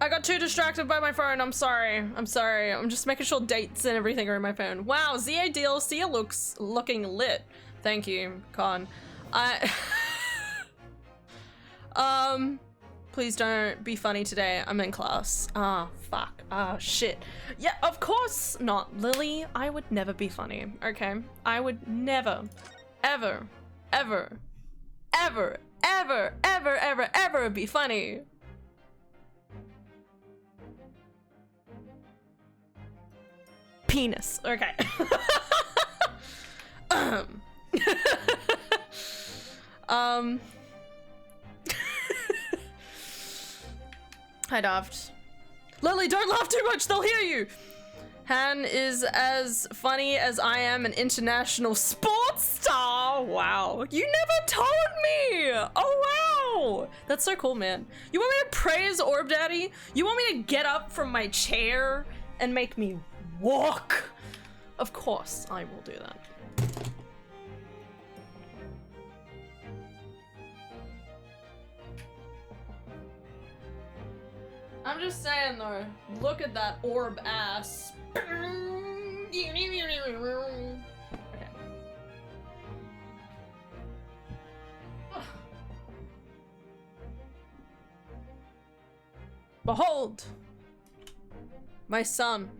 I got too distracted by my phone. I'm sorry. I'm sorry. I'm just making sure dates and everything are in my phone. Wow, ZA DLC looks looking lit. Thank you, Con. Please don't be funny today. I'm in class. Ah, fuck. Ah, shit. Yeah, of course not, Lily. I would never be funny, okay? I would never, ever, ever, ever, ever, ever, ever, ever be funny. Penis. Okay. Hi, Daft. Lily, don't laugh too much, they'll hear you! Han is as funny as I am an international sports star! Wow. You never told me! Oh, wow! That's so cool, man. You want me to praise Orb Daddy? You want me to get up from my chair and make me walk? Of course, I will do that. I'm just saying though, look at that orb ass. Okay. Behold, my son.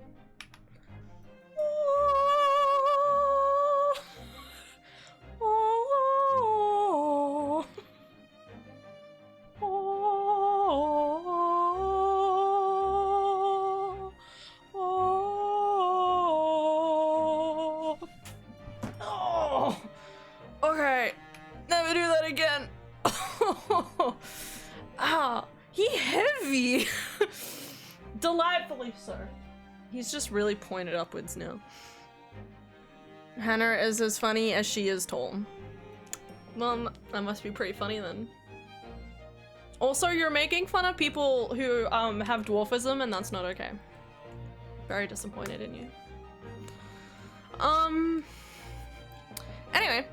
Okay, never do that again. Ah, he heavy. Delightfully so. He's just really pointed upwards now. Hannah is as funny as she is tall. Well, that must be pretty funny then. Also, you're making fun of people who have dwarfism, and that's not okay. Very disappointed in you. Anyway.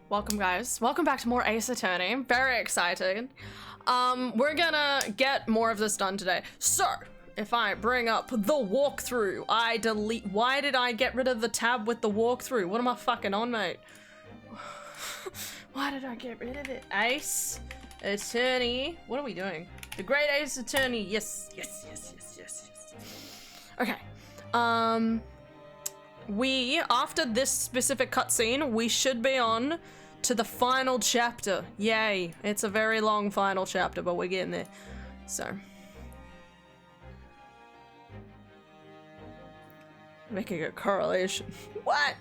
Welcome guys. Welcome back to more Ace Attorney. Very excited. We're gonna get more of this done today. So, if I bring up the walkthrough, I delete. Why did I get rid of the tab with the walkthrough? What am I fucking on, mate? Why did I get rid of it? Ace Attorney. What are we doing? The Great Ace Attorney. Yes, yes, yes, yes, yes, yes. Okay. After this specific cutscene, we should be on to the final chapter. Yay. It's a very long final chapter, but we're getting there. So. Making a correlation. What?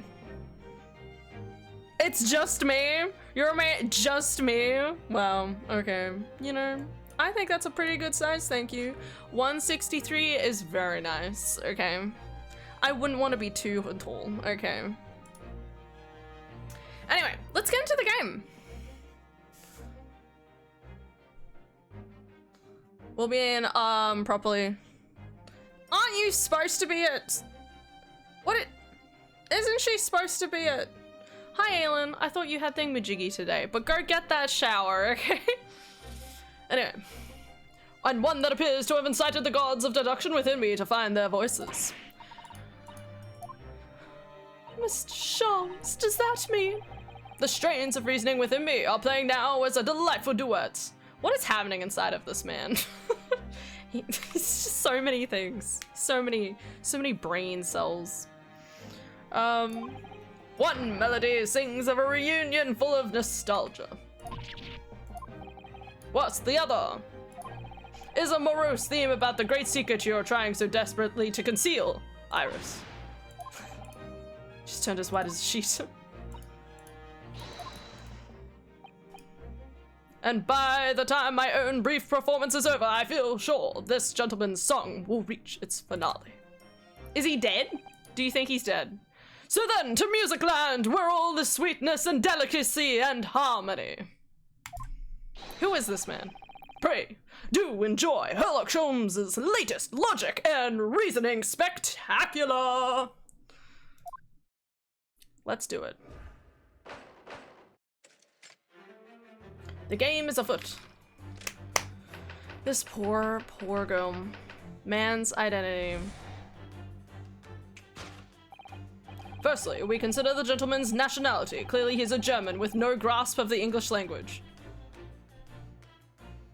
It's just me? You're just me? Well, okay. You know, I think that's a pretty good size, thank you. 163 is very nice, okay. I wouldn't want to be too tall, okay. Anyway, let's get into the game. We'll be in, properly. Aren't you supposed to be at... Isn't she supposed to be at... Hi, Aelin. I thought you had thingamajiggy today, but go get that shower, okay? Anyway. And one that appears to have incited the gods of deduction within me to find their voices. Mr. Shams, does that mean? The strains of reasoning within me are playing now as a delightful duet. What is happening inside of this man? It's just so many things. So many brain cells. One melody sings of a reunion full of nostalgia. What's the other? Is a morose theme about the great secret you're trying so desperately to conceal, Iris. She's turned as white as a sheet. And by the time my own brief performance is over, I feel sure this gentleman's song will reach its finale. Is he dead? Do you think he's dead? So then, to Music Land, where all is sweetness and delicacy and harmony. Who is this man? Pray, do enjoy Sherlock Holmes's latest logic and reasoning spectacular. Let's do it. The game is afoot. This poor girl. Man's identity. Firstly, we consider the gentleman's nationality. Clearly he's a German with no grasp of the English language.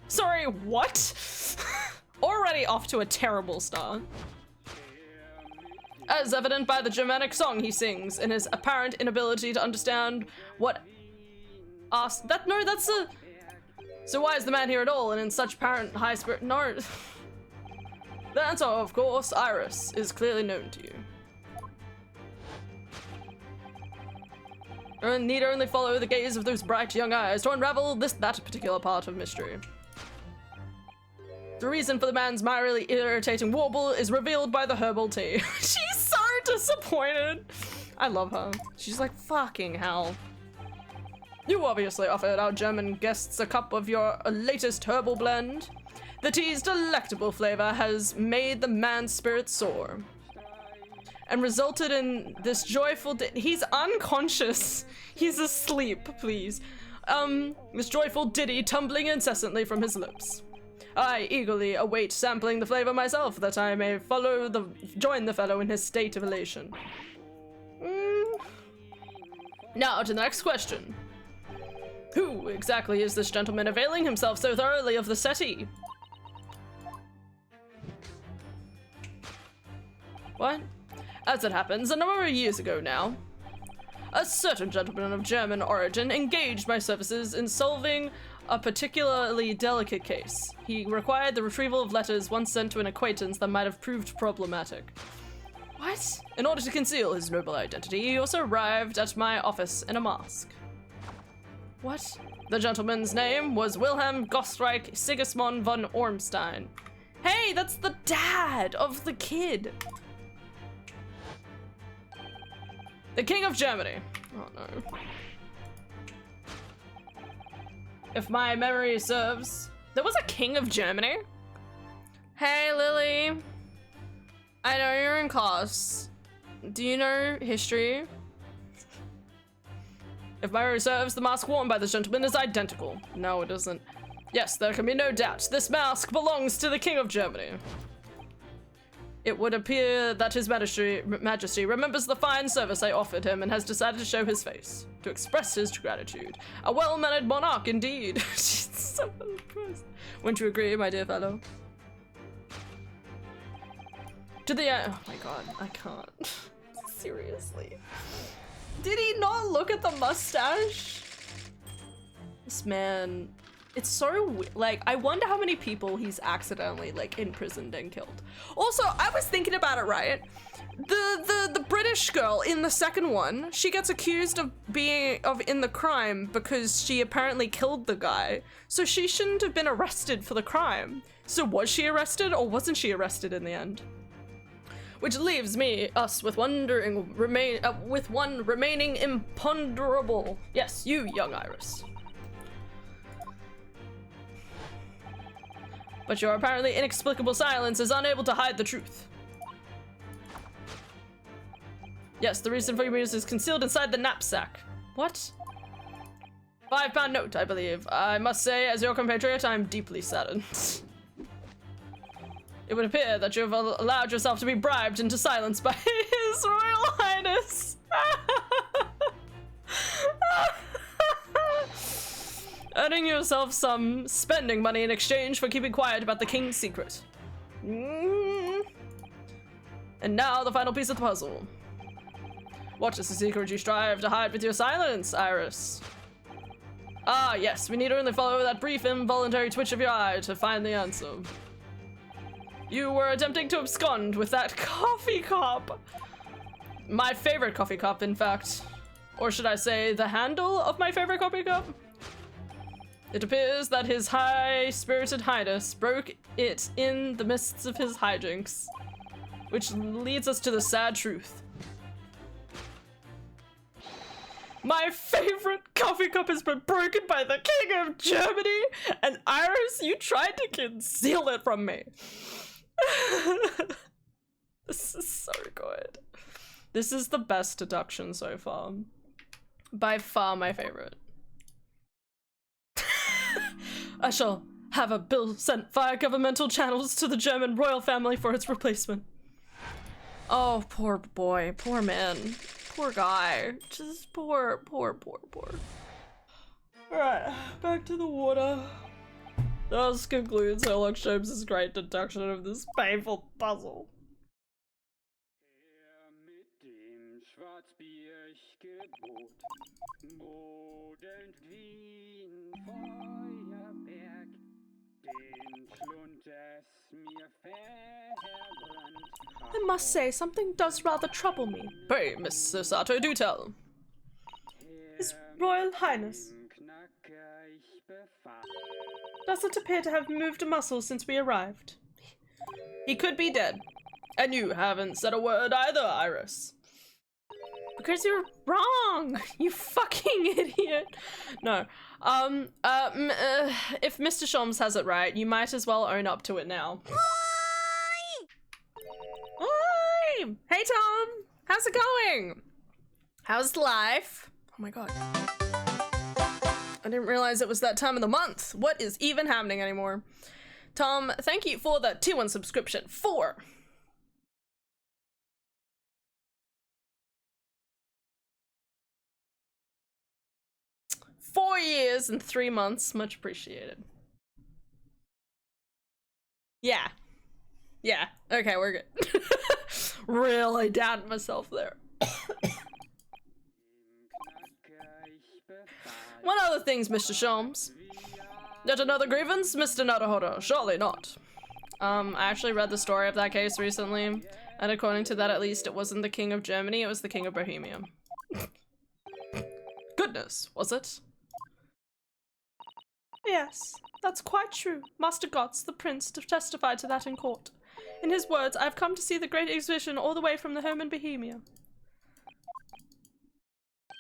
Sorry, what? Already off to a terrible start. As evident by the Germanic song he sings and his apparent inability to understand what So why is the man here at all and in such apparent high spirit? No. The answer, of course, Iris, is clearly known to you. And need only follow the gaze of those bright young eyes to unravel that particular part of mystery. The reason for the man's mildly irritating warble is revealed by the herbal tea. She's so disappointed. I love her. She's like, fucking hell. You obviously offered our German guests a cup of your latest herbal blend. The tea's delectable flavor has made the man's spirit soar and resulted in this joyful he's unconscious. He's asleep, please. This joyful ditty tumbling incessantly from his lips. I eagerly await sampling the flavor myself that I may join the fellow in his state of elation. Now to the next question. Who exactly is this gentleman availing himself so thoroughly of the settee? What? As it happens, a number of years ago now, a certain gentleman of German origin engaged my services in solving a particularly delicate case. He required the retrieval of letters once sent to an acquaintance that might have proved problematic. What? In order to conceal his noble identity, he also arrived at my office in a mask. What? The gentleman's name was Wilhelm Gostreich Sigismund von Ormstein. Hey, that's the dad of the kid. The King of Germany. Oh no. If my memory serves, there was a King of Germany? Hey, Lily. I know you're in class. Do you know history? If my memory serves, the mask worn by this gentleman is identical. No, it isn't. Yes, there can be no doubt. This mask belongs to the King of Germany. It would appear that His Majesty remembers the fine service I offered him and has decided to show his face, to express his gratitude. A well-mannered monarch indeed. She's so impressed. Wouldn't you agree, my dear fellow? To the oh my god, I can't. Seriously. Did he not look at the mustache? This man, it's so like, I wonder how many people he's accidentally like imprisoned and killed. Also, I was thinking about it, right? The British girl in the second one, she gets accused of being in the crime because she apparently killed the guy. So she shouldn't have been arrested for the crime. So was she arrested or wasn't she arrested in the end? Which leaves us with one remaining imponderable. Yes, you, young Iris. But your apparently inexplicable silence is unable to hide the truth. Yes, the reason for your music is concealed inside the knapsack. What? £5 note, I believe. I must say, as your compatriot, I'm deeply saddened. It would appear that you have allowed yourself to be bribed into silence by His Royal Highness. Earning yourself some spending money in exchange for keeping quiet about the king's secret. And now the final piece of the puzzle. What is the secret you strive to hide with your silence, Iris? Ah, yes, we need only follow that brief involuntary twitch of your eye to find the answer. You were attempting to abscond with that coffee cup. My favorite coffee cup, in fact. Or should I say, the handle of my favorite coffee cup? It appears that His High-Spirited Highness broke it in the midst of his hijinks. Which leads us to the sad truth. My favorite coffee cup has been broken by the King of Germany, and Iris, you tried to conceal it from me. This is so good. This is the best deduction so far. By far my favorite. I shall have a bill sent via governmental channels to the German royal family for its replacement. Oh, poor boy, poor man, poor guy, just poor. Alright, back to the water. Thus concludes Sherlock Holmes' great deduction of this painful puzzle. I must say, something does rather trouble me. Pray, Miss Sato, do tell. His Royal Highness doesn't appear to have moved a muscle since we arrived. He could be dead. And you haven't said a word either, Iris. Because you're wrong, you fucking idiot. No. If Mr. Sholmes has it right, you might as well own up to it now. Hi! Hey, Tom! How's it going? How's life? Oh my god. I didn't realize it was that time of the month. What is even happening anymore? Tom, thank you for the T1 subscription. 4 years and 3 months. Much appreciated. Yeah. Yeah. Okay, we're good. Really doubted myself there. What other things, Mr. Sholmes? Yet another grievance, Mr. Naruhodo? Surely not. I actually read the story of that case recently, and according to that, at least, it wasn't the King of Germany, it was the King of Bohemia. Goodness, was it? Yes, that's quite true. Master Gotz, the prince, testified to that in court. In his words, I've come to see the great exhibition all the way from the home in Bohemia.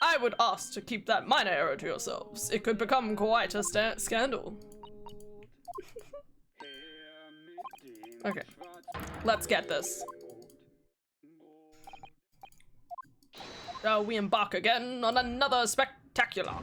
I would ask to keep that minor error to yourselves. It could become quite a scandal. Okay, let's get this. Now we embark again on another spectacular.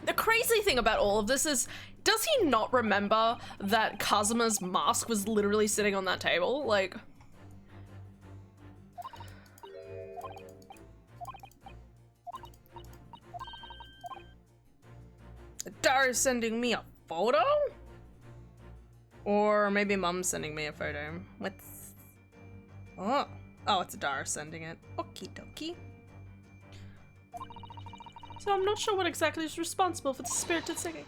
The crazy thing about all of this is, does he not remember that Kazuma's mask was literally sitting on that table? Like... Dara's sending me a photo? Or maybe Mum's sending me a photo. What's... Oh, it's Dara sending it. Okie dokie. So I'm not sure what exactly is responsible for the spirited singing.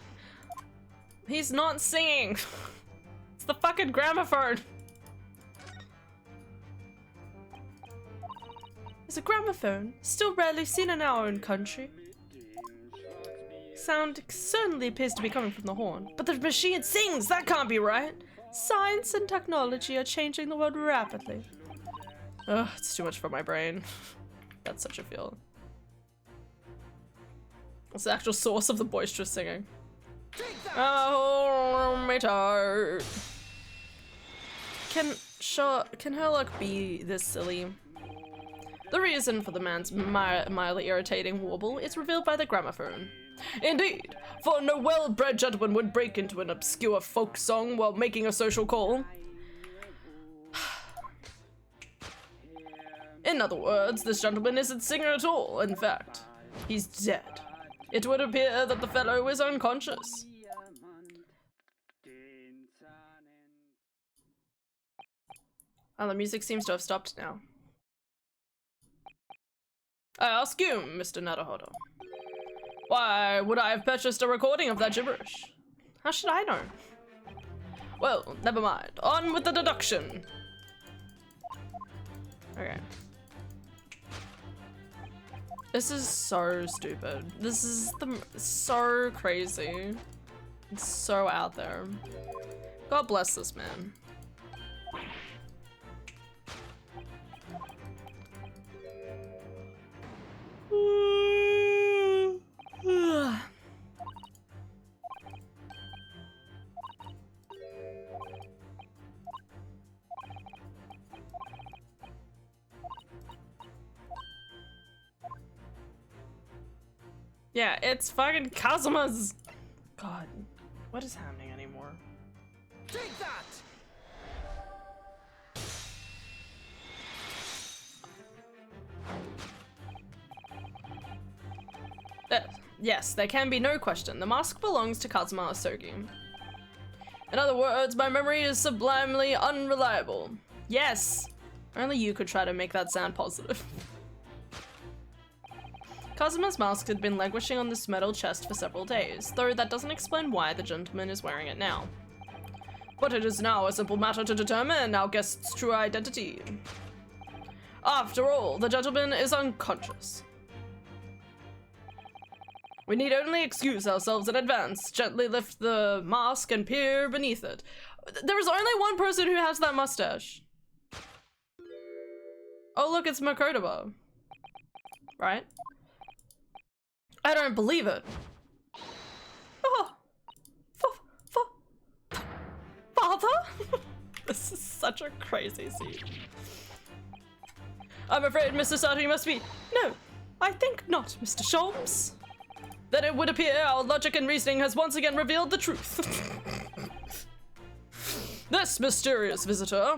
He's not singing. It's the fucking gramophone. Is a gramophone still rarely seen in our own country? Sound certainly appears to be coming from the horn, but the machine sings. That can't be right. Science and technology are changing the world rapidly. Ugh, it's too much for my brain. That's such a feel. What's the actual source of the boisterous singing? Oh, my tart. Can her luck be this silly? The reason for the man's mildly irritating warble is revealed by the gramophone. Indeed, for no well-bred gentleman would break into an obscure folk song while making a social call. In other words, this gentleman isn't singer at all. In fact, he's dead. It would appear that the fellow is unconscious. Oh, the music seems to have stopped now. I ask you, Mr. Naruhodo, why would I have purchased a recording of that gibberish? How should I know? Well, never mind. On with the deduction. Okay. This is so stupid. This is so crazy. It's so out there. God bless this man. Yeah, it's fucking Kazuma's. God, what is happening anymore? Take that! Yes, there can be no question. The mask belongs to Kazuma Asogi. In other words, my memory is sublimely unreliable. Yes! Only you could try to make that sound positive. Kazuma's mask had been languishing on this metal chest for several days, though that doesn't explain why the gentleman is wearing it now. But it is now a simple matter to determine our guest's true identity. After all, the gentleman is unconscious. We need only excuse ourselves in advance, gently lift the mask and peer beneath it. There is only one person who has that mustache. Oh look, it's Makotoba. Right? I don't believe it. Oh, father? This is such a crazy scene. I'm afraid Mr. Sati must be... No, I think not, Mr. Sholmes. Then it would appear our logic and reasoning has once again revealed the truth. This mysterious visitor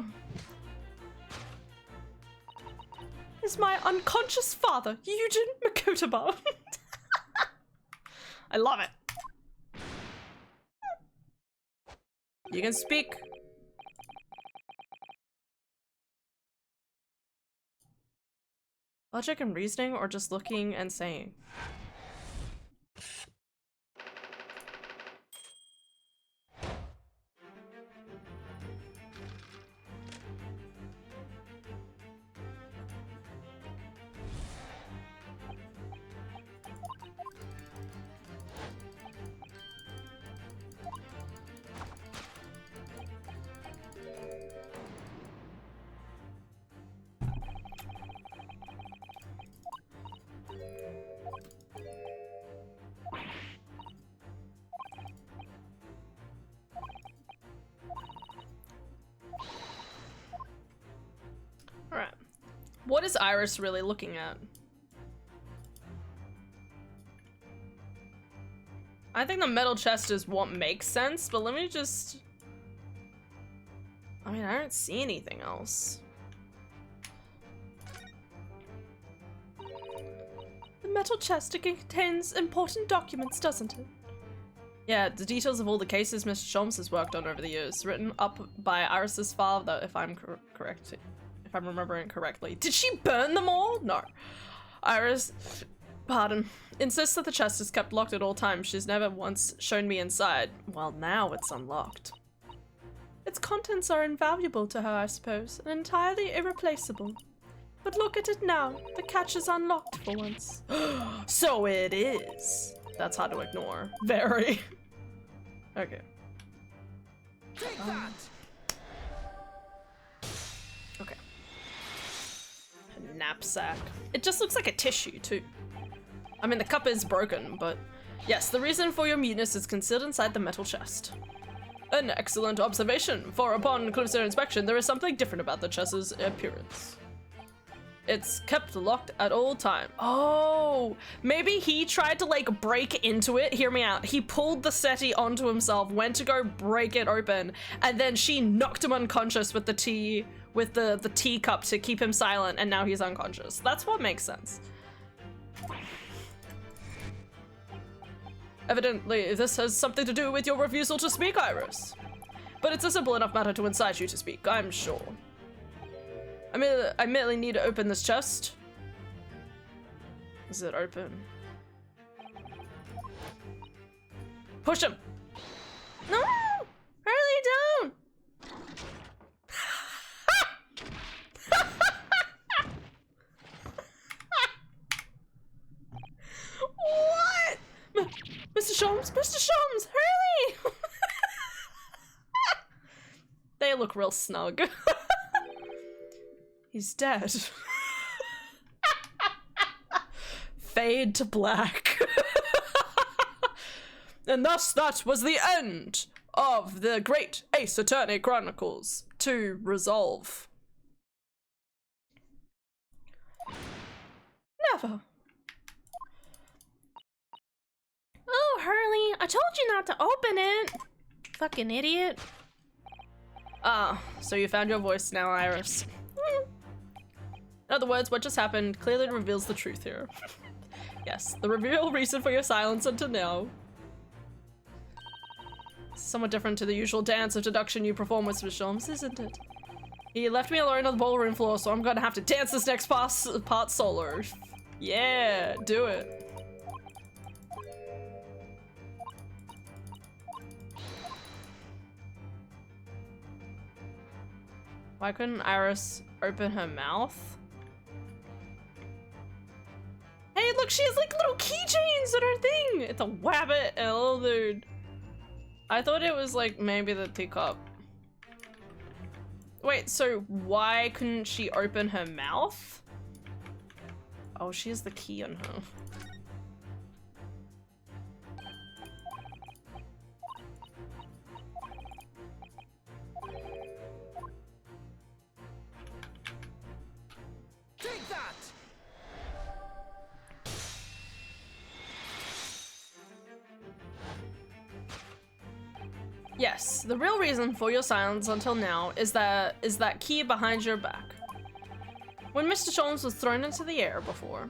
is my unconscious father, Eugen Makotoba. I love it. You can speak. Logic and reasoning, or just looking and saying? Alright. What is Iris really looking at? I think the metal chest is what makes sense, but let me just... I mean, I don't see anything else. The metal chest contains important documents, doesn't it? Yeah, the details of all the cases Mr. Sholmes has worked on over the years, written up by Iris's father, if I'm correct. If I'm remembering correctly. Did she burn them all? No. Iris, pardon, insists that the chest is kept locked at all times. She's never once shown me inside. Well, now it's unlocked. Its contents are invaluable to her, I suppose, and entirely irreplaceable. But look at it now. The catch is unlocked for once. So it is. That's hard to ignore. Very. Okay. Take that! Okay. A knapsack. It just looks like a tissue, too. I mean, the cup is broken, but yes, the reason for your muteness is concealed inside the metal chest. An excellent observation, for upon closer inspection, there is something different about the chest's appearance. It's kept locked at all times. Oh, maybe he tried to like break into it. Hear me out. He pulled the settee onto himself, went to go break it open, and then she knocked him unconscious with the tea, with the teacup to keep him silent, and now he's unconscious. That's what makes sense. Evidently, this has something to do with your refusal to speak, Iris. But it's a simple enough matter to incite you to speak, I'm sure. I merely need to open this chest. Is it open? Push him! No! Hurley, don't! Sholmes! Mr. Sholmes! Hurley! They look real snug. He's dead. Fade to black. And thus that was the end of the Great Ace Attorney Chronicles 2 Resolve. Never. Oh, Hurley, I told you not to open it. Fucking idiot. Ah, so you found your voice now, Iris. In other words, what just happened clearly reveals the truth here. Yes, the real reason for your silence until now. Somewhat different to the usual dance of deduction you perform with Mr. Sholmes, isn't it? He left me alone on the ballroom floor, so I'm gonna have to dance this next part solo. Yeah, do it. Why couldn't Iris open her mouth? Hey, look, she has like little keychains on her thing. It's a wabbit and a little dude. I thought it was like maybe the teacup. Wait, so why couldn't she open her mouth? Oh, she has the key on her. Take that! Yes, the real reason for your silence until now is that key behind your back. When Mr. Sholmes was thrown into the air before.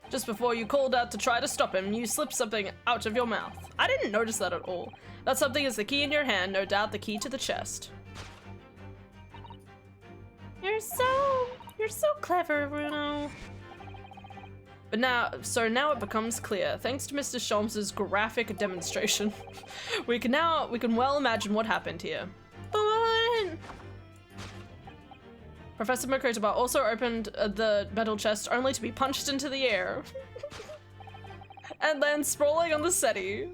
Just before you called out to try to stop him, you slipped something out of your mouth. I didn't notice that at all. That something is the key in your hand, no doubt the key to the chest. You're so clever, Bruno. But now it becomes clear, thanks to Mr. Sholmes' graphic demonstration, we can well imagine what happened here. But Professor Mokotaba also opened the metal chest only to be punched into the air. And then sprawling on the settee.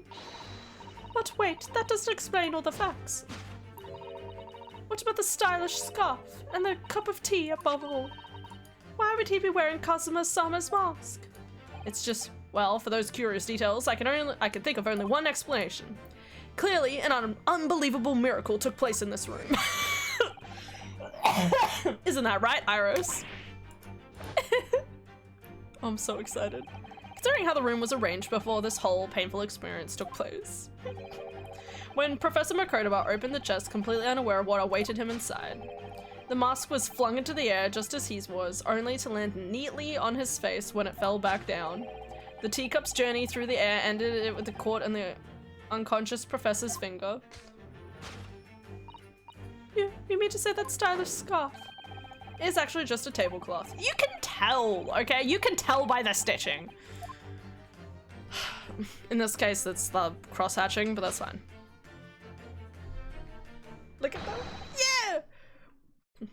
But wait, that doesn't explain all the facts. What about the stylish scarf and the cup of tea above all? Why would he be wearing Kazuma-sama's mask? It's just, well, for those curious details, I can think of only one explanation. Clearly, an unbelievable miracle took place in this room. Isn't that right, Iris? I'm so excited. Considering how the room was arranged before this whole painful experience took place. When Professor Mokotaba opened the chest, completely unaware of what awaited him inside, the mask was flung into the air just as his was, only to land neatly on his face when it fell back down. The teacup's journey through the air ended it with the caught in the unconscious professor's finger. You mean to say that stylish scarf is actually just a tablecloth? You can tell, okay? You can tell by the stitching. In this case, it's the cross-hatching, but that's fine. Look at that. Yeah!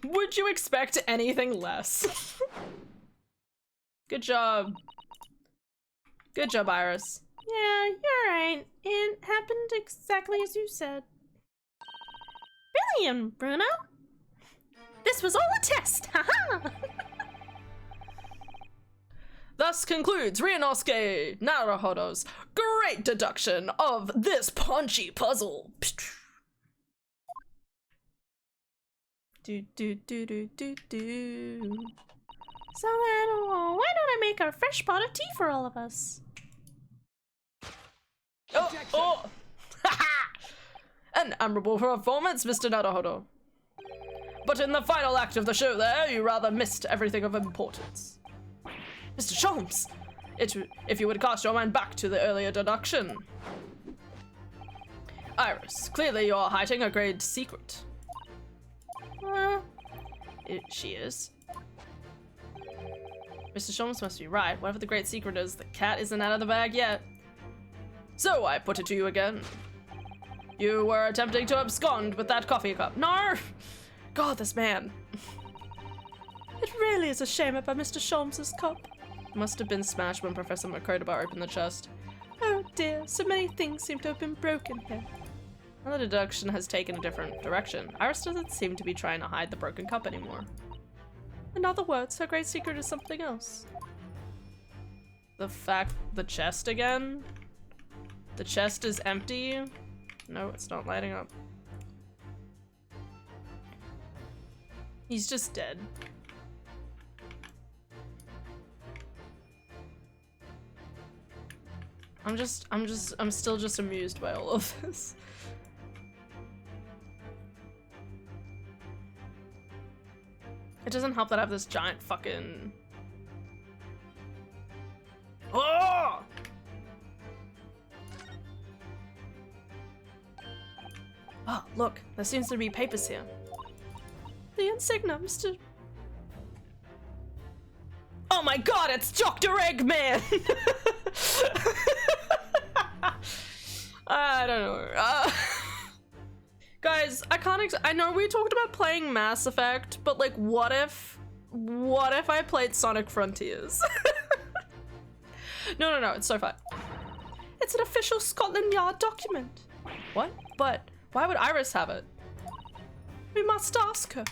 Would you expect anything less? Good job. Good job, Iris. Yeah, you're right. It happened exactly as you said. Brilliant, Bruno. This was all a test, haha! Thus concludes Ryunosuke Naruhodo's great deduction of this punchy puzzle. Do do do do do do. So then, why don't I make a fresh pot of tea for all of us? Oh! An admirable performance, Mr. Naruhodo. But in the final act of the show there, you rather missed everything of importance. Mr. Sholmes, if you would cast your mind back to the earlier deduction. Iris, clearly you're hiding a great secret. She is. Mr. Sholmes must be right. Whatever the great secret is, the cat isn't out of the bag yet. So I put it to you again. You were attempting to abscond with that coffee cup. No! God, this man. It really is a shame about Mr. Sholmes's cup. Must have been smashed when Professor McCrodabar opened the chest. Oh dear, so many things seem to have been broken here. Now the deduction has taken a different direction. Iris doesn't seem to be trying to hide the broken cup anymore. In other words, her great secret is something else. The chest again? The chest is empty? No, it's not lighting up. He's just dead. I'm still just amused by all of this. It doesn't help that I have this giant fucking... Oh! Oh, look, there seems to be papers here. The insignia, Mr. Oh my god, it's Dr. Eggman! I don't know. Guys, I know we talked about playing Mass Effect, but like, what if I played Sonic Frontiers? No, it's so fun. It's an official Scotland Yard document. What? But why would Iris have it? We must ask her.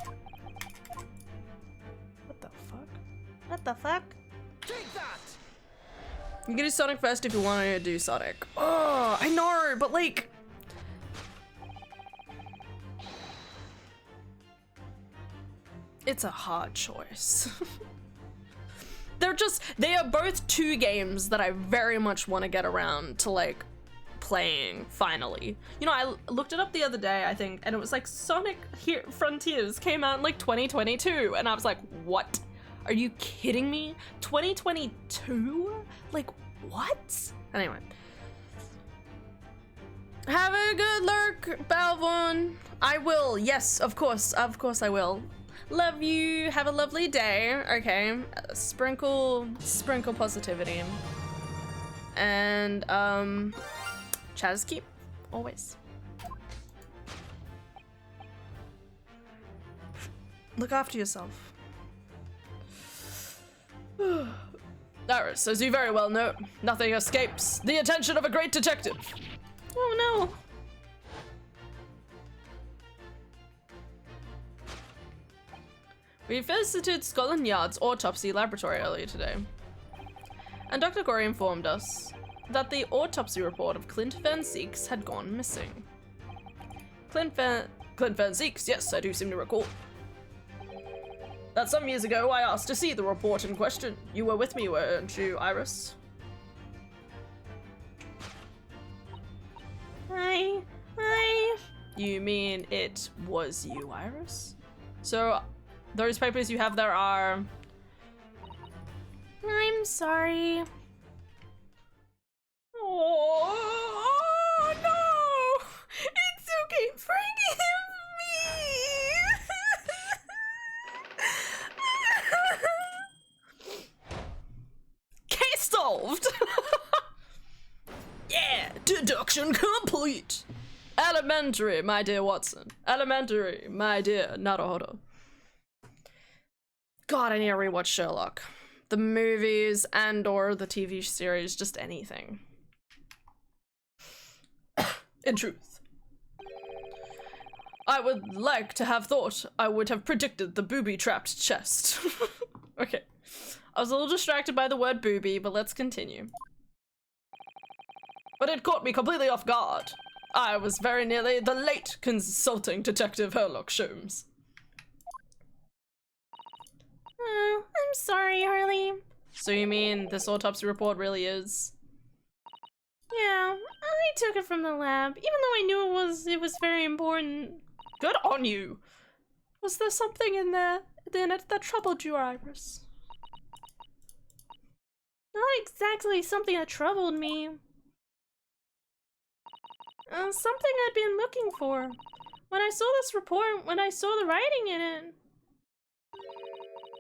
What the fuck? What the fuck? Take that! You can do Sonic first if you want to do Sonic. Oh, I know, but like... It's a hard choice. They are both two games that I very much want to get around to like playing finally. You know, I looked it up the other day, I think, and it was like Sonic Frontiers came out in like 2022, and I was like, what? Are you kidding me? 2022? Like, what? Anyway. Have a good lurk, Balvon. I will, yes, of course I will. Love you, have a lovely day. Okay, sprinkle positivity. And, Chaz keep, always. Look after yourself. Iris, as you very well know, nothing escapes the attention of a great detective. Oh no. We visited Scotland Yard's autopsy laboratory earlier today, and Dr. Gorey informed us that the autopsy report of Clint Van Zeeks had gone missing. Clint Van Zeeks, yes, I do seem to recall. That some years ago I asked to see the report in question. You were with me, weren't you, Iris? Hi. You mean it was you, Iris? So, those papers you have there are... I'm sorry. Oh no! It's okay, forgive me! Case solved! Yeah, deduction complete! Elementary, my dear Watson. Elementary, my dear Naruhodo. God, I need to rewatch Sherlock. The movies and or the TV series, just anything. In truth, I would like to have thought I would have predicted the booby-trapped chest. Okay. I was a little distracted by the word booby, but let's continue. But it caught me completely off guard. I was very nearly the late consulting detective Sherlock Holmes. Oh, I'm sorry, Harley. So you mean this autopsy report really is? Yeah, I took it from the lab, even though I knew it was very important. Good on you! Was there something in it that troubled you, Iris? Not exactly something that troubled me. Something I'd been looking for. When I saw this report, when I saw the writing in it,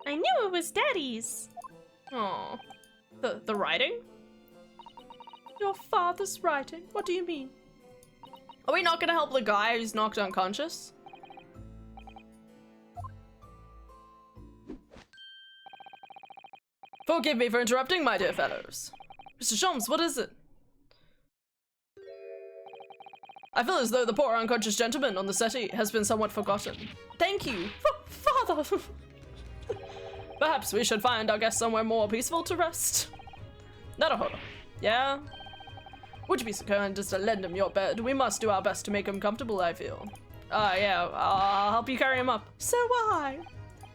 I knew it was Daddy's. Oh, the writing? Your father's writing? What do you mean? Are we not gonna help the guy who's knocked unconscious? Forgive me for interrupting, my dear fellows. Mr. Sholmes, what is it? I feel as though the poor unconscious gentleman on the settee has been somewhat forgotten. Thank you, Father. Perhaps we should find our guest somewhere more peaceful to rest. Naruhodo, yeah? Would you be so kind as to lend him your bed? We must do our best to make him comfortable, I feel. Yeah, I'll help you carry him up. So will I.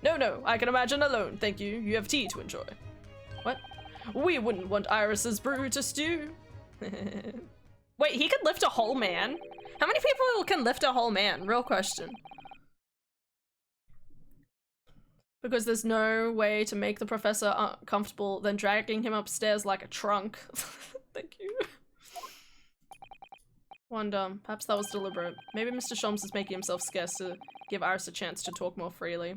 No, I can imagine alone, thank you. You have tea to enjoy. What? We wouldn't want Iris's brew to stew. Wait, he could lift a whole man? How many people can lift a whole man? Real question. Because there's no way to make the professor comfortable than dragging him upstairs like a trunk. Thank you. Wonder, perhaps that was deliberate. Maybe Mr. Sholmes is making himself scarce to give Iris a chance to talk more freely.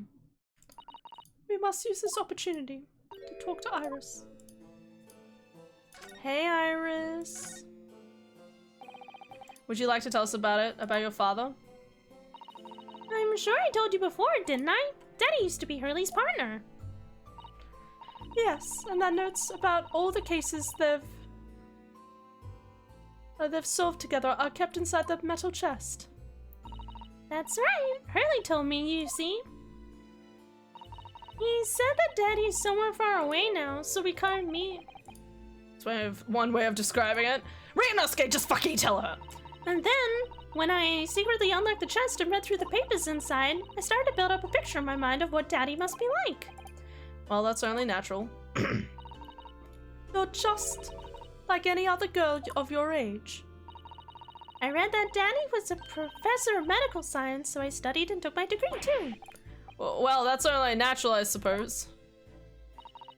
We must use this opportunity to talk to Iris. Hey, Iris. Would you like to tell us about your father? I'm sure I told you before, didn't I? Daddy used to be Hurley's partner. Yes, and that notes about all the cases they've solved together are kept inside the metal chest. That's right. Hurley told me, you see. He said that Daddy's somewhere far away now, so we can't meet. That's one way of describing it. Ryunosuke, just fucking tell her! And then, when I secretly unlocked the chest and read through the papers inside, I started to build up a picture in my mind of what Daddy must be like. Well, that's only natural. You're just like any other girl of your age. I read that Daddy was a professor of medical science, so I studied and took my degree too. Well, that's only natural, I suppose.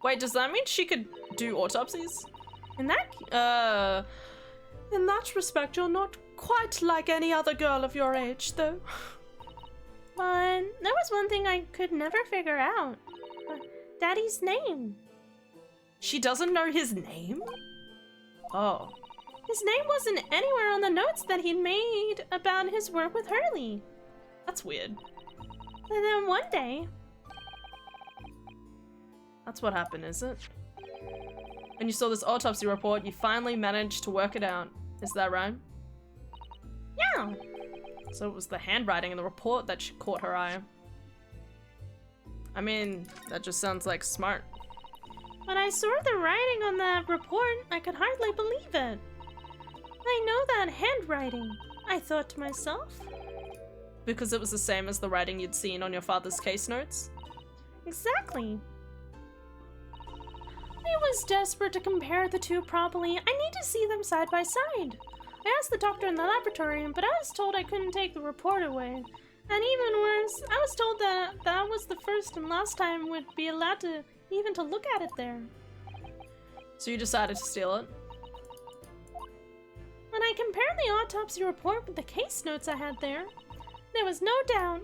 Wait, does that mean she could do autopsies? In that respect, you're not quite like any other girl of your age, though. But there was one thing I could never figure out. Daddy's name. She doesn't know his name? Oh. His name wasn't anywhere on the notes that he'd made about his work with Hurley. That's weird. And then one day... That's what happened, is it? When you saw this autopsy report, you finally managed to work it out. Is that right? Yeah. So it was the handwriting in the report that caught her eye. I mean, that just sounds like smart. When I saw the writing on that report, I could hardly believe it. I know that handwriting, I thought to myself. Because it was the same as the writing you'd seen on your father's case notes? Exactly. I was desperate to compare the two properly. I need to see them side by side. I asked the doctor in the laboratory, but I was told I couldn't take the report away. And even worse, I was told that that was the first and last time we'd be allowed to even to look at it there. So you decided to steal it? When I compared the autopsy report with the case notes I had there was no doubt.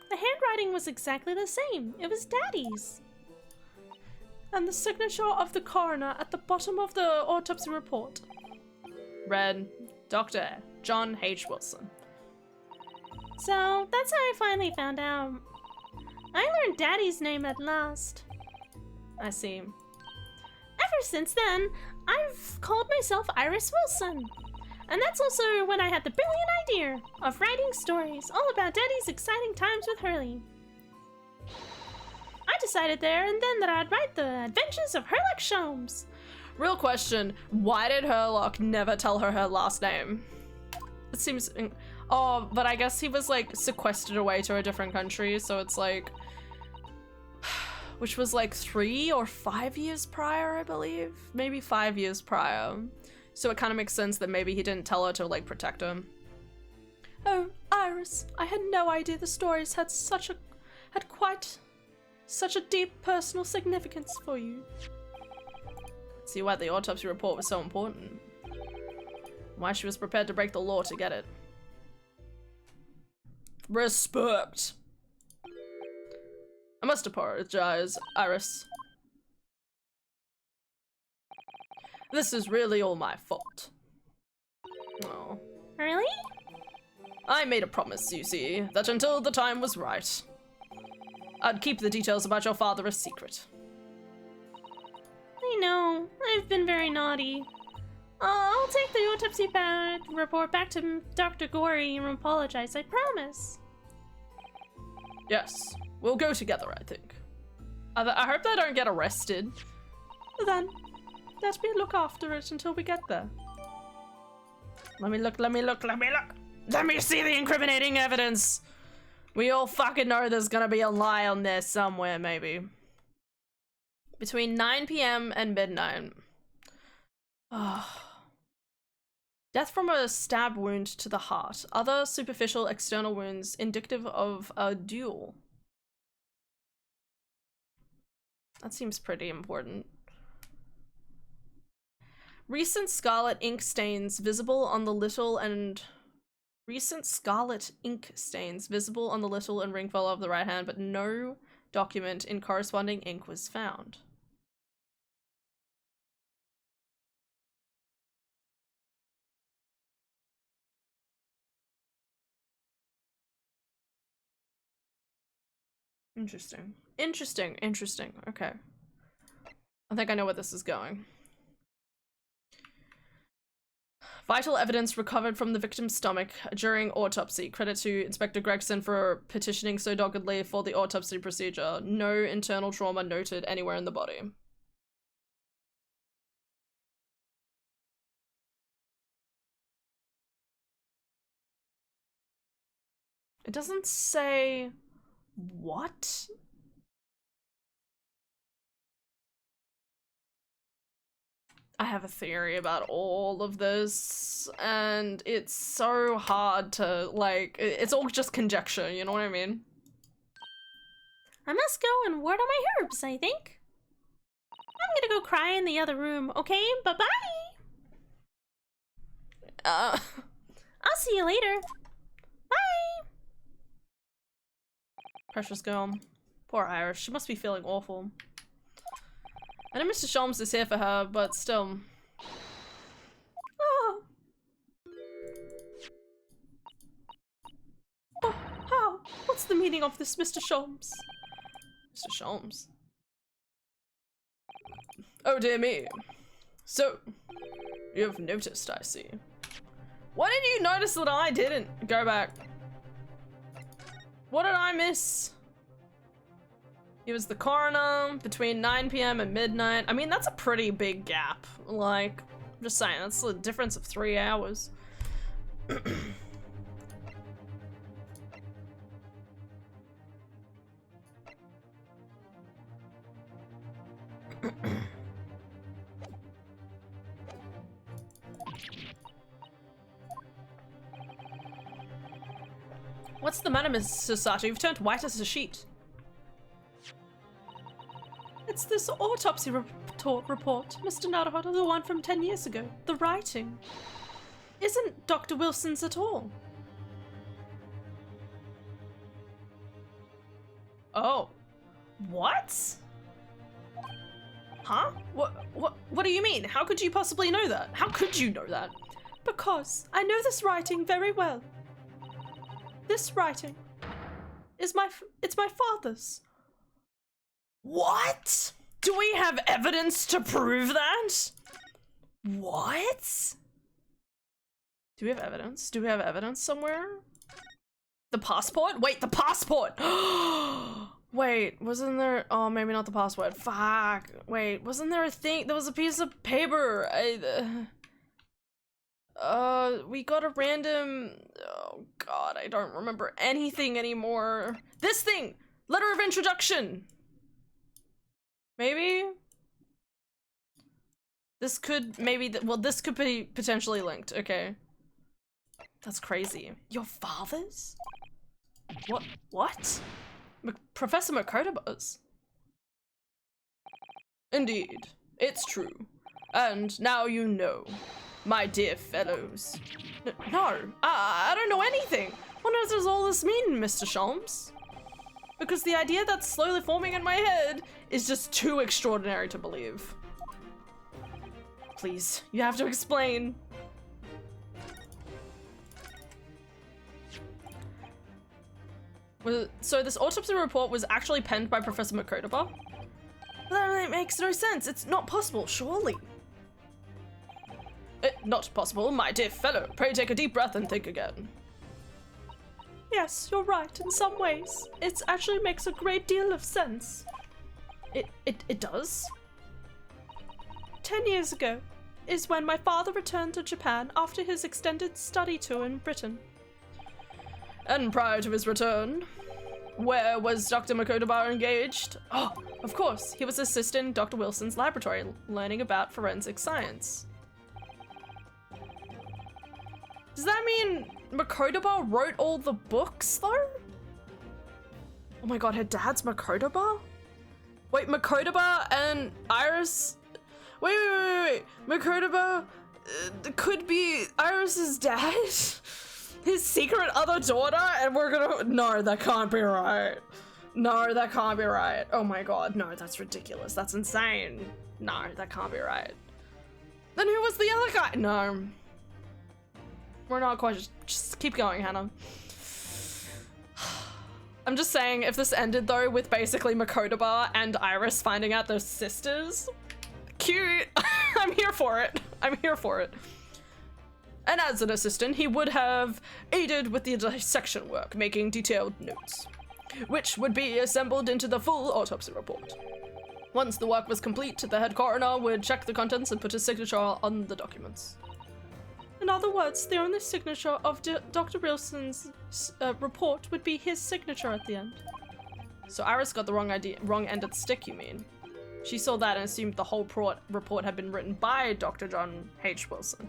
The handwriting was exactly the same. It was Daddy's. And the signature of the coroner at the bottom of the autopsy report read, Dr. John H. Wilson. So that's how I finally found out. I learned Daddy's name at last. I see. Ever since then, I've called myself Iris Wilson. And that's also when I had the brilliant idea of writing stories all about Daddy's exciting times with Hurley. I decided there and then that I'd write the adventures of Herlock Sholmes. Real question, why did Herlock never tell her last name? It seems... Oh, but I guess he was like sequestered away to a different country, so it's like... Which was like 3 or 5 years prior, I believe? Maybe 5 years prior. So it kind of makes sense that maybe he didn't tell her to like protect him. Oh, Iris, I had no idea the stories had quite such a deep personal significance for you. See why the autopsy report was so important. Why she was prepared to break the law to get it. Respect. I must apologize, Iris. This is really all my fault. Oh. Really? I made a promise, you see, that until the time was right, I'd keep the details about your father a secret. know. I've been very naughty. I'll take the autopsy report back to Dr. Gory and apologize, I promise. Yes, we'll go together, I think. I hope they don't get arrested. Then, let me look after it until we get there. Let me look. Let me see the incriminating evidence. We all fucking know there's gonna be a lie on there somewhere, maybe. Between 9 p.m. and midnight. Death from a stab wound to the heart. Other superficial external wounds indicative of a duel. That seems pretty important. Recent scarlet ink stains visible on the little and ring finger of the right hand, but no document in corresponding ink was found. Interesting. Interesting. Okay. I think I know where this is going. Vital evidence recovered from the victim's stomach during autopsy. Credit to Inspector Gregson for petitioning so doggedly for the autopsy procedure. No internal trauma noted anywhere in the body. It doesn't say what? I have a theory about all of this, and it's so hard to, like, it's all just conjecture, you know what I mean? I must go and word on my herbs, I think. I'm gonna go cry in the other room, okay? Bye-bye! I'll see you later. Bye! Precious girl. Poor Iris, she must be feeling awful. I know Mr. Sholmes is here for her, but still. Oh. Oh, how? What's the meaning of this, Mr. Sholmes? Mr. Sholmes? Oh dear me. So, you've noticed, I see. Why did you notice that I didn't? Go back. What did I miss? He was the coroner between 9 p.m. and midnight. I mean, that's a pretty big gap. Like, I'm just saying, that's a difference of 3 hours. What's the matter, Mrs. Sato? You've turned white as a sheet. It's this autopsy report, Mr. Naruhodo, the one from 10 years ago. The writing isn't Dr. Wilson's at all. Oh. What? Huh? What do you mean? How could you possibly know that? How could you know that? Because I know this writing very well. This writing is it's my father's. What? Do we have evidence to prove that? What? Do we have evidence? Do we have evidence somewhere? The passport? Wait, the passport! Wait, wasn't there— oh, maybe not the passport. Fuck. Wait, wasn't there a thing— there was a piece of paper. We got a random— oh god, I don't remember anything anymore. This thing! Letter of introduction! Maybe? This could maybe— well, this could be potentially linked. Okay. That's crazy. Your father's? What? Professor Makotoba's? Indeed, it's true. And now you know, my dear fellows. No, I don't know anything. What on earth does all this mean, Mr. Sholmes? Because the idea that's slowly forming in my head is just too extraordinary to believe. Please, you have to explain. So this autopsy report was actually penned by Professor Makotoba? It makes no sense. It's not possible, surely. Not possible, my dear fellow. Pray take a deep breath and think again. Yes, you're right, in some ways. It actually makes a great deal of sense. It does? 10 years ago is when my father returned to Japan after his extended study tour in Britain. And prior to his return, where was Dr. Makotoba engaged? Oh, of course, he was assistant in Dr. Wilson's laboratory, learning about forensic science. Does that mean Makotoba wrote all the books, though? Oh my god, her dad's Makotoba? Wait, Makotoba and Iris... Wait. Makotoba could be Iris's dad? His secret other daughter? And we're gonna... No, that can't be right. No, that can't be right. Oh my god, no, that's ridiculous. That's insane. No, that can't be right. Then who was the other guy? No. We're not quite... Just keep going, Hannah. I'm just saying, if this ended, though, with basically Makotoba and Iris finding out they're sisters, cute. I'm here for it. I'm here for it. And as an assistant, he would have aided with the dissection work, making detailed notes, which would be assembled into the full autopsy report. Once the work was complete, the head coroner would check the contents and put his signature on the documents. In other words, the only signature of Dr. Wilson's report would be his signature at the end. So Iris got the wrong end of the stick, you mean? She saw that and assumed the whole report had been written by Dr. John H. Wilson.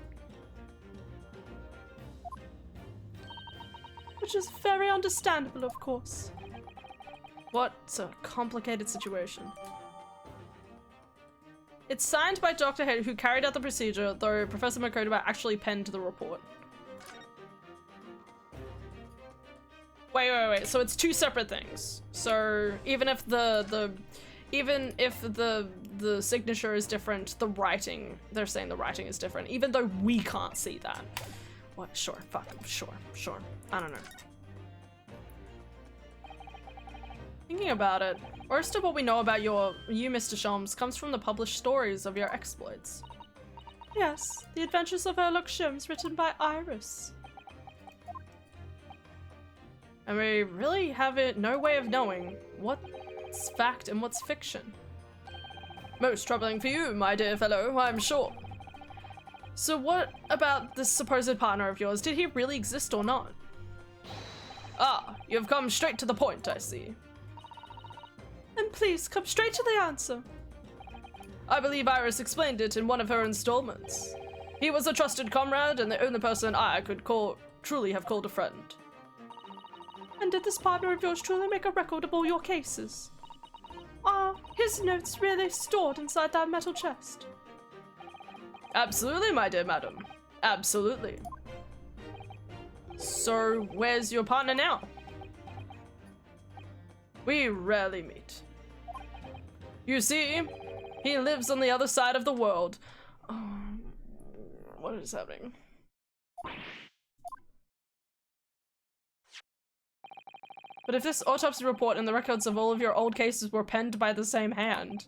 Which is very understandable, of course. What a complicated situation. It's signed by Dr. H, who carried out the procedure, though Professor Makotoba actually penned the report. Wait. So it's two separate things. So even if the signature is different, the writing, they're saying the writing is different, even though we can't see that. What? Sure. Fuck. Sure. I don't know. Thinking about it, most of what we know about you, Mr. Sholmes, comes from the published stories of your exploits. Yes, the adventures of Sherlock Sholmes written by Iris. And we really have no way of knowing what's fact and what's fiction. Most troubling for you, my dear fellow, I'm sure. So what about this supposed partner of yours? Did he really exist or not? Ah, you've come straight to the point, I see. And please, come straight to the answer. I believe Iris explained it in one of her installments. He was a trusted comrade and the only person I could truly have called a friend. And did this partner of yours truly make a record of all your cases? Are his notes really stored inside that metal chest? Absolutely, my dear madam. Absolutely. So, where's your partner now? We rarely meet. You see, he lives on the other side of the world. What is happening? But if this autopsy report and the records of all of your old cases were penned by the same hand,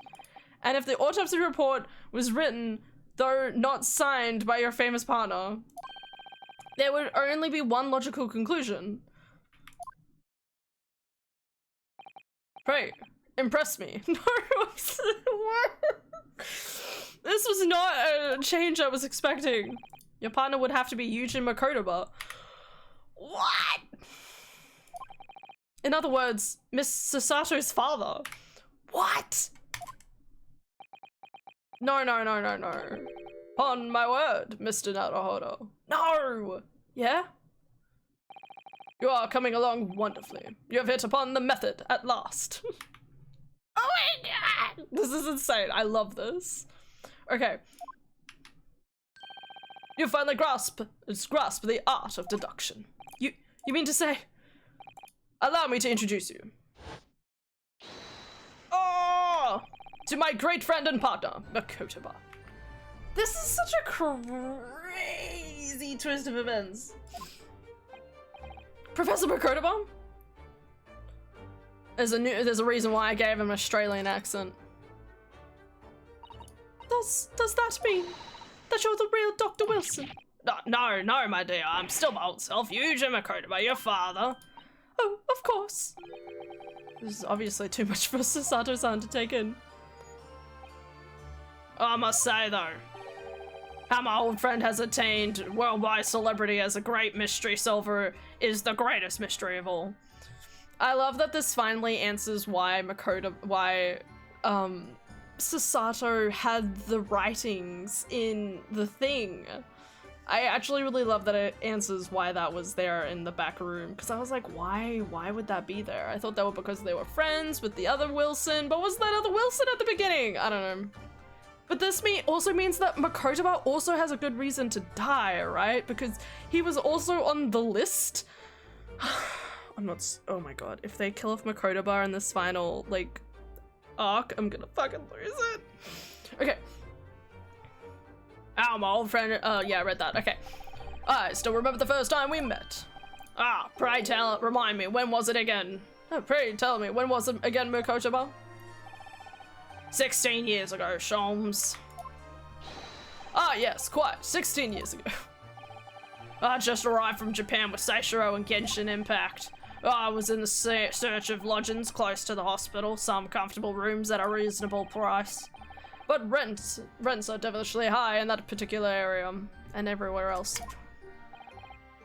and if the autopsy report was written, though not signed by your famous partner, there would only be one logical conclusion. Pray, impress me. This was not a change I was expecting. Your partner would have to be Yuji Makotoba. What? In other words, Miss Sasato's father. What? No. Upon my word, Mr. Naruhodo. No! Yeah? You are coming along wonderfully. You have hit upon the method at last. Oh my god! This is insane. I love this. Okay. You finally grasp the art of deduction. You mean to say... Allow me to introduce you. Oh! To my great friend and partner, Makotoba. This is such a crazy twist of events. Professor Makotoba? There's a reason why I gave him an Australian accent. does that mean? That you're the real Dr. Wilson? No, my dear. I'm still my old self. Yuji Makoto, your father. Oh, of course. This is obviously too much for Sasato-san to take in. I must say, though, how my old friend has attained worldwide celebrity as a great mystery solver is the greatest mystery of all. I love that this finally answers why Sasato had the writings in the thing. I actually really love that it answers why that was there in the back room, because I was like, why would that be there? I thought that was because they were friends with the other Wilson, but was that other Wilson at the beginning? I don't know. But this also means that Makoto also has a good reason to die, right? Because he was also on the list. Oh my god, if they kill off Makoto in this final, like, arc, I'm gonna fucking lose it. Okay. Oh, my old friend, Yeah, I read that, okay. I still remember the first time we met. Pray tell, remind me, when was it again? Pray tell me, when was it again, Makoto? 16 years ago, Sholmes. Yes, quite, 16 years ago. I just arrived from Japan with Seishiro and Genshin Impact. I was in the search of lodgings close to the hospital, some comfortable rooms at a reasonable price. But rents are devilishly high in that particular area, and everywhere else.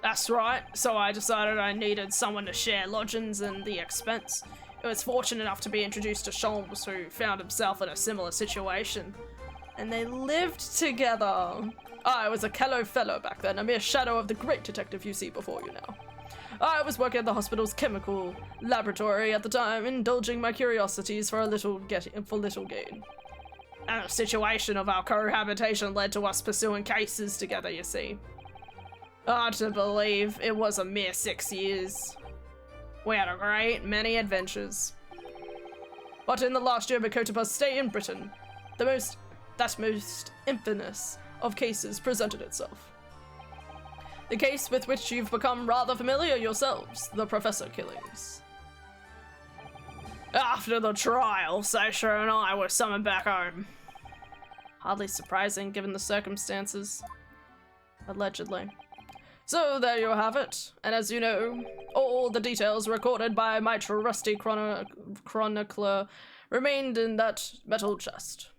That's right, so I decided I needed someone to share lodgings and the expense. I was fortunate enough to be introduced to Sholmes, who found himself in a similar situation. And they lived together. I was a callow fellow back then, a mere shadow of the great detective you see before you now. I was working at the hospital's chemical laboratory at the time, indulging my curiosities for little gain. And the situation of our cohabitation led to us pursuing cases together, you see. Hard to believe, it was a mere 6 years. We had a great many adventures. But in the last year, Makoto's stay in Britain, that most infamous of cases presented itself. The case with which you've become rather familiar yourselves, the Professor killings. After the trial, Seishiro and I were summoned back home. Hardly surprising given the circumstances. Allegedly. So there you have it, and as you know, all the details recorded by my trusty chronicler remained in that metal chest.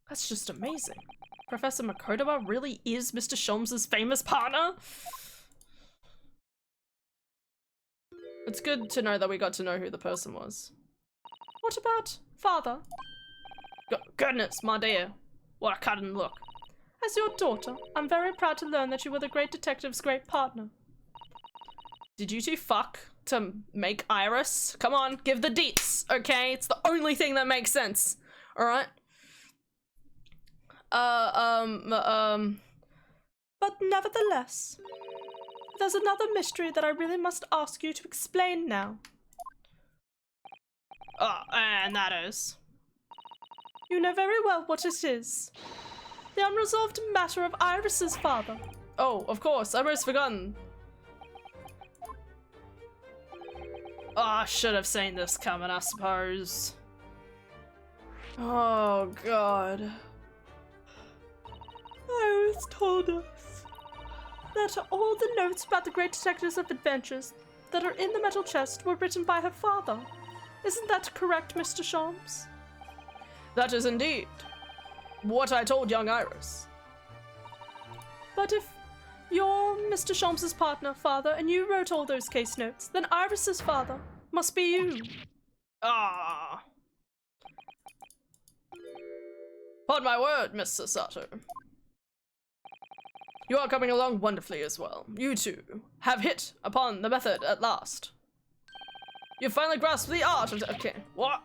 That's just amazing. Professor Makoto really is Mr. Sholmes' famous partner? It's good to know that we got to know who the person was. What about father? Goodness, my dear. What a cut and look. As your daughter, I'm very proud to learn that you were the great detective's great partner. Did you two fuck to make Iris? Come on, give the deets, okay? It's the only thing that makes sense, alright? But nevertheless, there's another mystery that I really must ask you to explain now. And that is? You know very well what it is. The unresolved matter of Iris's father. Oh, of course, I almost forgotten. I should have seen this coming, I suppose. Oh, God. Iris told us that all the notes about the great detectives of adventures that are in the metal chest were written by her father. Isn't that correct, Mr. Sholmes? That is indeed what I told young Iris. But if you're Mr. Sholmes' partner, father, and you wrote all those case notes, then Iris's father must be you. Upon my word, Miss Sasato. You are coming along wonderfully as well. You two have hit upon the method at last. You've finally grasped the art of okay, what?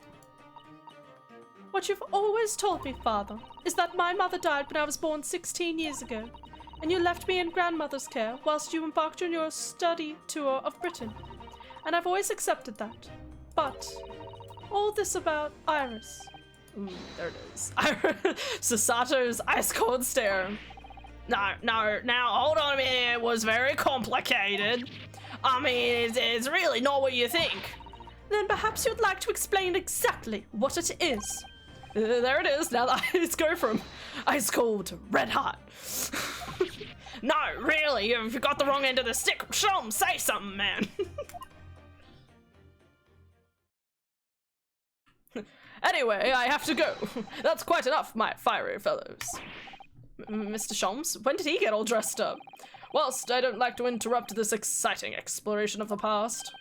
What you've always told me, father, is that my mother died when I was born 16 years ago, and you left me in grandmother's care whilst you embarked on your study tour of Britain. And I've always accepted that. But all this about Iris. There it is. Sasato's ice cold stare. No, now hold on a minute, it was very complicated. I mean, it's really not what you think. Then perhaps you'd like to explain exactly what it is. There it is. Now the eyes go from ice cold to red hot. No, really, you've got the wrong end of the stick. Show 'em, say something, man. Anyway, I have to go. That's quite enough, my fiery fellows. Mr. Sholmes, when did he get all dressed up? Whilst I don't like to interrupt this exciting exploration of the past,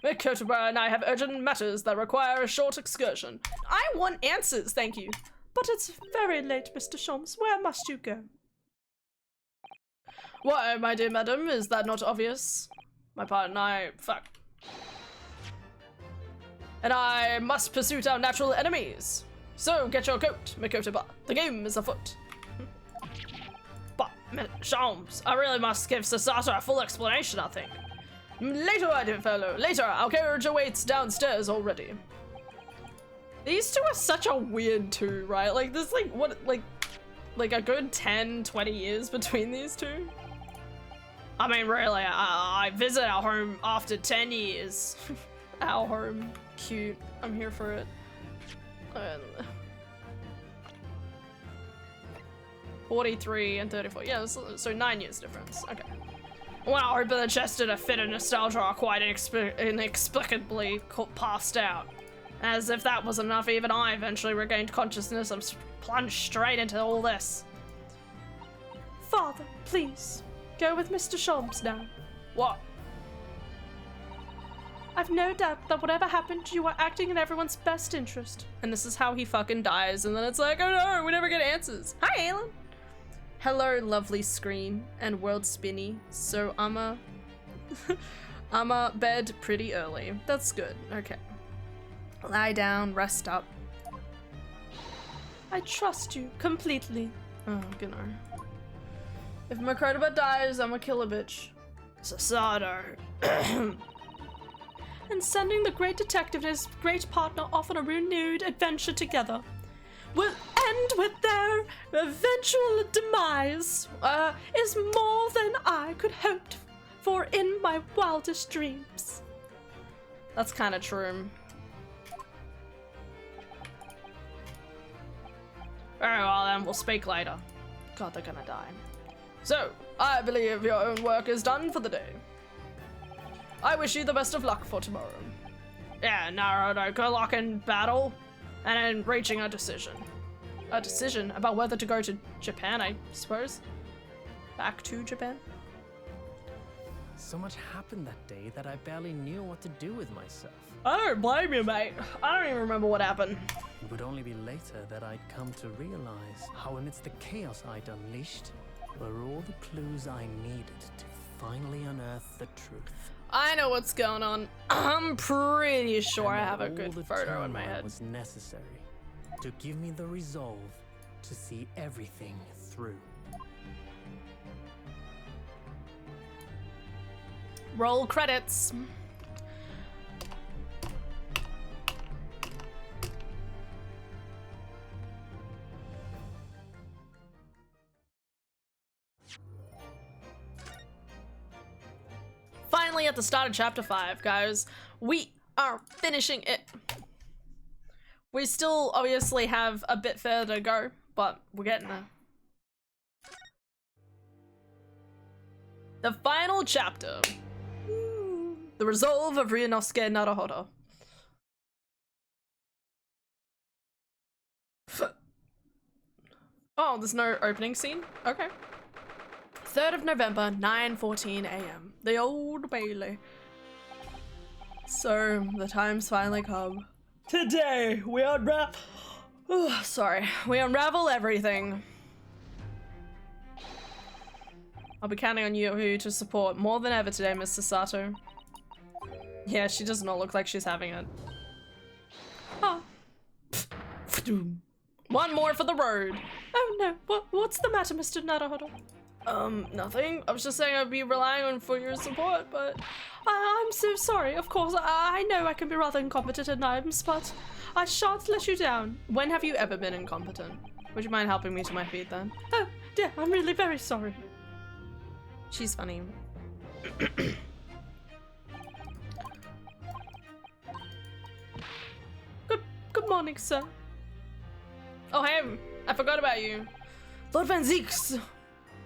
Kotobra and I have urgent matters that require a short excursion. I want answers, thank you. But it's very late, Mr. Sholmes. Where must you go? Why, my dear madam, is that not obvious? My part and I, fuck. And I must pursue our natural enemies. So get your coat, Mikotoba. The game is afoot. But, Sholmes, I really must give Sasato a full explanation, I think. Later, my dear fellow, later. Our carriage awaits downstairs already. These two are such a weird two, right? Like, there's like, what, like a good 10, 20 years between these two? I mean, really, I visit our home after 10 years. Our home. Cute. I'm here for it. 43 and 34. Yeah, so 9 years difference. Okay. When I opened the chest in a fit of nostalgia, I quite inexplicably passed out. As if that wasn't enough, even I eventually regained consciousness and plunged straight into all this. Father, please. Go with Mr. Sholmes now. What? I've no doubt that whatever happened, you are acting in everyone's best interest. And this is how he fucking dies, and then it's like, oh no, we never get answers. Hi, Aelin. Hello, lovely screen and world spinny. So I'ma bed pretty early. That's good. Okay. Lie down, rest up. I trust you completely. Oh, you know. If Makotoba dies, I'ma kill a bitch. Sasato. And sending the great detective and his great partner off on a renewed adventure together will end with their eventual demise, is more than I could hope for in my wildest dreams. That's kind of true. Very well then, we'll speak later. God, they're gonna die. So, I believe your own work is done for the day. I wish you the best of luck for tomorrow. Yeah, Naruto, good luck in battle, and in reaching a decision. A decision about whether to go to Japan, I suppose? Back to Japan? So much happened that day that I barely knew what to do with myself. I don't blame you, mate. I don't even remember what happened. It would only be later that I'd come to realize how amidst the chaos I'd unleashed were all the clues I needed to finally unearth the truth. I know what's going on. I'm pretty sure I have a All good the photo in my turmoil head. was necessary to give me the resolve to see everything through. Roll credits. Finally at the start of chapter 5, guys. We are finishing it. We still obviously have a bit further to go, but we're getting there. The final chapter. The resolve of Ryunosuke Naruhodo. Oh, there's no opening scene? Okay. 3rd of November, 9:14 a.m. The Old Bailey. So, the time's finally come. Today, we unravel... we unravel everything. I'll be counting on you to support more than ever today, Mr. Sato. Yeah, she does not look like she's having it. Oh. One more for the road. Oh no, what's the matter, Mr. Naruhodo? Nothing. I was just saying I'd be relying on for your support, but... I'm so sorry, of course. I know I can be rather incompetent at times, but I shan't let you down. When have you ever been incompetent? Would you mind helping me to my feet then? Oh, dear, I'm really very sorry. She's funny. Good morning, sir. Oh, hey, I forgot about you. Lord Van Zeeks.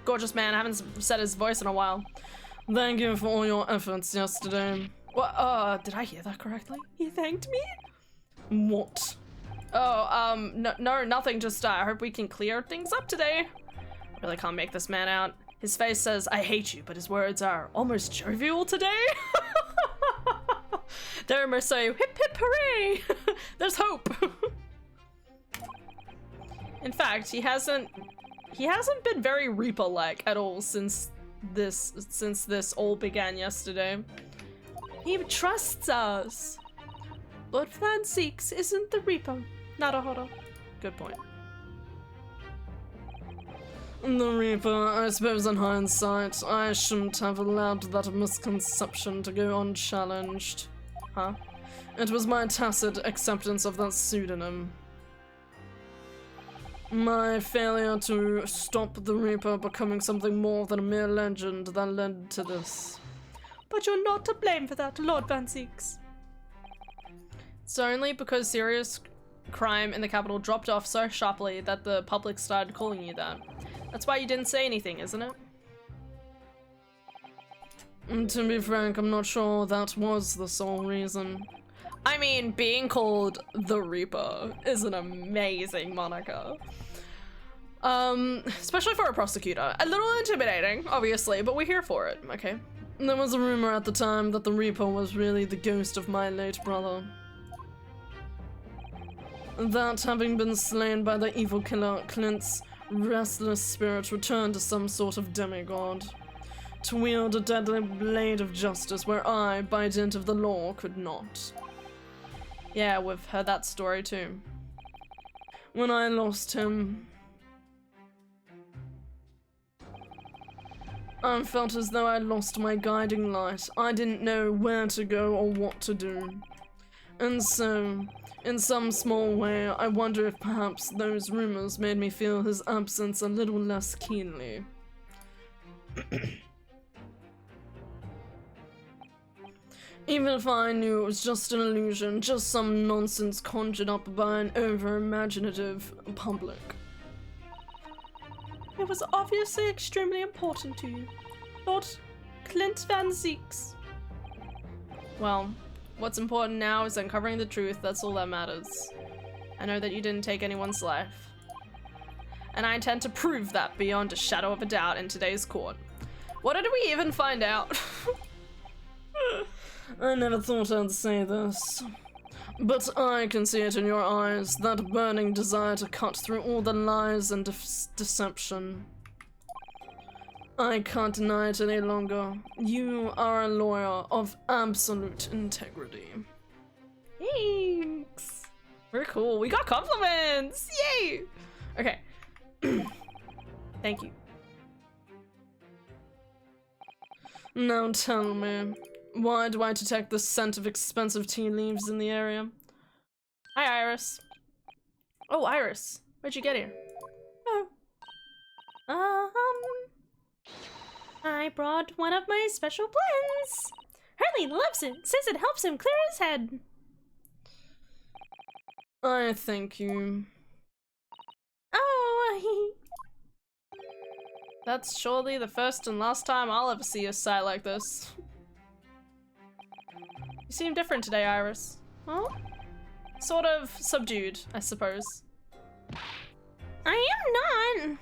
Gorgeous man, I haven't said his voice in a while. Thank you for all your efforts yesterday. What, did I hear that correctly? He thanked me? What? Oh, no, nothing, just, I hope we can clear things up today. I really can't make this man out. His face says, I hate you, but his words are almost jovial today. They're more so, hip hip hooray! There's hope. In fact, he hasn't been very Reaper-like at all since this all began yesterday. He trusts us. Lord Van Zeeks isn't the Reaper. Naruhodo. Good point. The Reaper, I suppose in hindsight, I shouldn't have allowed that misconception to go unchallenged. Huh? It was my tacit acceptance of that pseudonym. My failure to stop the Reaper becoming something more than a mere legend that led to this. But you're not to blame for that, Lord Van Zeeks. It's only because serious crime in the capital dropped off so sharply that the public started calling you that. That's why you didn't say anything, isn't it? To be frank, I'm not sure that was the sole reason. I mean, being called the Reaper is an amazing moniker. Especially for a prosecutor. A little intimidating, obviously, but we're here for it, okay? There was a rumor at the time that the Reaper was really the ghost of my late brother. That, having been slain by the evil killer, Clint's restless spirit returned to some sort of demigod, to wield a deadly blade of justice where I, by dint of the law, could not. Yeah, we've heard that story too. When I lost him, I felt as though I'd lost my guiding light. I didn't know where to go or what to do. And so, in some small way, I wonder if perhaps those rumors made me feel his absence a little less keenly. Even if I knew it was just an illusion, just some nonsense conjured up by an over-imaginative public. It was obviously extremely important to you, Lord Clint Van Zeeks. Well, what's important now is uncovering the truth, that's all that matters. I know that you didn't take anyone's life. And I intend to prove that beyond a shadow of a doubt in today's court. What did we even find out? I never thought I'd say this, but I can see it in your eyes, that burning desire to cut through all the lies and deception. I can't deny it any longer. You are a lawyer of absolute integrity. Thanks. We're cool. We got compliments. Yay. Okay. Thank you. Now tell me, why do I detect the scent of expensive tea leaves in the area? Hi, Iris. Oh, Iris. Where'd you get here? Oh. I brought one of my special blends. Hurley loves it. Says it helps him clear his head. I thank you. Oh, That's surely the first and last time I'll ever see a sight like this. You seem different today, Iris. Huh? Sort of subdued, I suppose. I am not.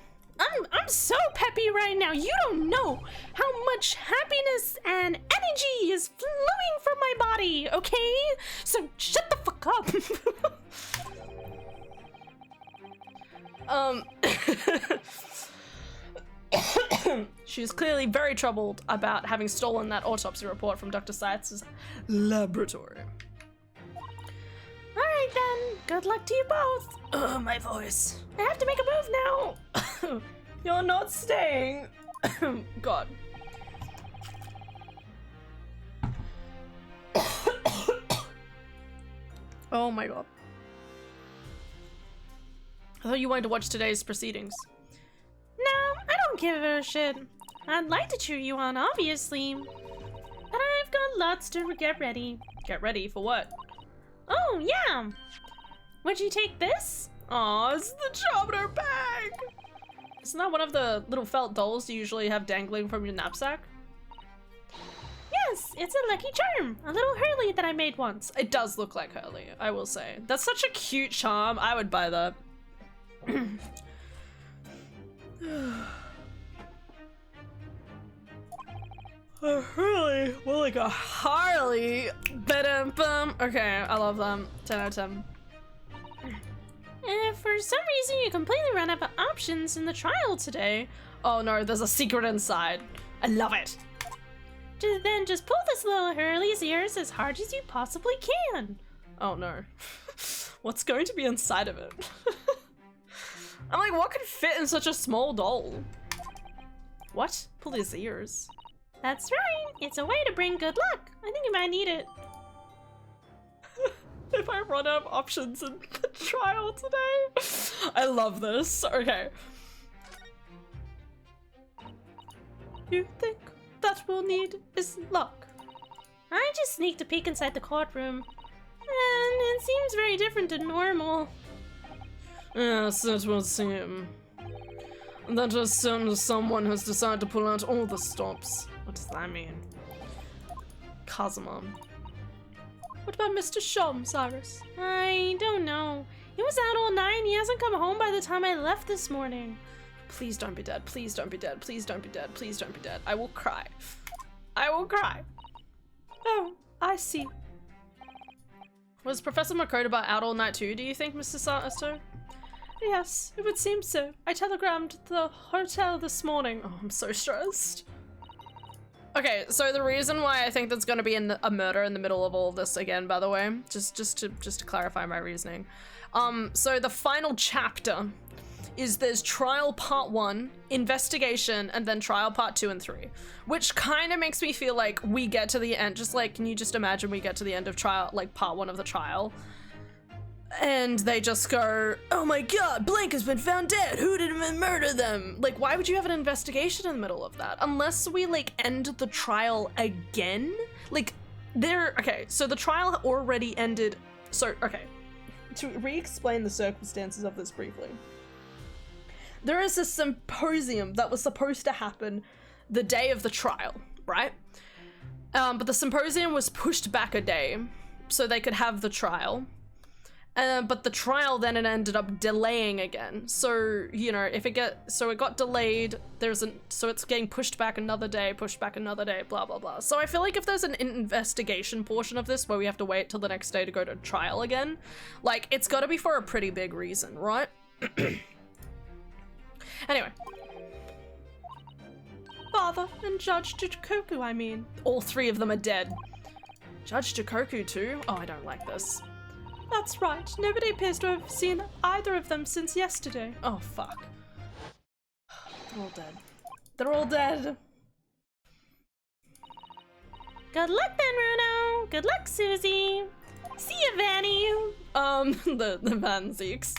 I'm so peppy right now. You don't know how much happiness and energy is flowing from my body, okay? So shut the fuck up. She's clearly very troubled about having stolen that autopsy report from Dr. Science's laboratory. Alright then, good luck to you both. Ugh, my voice. I have to make a move now. You're not staying. God. Oh my god. I thought you wanted to watch today's proceedings. No, I don't give a shit. I'd like to cheer you on, obviously. But I've got lots to get ready. Get ready for what? Oh, yeah. Would you take this? Aw, it's the chopper bag! Isn't that one of the little felt dolls you usually have dangling from your knapsack? Yes, it's a lucky charm. A little Hurley that I made once. It does look like Hurley, I will say. That's such a cute charm. I would buy that. A Hurley? Well, like a Harley. Ba-dum-bum. Okay, I love them. 10 out of 10. If for some reason you completely run out of options in the trial today, Oh no, there's a secret inside. I love it. then just pull this little Hurley's ears as hard as you possibly can. Oh no. What's going to be inside of it? I'm like, what could fit in such a small doll? What? Pull his ears. That's right. It's a way to bring good luck. I think you might need it. If I run out of options in the trial today. I love this. Okay. You think that we'll need is luck? I just sneaked a peek inside the courtroom, and it seems very different than normal. Yes, it would seem. That as soon as someone has decided to pull out all the stops. What does that mean? Kazuma. What about Mr. Shom, Cyrus? I don't know. He was out all night and he hasn't come home by the time I left this morning. Please don't be dead. Please don't be dead. Please don't be dead. Please don't be dead. I will cry. I will cry. Oh, I see. Was Professor Makotoba out all night too, do you think, Mr. Sato? Yes, it would seem so. I telegrammed the hotel this morning. Oh, I'm so stressed. Okay, so the reason why I think there's gonna be a murder in the middle of all of this again, by the way, just to clarify my reasoning. So the final chapter is there's trial part 1, investigation, and then trial part 2 and 3, which kind of makes me feel like we get to the end, just like, can you just imagine we get to the end of trial, like part 1 of the trial, and they just go, oh my god, blank has been found dead, who did murder them? Like, why would you have an investigation in the middle of that? Unless we, like, end the trial again? Like, okay, so the trial already ended, so, okay. To re-explain the circumstances of this briefly. There is a symposium that was supposed to happen the day of the trial, right? But the symposium was pushed back a day so they could have the trial. But the trial then it ended up delaying again. So, you know, so it got delayed, so it's getting pushed back another day, blah, blah, blah. So I feel like if there's an investigation portion of this where we have to wait till the next day to go to trial again, like, it's gotta be for a pretty big reason, right? Anyway. Father and Judge Jikoku, I mean. All 3 of them are dead. Judge Jikoku too? Oh, I don't like this. That's right. Nobody appears to have seen either of them since yesterday. Oh, fuck. They're all dead. They're all dead. Good luck then, Runo. Good luck, Susie. See ya, Vanny. The Van Zeeks.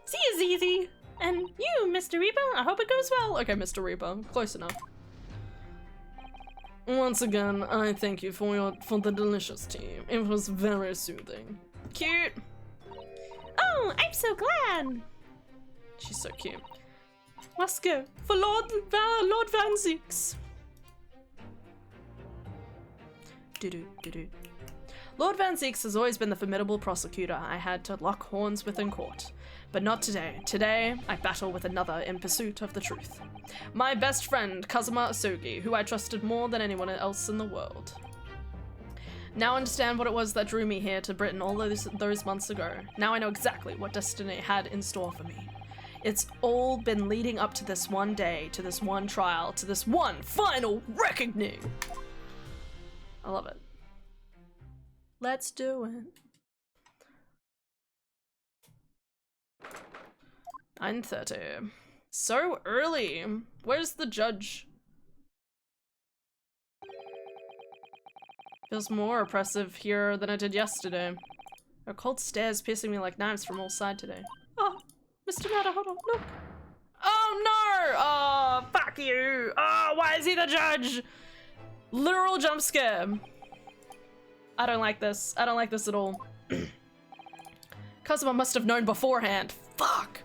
See ya, Zizi. And you, Mr. Reaper, I hope it goes well. Okay, Mr. Reaper. Close enough. Once again, I thank you for the delicious tea. It was very soothing. Cute. Oh, I'm so glad. She's so cute. Let's go for Lord Van Zeeks. Lord Van Zeeks has always been the formidable prosecutor I had to lock horns with in court. But not today. Today, I battle with another in pursuit of the truth. My best friend, Kazuma Asogi, who I trusted more than anyone else in the world. Now I understand what it was that drew me here to Britain all those months ago. Now I know exactly what destiny had in store for me. It's all been leading up to this one day, to this one trial, to this one final reckoning. I love it. Let's do it. 9:30. So early. Where's the judge? Feels more oppressive here than it did yesterday. Her cold stares piercing me like knives from all sides today. Oh, Mr. Nadahodo, look. Oh no! Oh, fuck you! Oh, why is he the judge? Literal jump scare. I don't like this. I don't like this at all. Kazuma must have known beforehand. Fuck!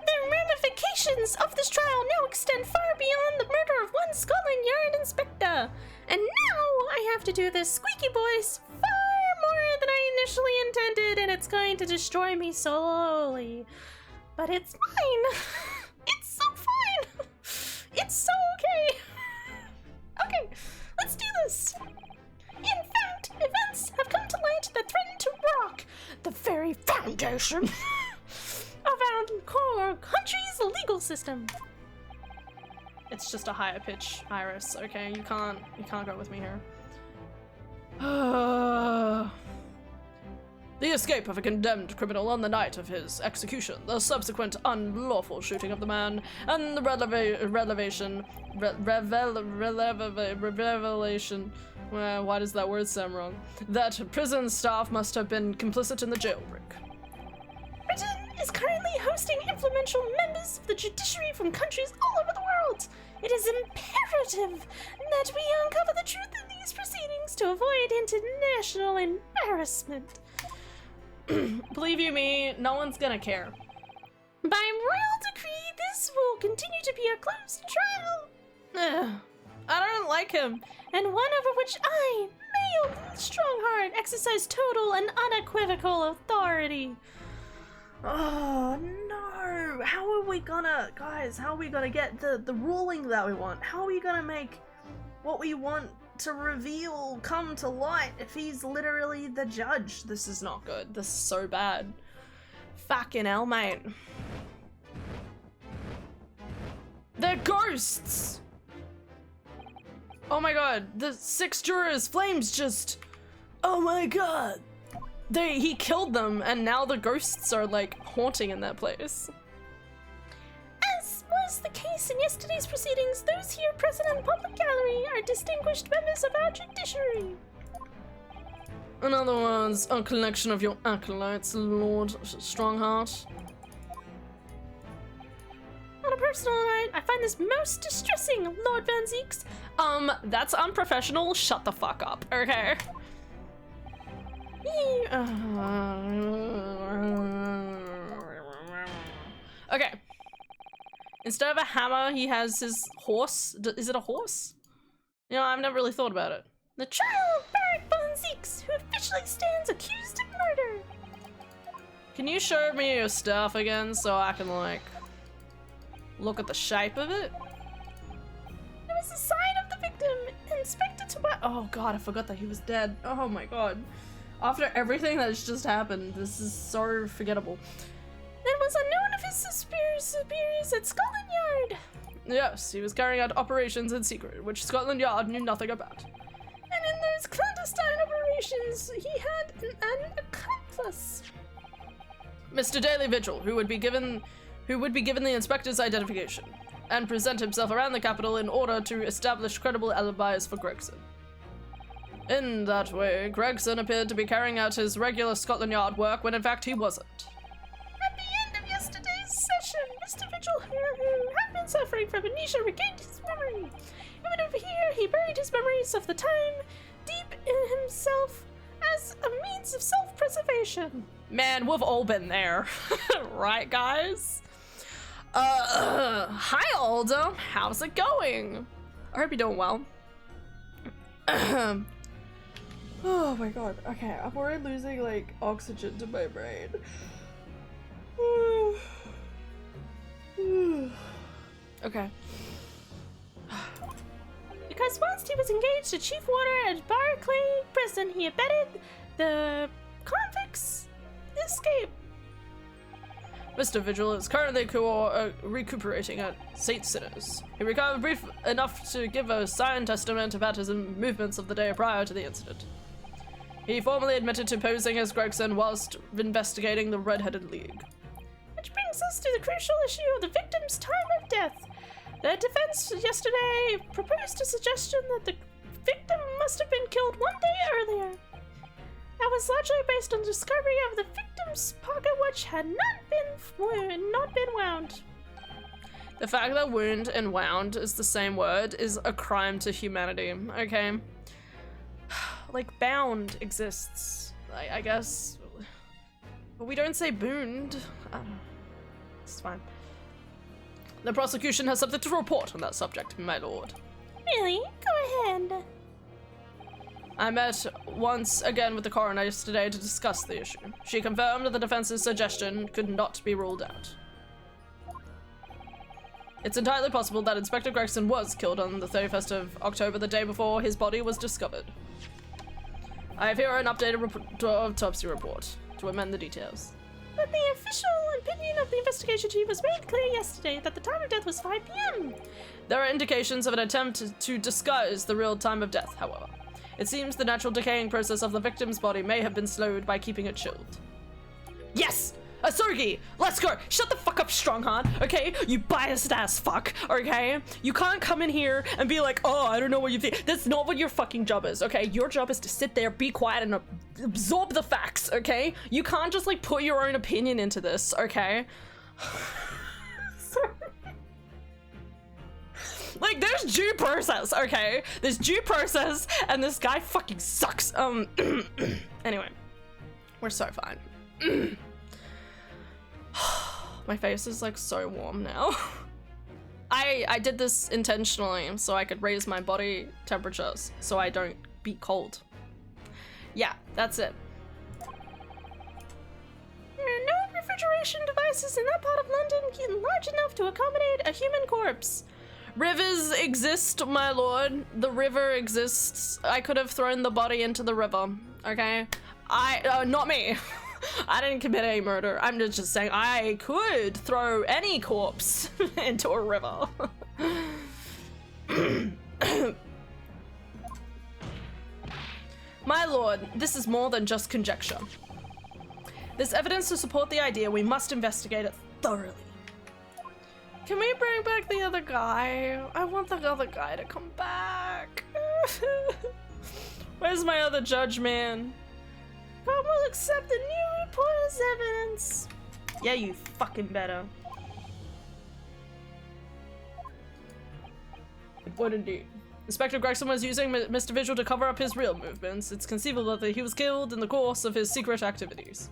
The ramifications of this trial now extend far beyond the murder of one Scotland Yard inspector. And now I have to do this squeaky voice far more than I initially intended, and it's going to destroy me slowly. But it's fine. It's so fine. It's so okay. Okay, let's do this. In fact, events have come to light that threaten to rock the very foundation of our core country's legal system. It's just a higher pitch, Iris. Okay, you can't go with me here. The escape of a condemned criminal on the night of his execution, the subsequent unlawful shooting of the man, and the revelation. Why does that word sound wrong? That prison staff must have been complicit in the jailbreak. Britain is currently hosting influential members of the judiciary from countries all over the world. It is imperative that we uncover the truth in these proceedings to avoid international embarrassment. Believe you me, no one's gonna care. By royal decree, this will continue to be a closed trial. I don't like him. And one over which I, male Strongheart, exercise total and unequivocal authority. Oh no! How are we gonna, guys, how are we gonna get the ruling that we want? How are we gonna make what we want to reveal come to light if he's literally the judge? This is not good. This is so bad. Fucking hell, mate. They're ghosts! Oh my god, the 6 jurors, Flames just... Oh my god! He killed them, and now the ghosts are, like, haunting in that place. As was the case in yesterday's proceedings, those here present in the public gallery are distinguished members of our judiciary. In other words, a collection of your acolytes, Lord Strongheart. On a personal note, I find this most distressing, Lord Van Zeeks. That's unprofessional. Shut the fuck up, okay? Okay. Instead of a hammer, he has his horse. Is it a horse? You know, I've never really thought about it. The trial of Baron Van Zeeks, who officially stands accused of murder. Can you show me your stuff again so I can, like, look at the shape of it? It was the side of the victim, Inspector Tobias. Oh god, I forgot that he was dead. Oh my god. After everything that's just happened, this is so forgettable. It was unknown of his superiors at Scotland Yard. Yes, he was carrying out operations in secret, which Scotland Yard knew nothing about. And in those clandestine operations, he had an accomplice. Mr. Daily Vigil, who would be given the inspector's identification, and present himself around the capital in order to establish credible alibis for Gregson. In that way, Gregson appeared to be carrying out his regular Scotland Yard work when in fact he wasn't. At the end of yesterday's session, Mr. Vigil, who had been suffering from amnesia, regained his memory. It would appear he buried his memories of the time deep in himself as a means of self-preservation. Man, we've all been there. Right, guys? Hi, Aldo. How's it going? I hope you're doing well. Oh my god. Okay, I'm already losing, like, oxygen to my brain. Okay. Because whilst he was engaged as chief warder at Barclay Prison, he abetted the convicts' escape. Mr. Vigil is currently recuperating at St. Sinners. He recovered brief enough to give a signed testament about his movements of the day prior to the incident. He formally admitted to posing as Gregson whilst investigating the Red-Headed League. Which brings us to the crucial issue of the victim's time of death. The defense yesterday proposed a suggestion that the victim must have been killed 1 day earlier. That was largely based on the discovery of the victim's pocket watch had not been wound. The fact that wound and wound is the same word is a crime to humanity, okay? Like, bound exists, I guess. But we don't say booned. It's fine. The prosecution has something to report on that subject, my lord. Really? Go ahead. I met once again with the coroner yesterday to discuss the issue. She confirmed that the defense's suggestion could not be ruled out. It's entirely possible that Inspector Gregson was killed on the 31st of October, the day before his body was discovered. I have here an updated autopsy report to amend the details. But the official opinion of the investigation chief was made clear yesterday that the time of death was 5 p.m. There are indications of an attempt to disguise the real time of death, however. It seems the natural decaying process of the victim's body may have been slowed by keeping it chilled. Yes! Asurgi! Let's go! Shut the fuck up, Strongheart, okay? You biased ass fuck, okay? You can't come in here and be like, oh, I don't know what you think. That's not what your fucking job is, okay? Your job is to sit there, be quiet, and absorb the facts, okay? You can't just, like, put your own opinion into this, okay? Like, there's due process, okay? There's due process, and this guy fucking sucks. Anyway. We're so fine. My face is like so warm now. I did this intentionally so I could raise my body temperatures so I don't be cold. Yeah, that's it. There are no refrigeration devices in that part of London large enough to accommodate a human corpse. Rivers exist, my lord. The river exists. I could have thrown the body into the river, okay? Not me. I didn't commit any murder. I'm just saying I could throw any corpse into a river. My lord, this is more than just conjecture. There's evidence to support the idea. We must investigate it thoroughly. Can we bring back the other guy? I want the other guy to come back. Where's my other judge, man? God will accept the new report as evidence. Yeah, you fucking better. What indeed? Inspector Gregson was using Mr. Vigil to cover up his real movements. It's conceivable that he was killed in the course of his secret activities.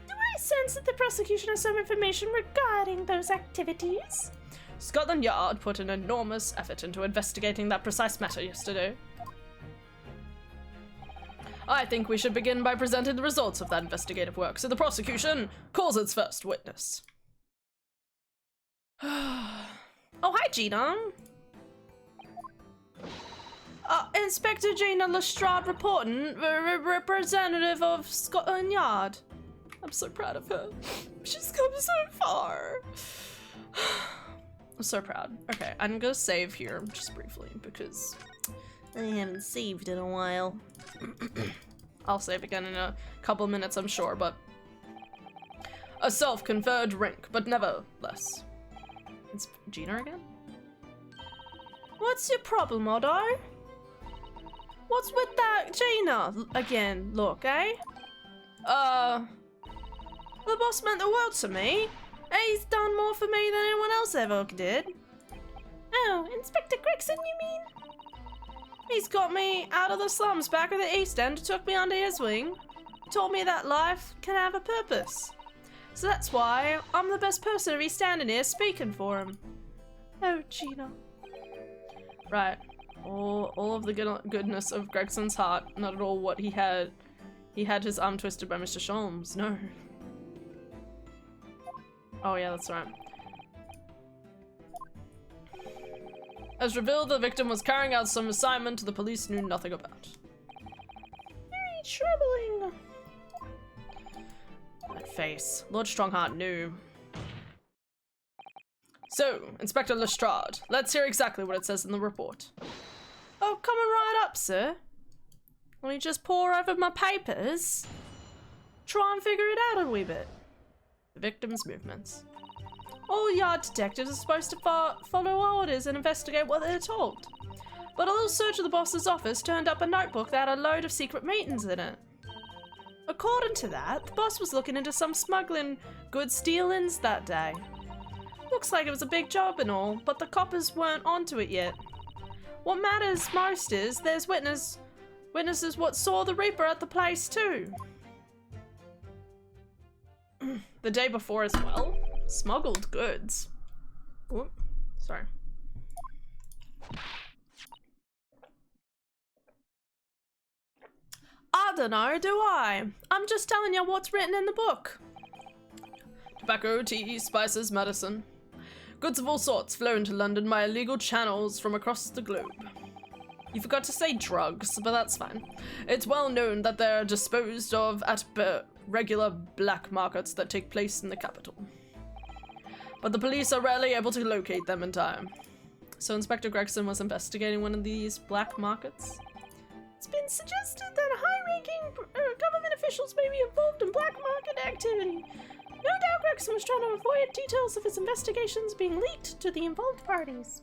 Do I sense that the prosecution has some information regarding those activities? Scotland Yard put an enormous effort into investigating that precise matter yesterday. I think we should begin by presenting the results of that investigative work, so the prosecution calls its first witness. Oh, hi, Gina. Inspector Gina Lestrade reporting, representative of Scotland Yard. I'm so proud of her. She's come so far. I'm so proud. Okay, I'm gonna save here just briefly because I haven't saved in a while. I'll save again in a couple minutes, I'm sure, but a self-conferred rank, but nevertheless. It's Gina again? What's your problem, Otto? What's with that Gina again? Look, eh? The boss meant the world to me. He's done more for me than anyone else ever did. Oh, Inspector Gregson, you mean? He's got me out of the slums back at the East End, took me under his wing, told me that life can have a purpose. So that's why I'm the best person to be standing here speaking for him. Oh, Gina. Right. All of the goodness of Gregson's heart, not at all what he had. He had his arm twisted by Mr. Sholmes, no. Oh yeah, that's right. As revealed, the victim was carrying out some assignment the police knew nothing about. Very troubling. That face. Lord Strongheart knew. So, Inspector Lestrade, let's hear exactly what it says in the report. Oh, coming right up, sir. Let me just pore over my papers. Try and figure it out a wee bit. The victim's movements. All yard detectives are supposed to follow orders and investigate what they're told. But a little search of the boss's office turned up a notebook that had a load of secret meetings in it. According to that, the boss was looking into some smuggling goods stealings that day. Looks like it was a big job and all, but the coppers weren't onto it yet. What matters most is there's witnesses what saw the Reaper at the place too. The day before as well. Smuggled goods. Whoop. Sorry. I don't know, do I? I'm just telling you what's written in the book. Tobacco, tea, spices, medicine. Goods of all sorts flow into London by illegal channels from across the globe. You forgot to say drugs, but that's fine. It's well known that they're disposed of at regular black markets that take place in the capital. But the police are rarely able to locate them in time. So Inspector Gregson was investigating one of these black markets? It's been suggested that high-ranking government officials may be involved in black market activity. No doubt Gregson was trying to avoid details of his investigations being leaked to the involved parties.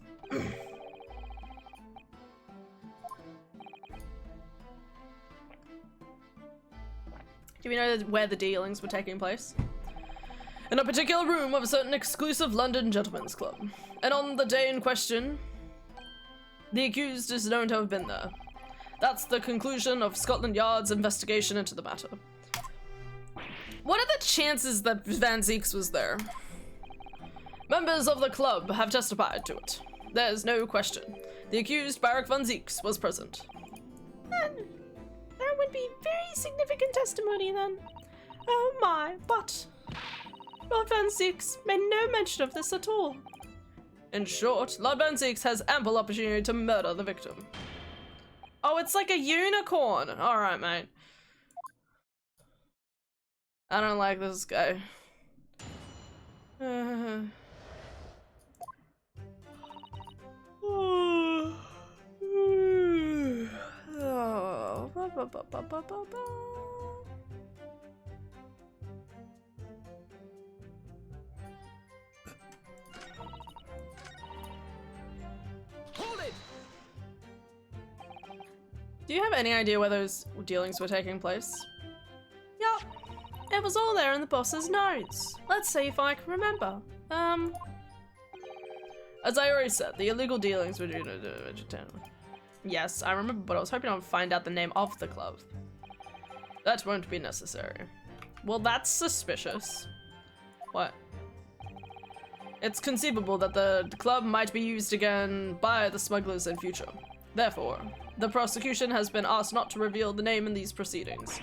Do we know where the dealings were taking place? In a particular room of a certain exclusive London gentleman's club. And on the day in question, the accused is known to have been there. That's the conclusion of Scotland Yard's investigation into the matter. What are the chances that Van Zieks was there? Members of the club have testified to it. There's no question. The accused, Barak Van Zieks, was present. That would be very significant testimony then. Oh my, but Lord Van Zieks made no mention of this at all. In short, Lord Van Zieks has ample opportunity to murder the victim. Oh, it's like a unicorn! Alright, mate. I don't like this guy. Hold it! Do you have any idea where those dealings were taking place? Yup. It was all there in the boss's notes. Let's see if I can remember. As I already said, the illegal dealings were due to vegetarian. Yes, I remember, but I was hoping I would find out the name of the club. That won't be necessary. Well, that's suspicious. What? It's conceivable that the club might be used again by the smugglers in future. Therefore, the prosecution has been asked not to reveal the name in these proceedings.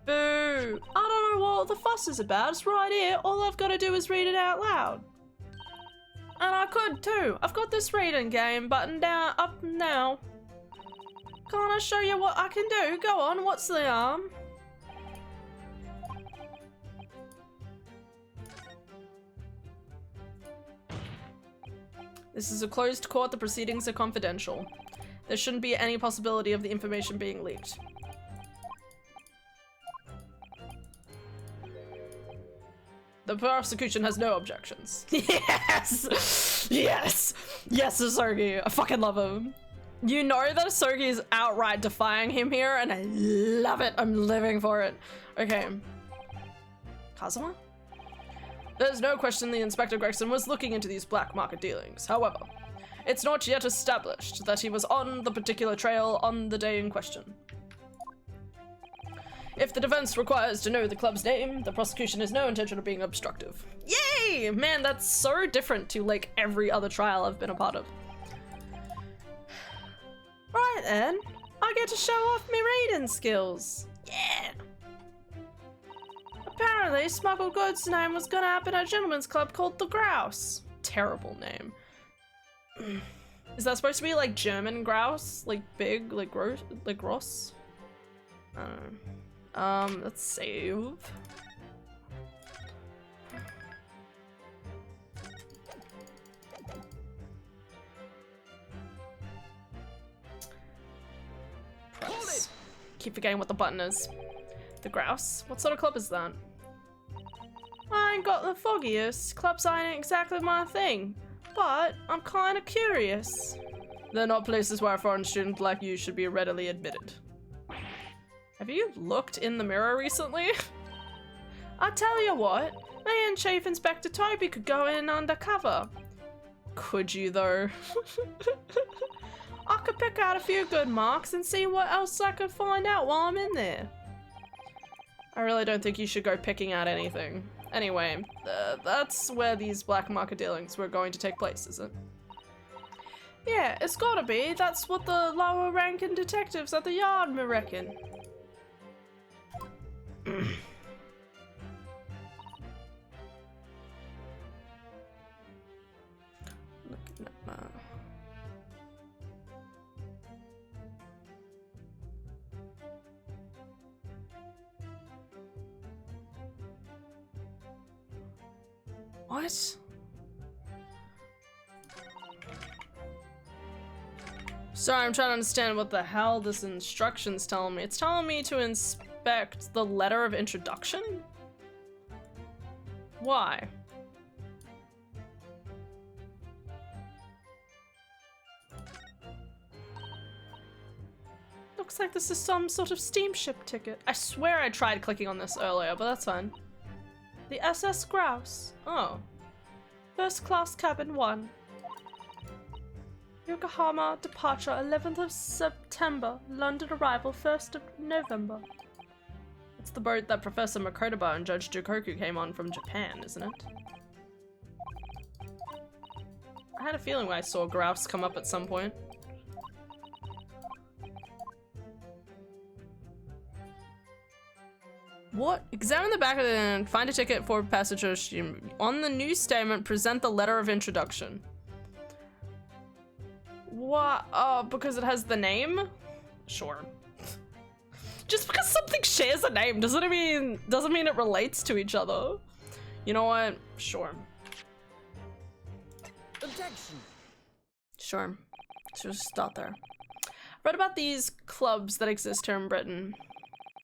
Boo! I don't know what the fuss is about. It's right here. All I've got to do is read it out loud. And I could too. I've got this reading game button down up now. Can't I show you what I can do? Go on, what's the This is a closed court. The proceedings are confidential. There shouldn't be any possibility of the information being leaked. The prosecution has no objections. Yes! Yes! Yes, Asogi. I fucking love him. You know that Asogi is outright defying him here, and I love it. I'm living for it. Okay. Kazuma? There's no question the Inspector Gregson was looking into these black market dealings. However, it's not yet established that he was on the particular trail on the day in question. If the defense requires to know the club's name, the prosecution has no intention of being obstructive. Yay! Man, that's so different to, like, every other trial I've been a part of. Right then, I get to show off my reading skills. Yeah! Apparently, smuggled goods name was gonna happen at a gentleman's club called the Grouse. Terrible name. Is that supposed to be, like, German grouse? Like, big? Like, gross? Like, gross? I don't know. Let's save. Press. Keep forgetting what the button is. The Grouse? What sort of club is that? I ain't got the foggiest. Clubs ain't exactly my thing, but I'm kinda curious. They're not places where a foreign student like you should be readily admitted. Have you looked in the mirror recently? I tell you what, me and Chief Inspector Toby could go in undercover. Could you though? I could pick out a few good marks and see what else I could find out while I'm in there. I really don't think you should go picking out anything. Anyway, that's where these black market dealings were going to take place, is it? Yeah, it's gotta be. That's what the lower ranking detectives at the yard me reckon. Looking at my... What? Sorry, I'm trying to understand what the hell this instruction's telling me. It's telling me to inspect the letter of introduction? Why? Looks like this is some sort of steamship ticket. I swear I tried clicking on this earlier, but that's fine. The SS Grouse. Oh. First class cabin 1. Yokohama departure 11th of September. London arrival 1st of November. It's the boat that Professor Makotoba and Judge Jukoku came on from Japan, isn't it? I had a feeling when I saw grouse come up at some point. What? Examine the back of the and find a ticket for passenger. On the new statement, present the letter of introduction. What? Oh, because it has the name? Sure. Just because something shares a name doesn't mean it relates to each other. You know what? Sure. Objection. Sure. Just start there. Read about these clubs that exist here in Britain.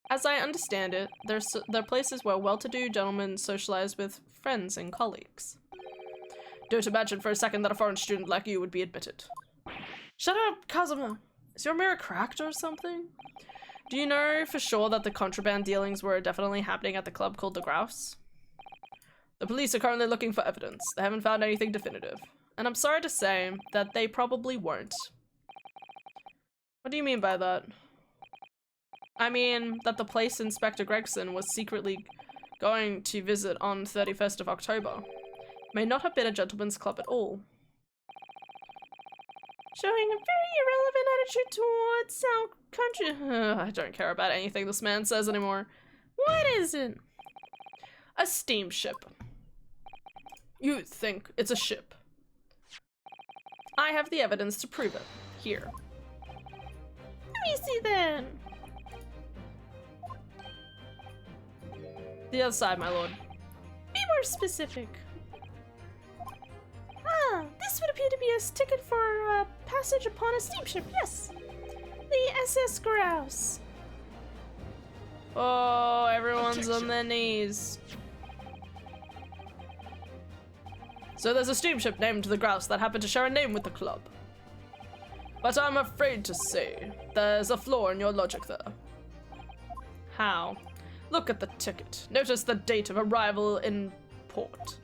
As I understand it, they're places where well-to-do gentlemen socialize with friends and colleagues. Don't imagine for a second that a foreign student like you would be admitted. Shut up, Kazuma! Is your mirror cracked or something? Do you know for sure that the contraband dealings were definitely happening at the club called the Grouse? The police are currently looking for evidence. They haven't found anything definitive. And I'm sorry to say that they probably won't. What do you mean by that? I mean that the place Inspector Gregson was secretly going to visit on 31st of October may not have been a gentleman's club at all. Showing a very irrelevant attitude towards our country. I don't care about anything this man says anymore. What is it? A steamship. You think it's a ship. I have the evidence to prove it. Here. Let me see then. The other side, my lord. Be more specific. Ah, this would appear to be a ticket for passage upon a steamship, yes. The SS Grouse. Oh, everyone's on their knees. So there's a steamship named the Grouse that happened to share a name with the club. But I'm afraid to say, there's a flaw in your logic there. How? Look at the ticket. Notice the date of arrival in port.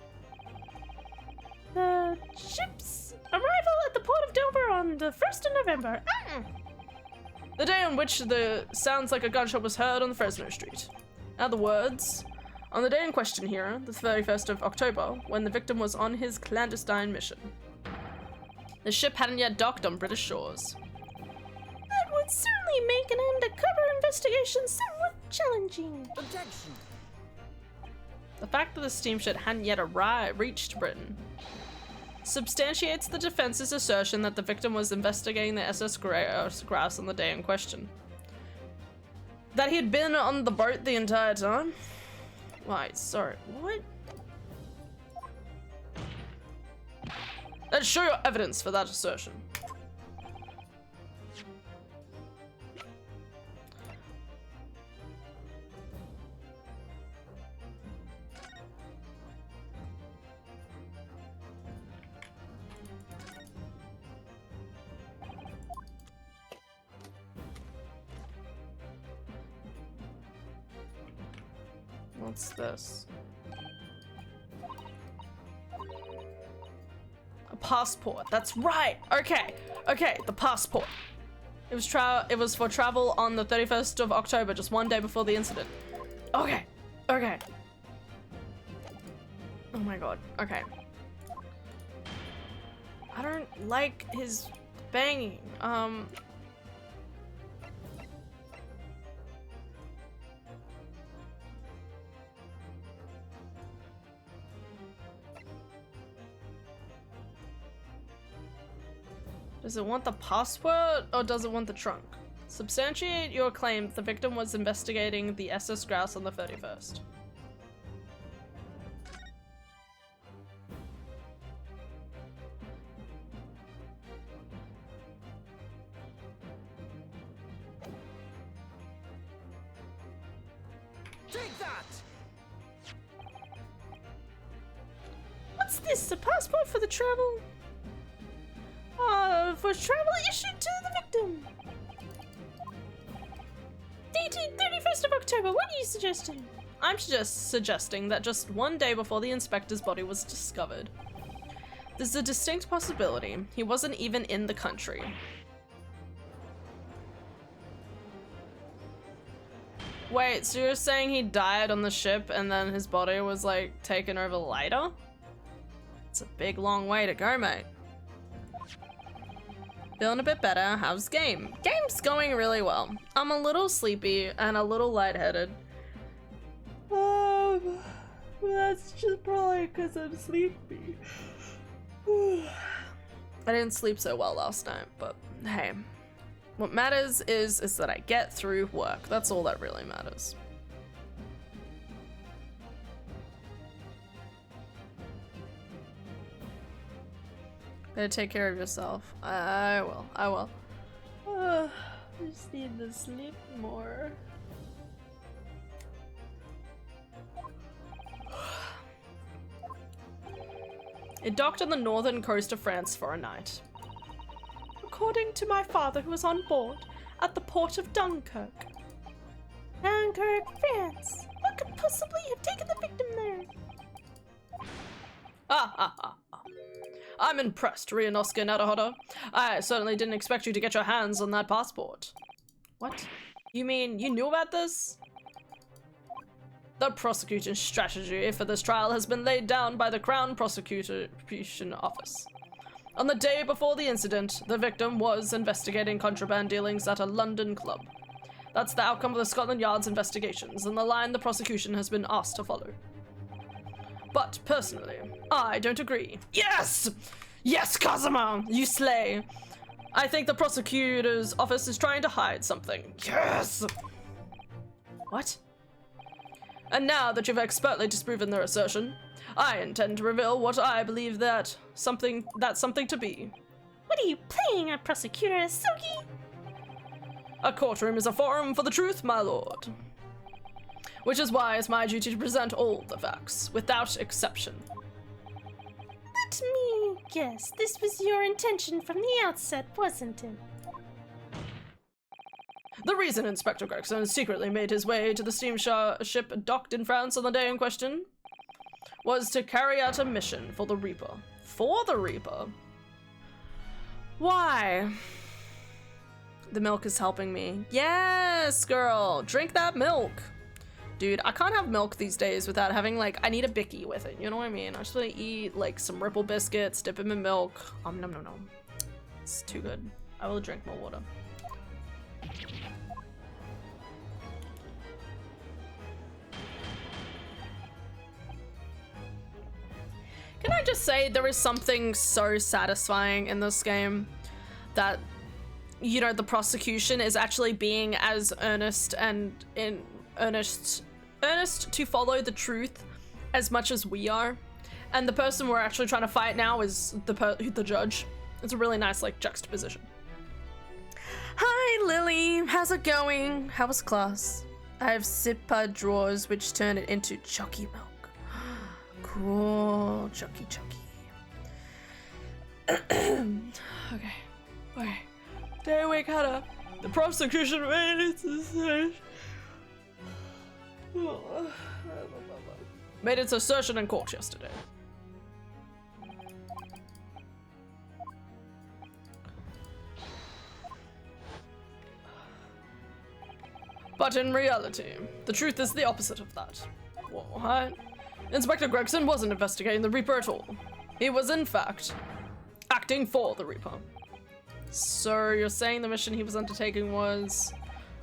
The ship's arrival at the port of Dover on the 1st of November. The day on which the sounds like a gunshot was heard on the Fresno Street. In other words, on the day in question here, the 31st of October, when the victim was on his clandestine mission. The ship hadn't yet docked on British shores. That would certainly make an undercover investigation somewhat challenging. Objection. The fact that the steamship hadn't yet reached Britain substantiates the defense's assertion that the victim was investigating the SS Grouse on the day in question. That he had been on the boat the entire time? Why, sorry, what? Let's show your evidence for that assertion. What's this? A passport. That's right. Okay. Okay, the passport. It was for travel on the 31st of October, just one day before the incident. Okay. Okay. Oh my god. Okay. I don't like his banging. Does it want the password or does it want the trunk? Substantiate your claim the victim was investigating the SS Grouse on the 31st. Take that! What's this? A passport for the travel? For travel issued to the victim. Dated 31st of October. What are you suggesting? I'm just suggesting that just one day before the inspector's body was discovered, there's a distinct possibility he wasn't even in the country. Wait, so you're saying he died on the ship and then his body was like taken over later? It's a big long way to go, mate. Feeling a bit better. How's game? Game's going really well. I'm a little sleepy and a little lightheaded. That's just probably because I'm sleepy. I didn't sleep so well last night, but hey. What matters is that I get through work. That's all that really matters. Better take care of yourself. I will. I will. I just need to sleep more. It docked on the northern coast of France for a night. According to my father, who was on board at the port of Dunkirk. Dunkirk, France. What could possibly have taken the victim there? I'm impressed, Ryunosuke Naruhodo. I certainly didn't expect you to get your hands on that passport. What? You mean you knew about this? The prosecution strategy for this trial has been laid down by the Crown Prosecution Office. On the day before the incident, the victim was investigating contraband dealings at a London club. That's the outcome of the Scotland Yard's investigations, and the line the prosecution has been asked to follow. But, personally, I don't agree. Yes! Yes, Kazuma! You slay! I think the prosecutor's office is trying to hide something. Yes! What? And now that you've expertly disproven their assertion, I intend to reveal what I believe that's something to be. What are you playing at, Prosecutor Asuki? A courtroom is a forum for the truth, my lord. Which is why it's my duty to present all the facts, without exception. Let me guess, this was your intention from the outset, wasn't it? The reason Inspector Gregson secretly made his way to the steamship docked in France on the day in question was to carry out a mission for the Reaper. For the Reaper? Why? The milk is helping me. Yes, girl, drink that milk. Dude, I can't have milk these days without having, like, I need a Bicky with it, you know what I mean? I just want to eat, like, some Ripple biscuits, dip them in milk. Nom nom nom. It's too good. I will drink more water. Can I just say, there is something so satisfying in this game that, you know, the prosecution is actually being as earnest and earnest to follow the truth as much as we are, and the person we're actually trying to fight now is the judge. It's a really nice, like, juxtaposition. Hi Lily, how's it going? How was class? I have Sippa drawers which turn it into chalky milk. Cool, chalky. Okay. Stay awake, Hannah. The prosecution made its decision. Made its assertion in court yesterday. But in reality, the truth is the opposite of that. What? Inspector Gregson wasn't investigating the Reaper at all. He was, in fact, acting for the Reaper. So you're saying the mission he was undertaking was,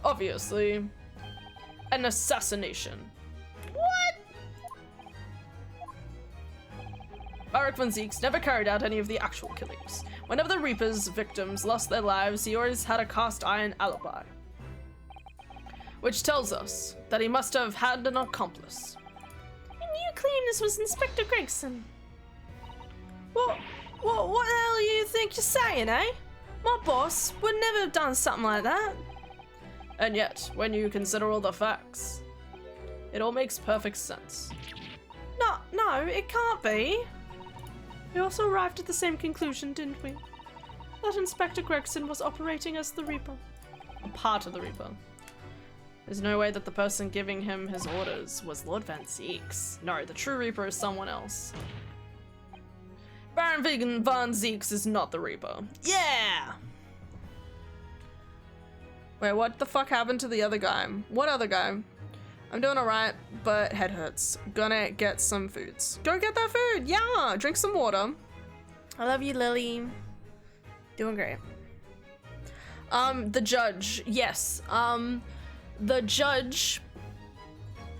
obviously, an assassination. What? Barak von Zeeks never carried out any of the actual killings. Whenever the Reaper's victims lost their lives, he always had a cast iron alibi. Which tells us that he must have had an accomplice. And you claim this was Inspector Gregson? What the hell you think you're saying, eh? My boss would never have done something like that. And yet, when you consider all the facts, it all makes perfect sense. No, it can't be. We also arrived at the same conclusion, didn't we? That Inspector Gregson was operating as the Reaper. A part of the Reaper. There's no way that the person giving him his orders was Lord Van Zeeks. No, the true Reaper is someone else. Baron Vegan Von Zeeks is not the Reaper. Yeah! Wait, what the fuck happened to the other guy? What other guy? I'm doing alright, but head hurts. Gonna get some foods. Go get that food! Yeah! Drink some water. I love you, Lily. Doing great. The judge. Yes. The judge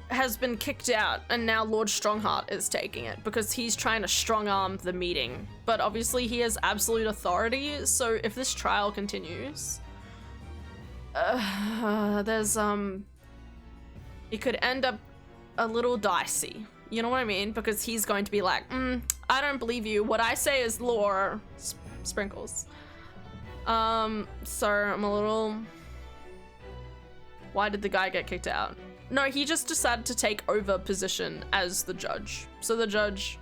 has been kicked out and now Lord Strongheart is taking it because he's trying to strong arm the meeting. But obviously he has absolute authority, so if this trial continues, it could end up a little dicey. You know what I mean? Because he's going to be like, I don't believe you. What I say is law. Sprinkles. So I'm a little... Why did the guy get kicked out? No, he just decided to take over position as the judge. So the judge,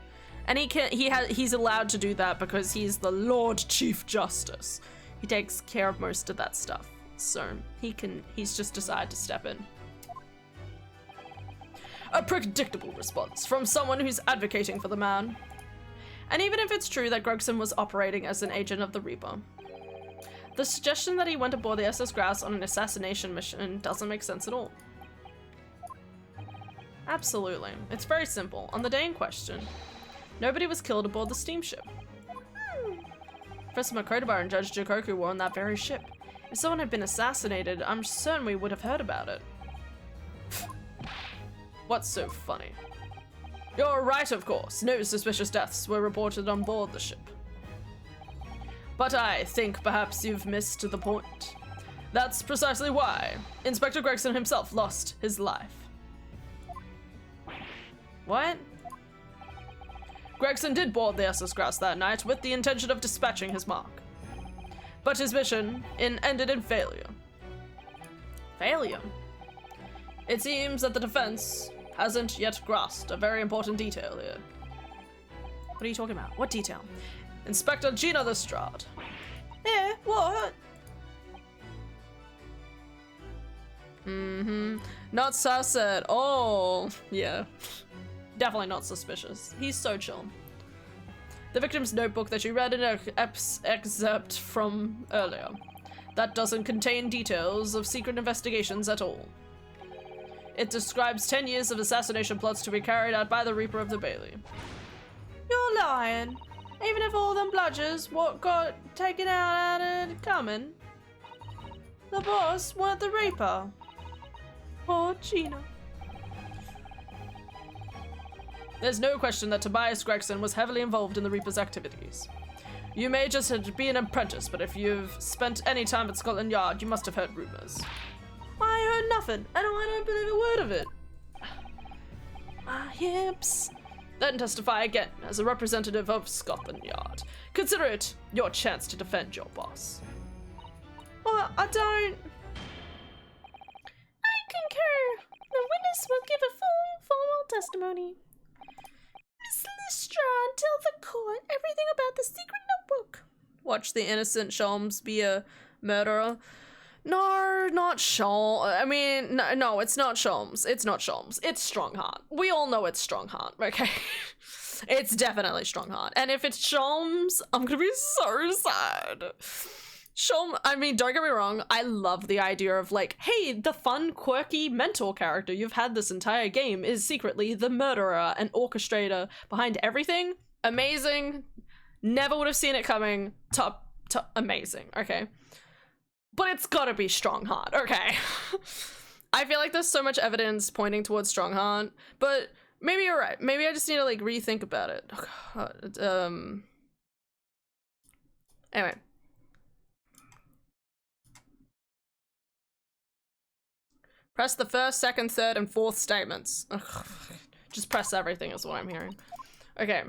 and he's allowed to do that because he's the Lord Chief Justice. He takes care of most of that stuff. So he's just decided to step in. A predictable response from someone who's advocating for the man. And even if it's true that Gregson was operating as an agent of the Reaper, the suggestion that he went aboard the SS Grouse on an assassination mission doesn't make sense at all. Absolutely. It's very simple. On the day in question, nobody was killed aboard the steamship. Professor Makotobar and Judge Jikoku were on that very ship. If someone had been assassinated, I'm certain we would have heard about it. What's so funny? You're right, of course. No suspicious deaths were reported on board the ship. But I think perhaps you've missed the point. That's precisely why Inspector Gregson himself lost his life. What? Gregson did board the SS Grouse that night with the intention of dispatching his mark. But his mission ended in failure. Failure? It seems that the defense hasn't yet grasped a very important detail here. What are you talking about? What detail? Inspector Gina Lestrade. Yeah, what? Not sus at all. Yeah. Definitely not suspicious. He's so chill. The victim's notebook that you read in an excerpt from earlier. That doesn't contain details of secret investigations at all. It describes 10 years of assassination plots to be carried out by the Reaper of the Bailey. You're lying. Even if all them bludgers what got taken out of coming, the boss weren't the Reaper. Poor Gina. There's no question that Tobias Gregson was heavily involved in the Reaper's activities. You may just be an apprentice, but if you've spent any time at Scotland Yard, you must have heard rumors. I heard nothing, and I don't believe a word of it. My hips. Then testify again as a representative of Scotland Yard. Consider it your chance to defend your boss. Well, I don't... I concur. The witness will give a full, formal testimony. Miss Lestrade, tell the court everything about the secret notebook. Watch the innocent Sholmes be a murderer. No, not Sholmes. I mean, no, it's not Sholmes. It's not Sholmes. It's Strongheart. We all know it's Strongheart, okay? It's definitely Strongheart. And if it's Sholmes, I'm gonna be so sad. Sure, I mean, don't get me wrong, I love the idea of like, hey, the fun, quirky mentor character you've had this entire game is secretly the murderer and orchestrator behind everything. Amazing. Never would have seen it coming. Top, amazing, okay? But it's gotta be Strongheart, okay? I feel like there's so much evidence pointing towards Strongheart, but maybe you're right. Maybe I just need to like rethink about it. Oh, God. Anyway. Press the first, second, third, and fourth statements. Ugh. Just press everything is what I'm hearing. Okay.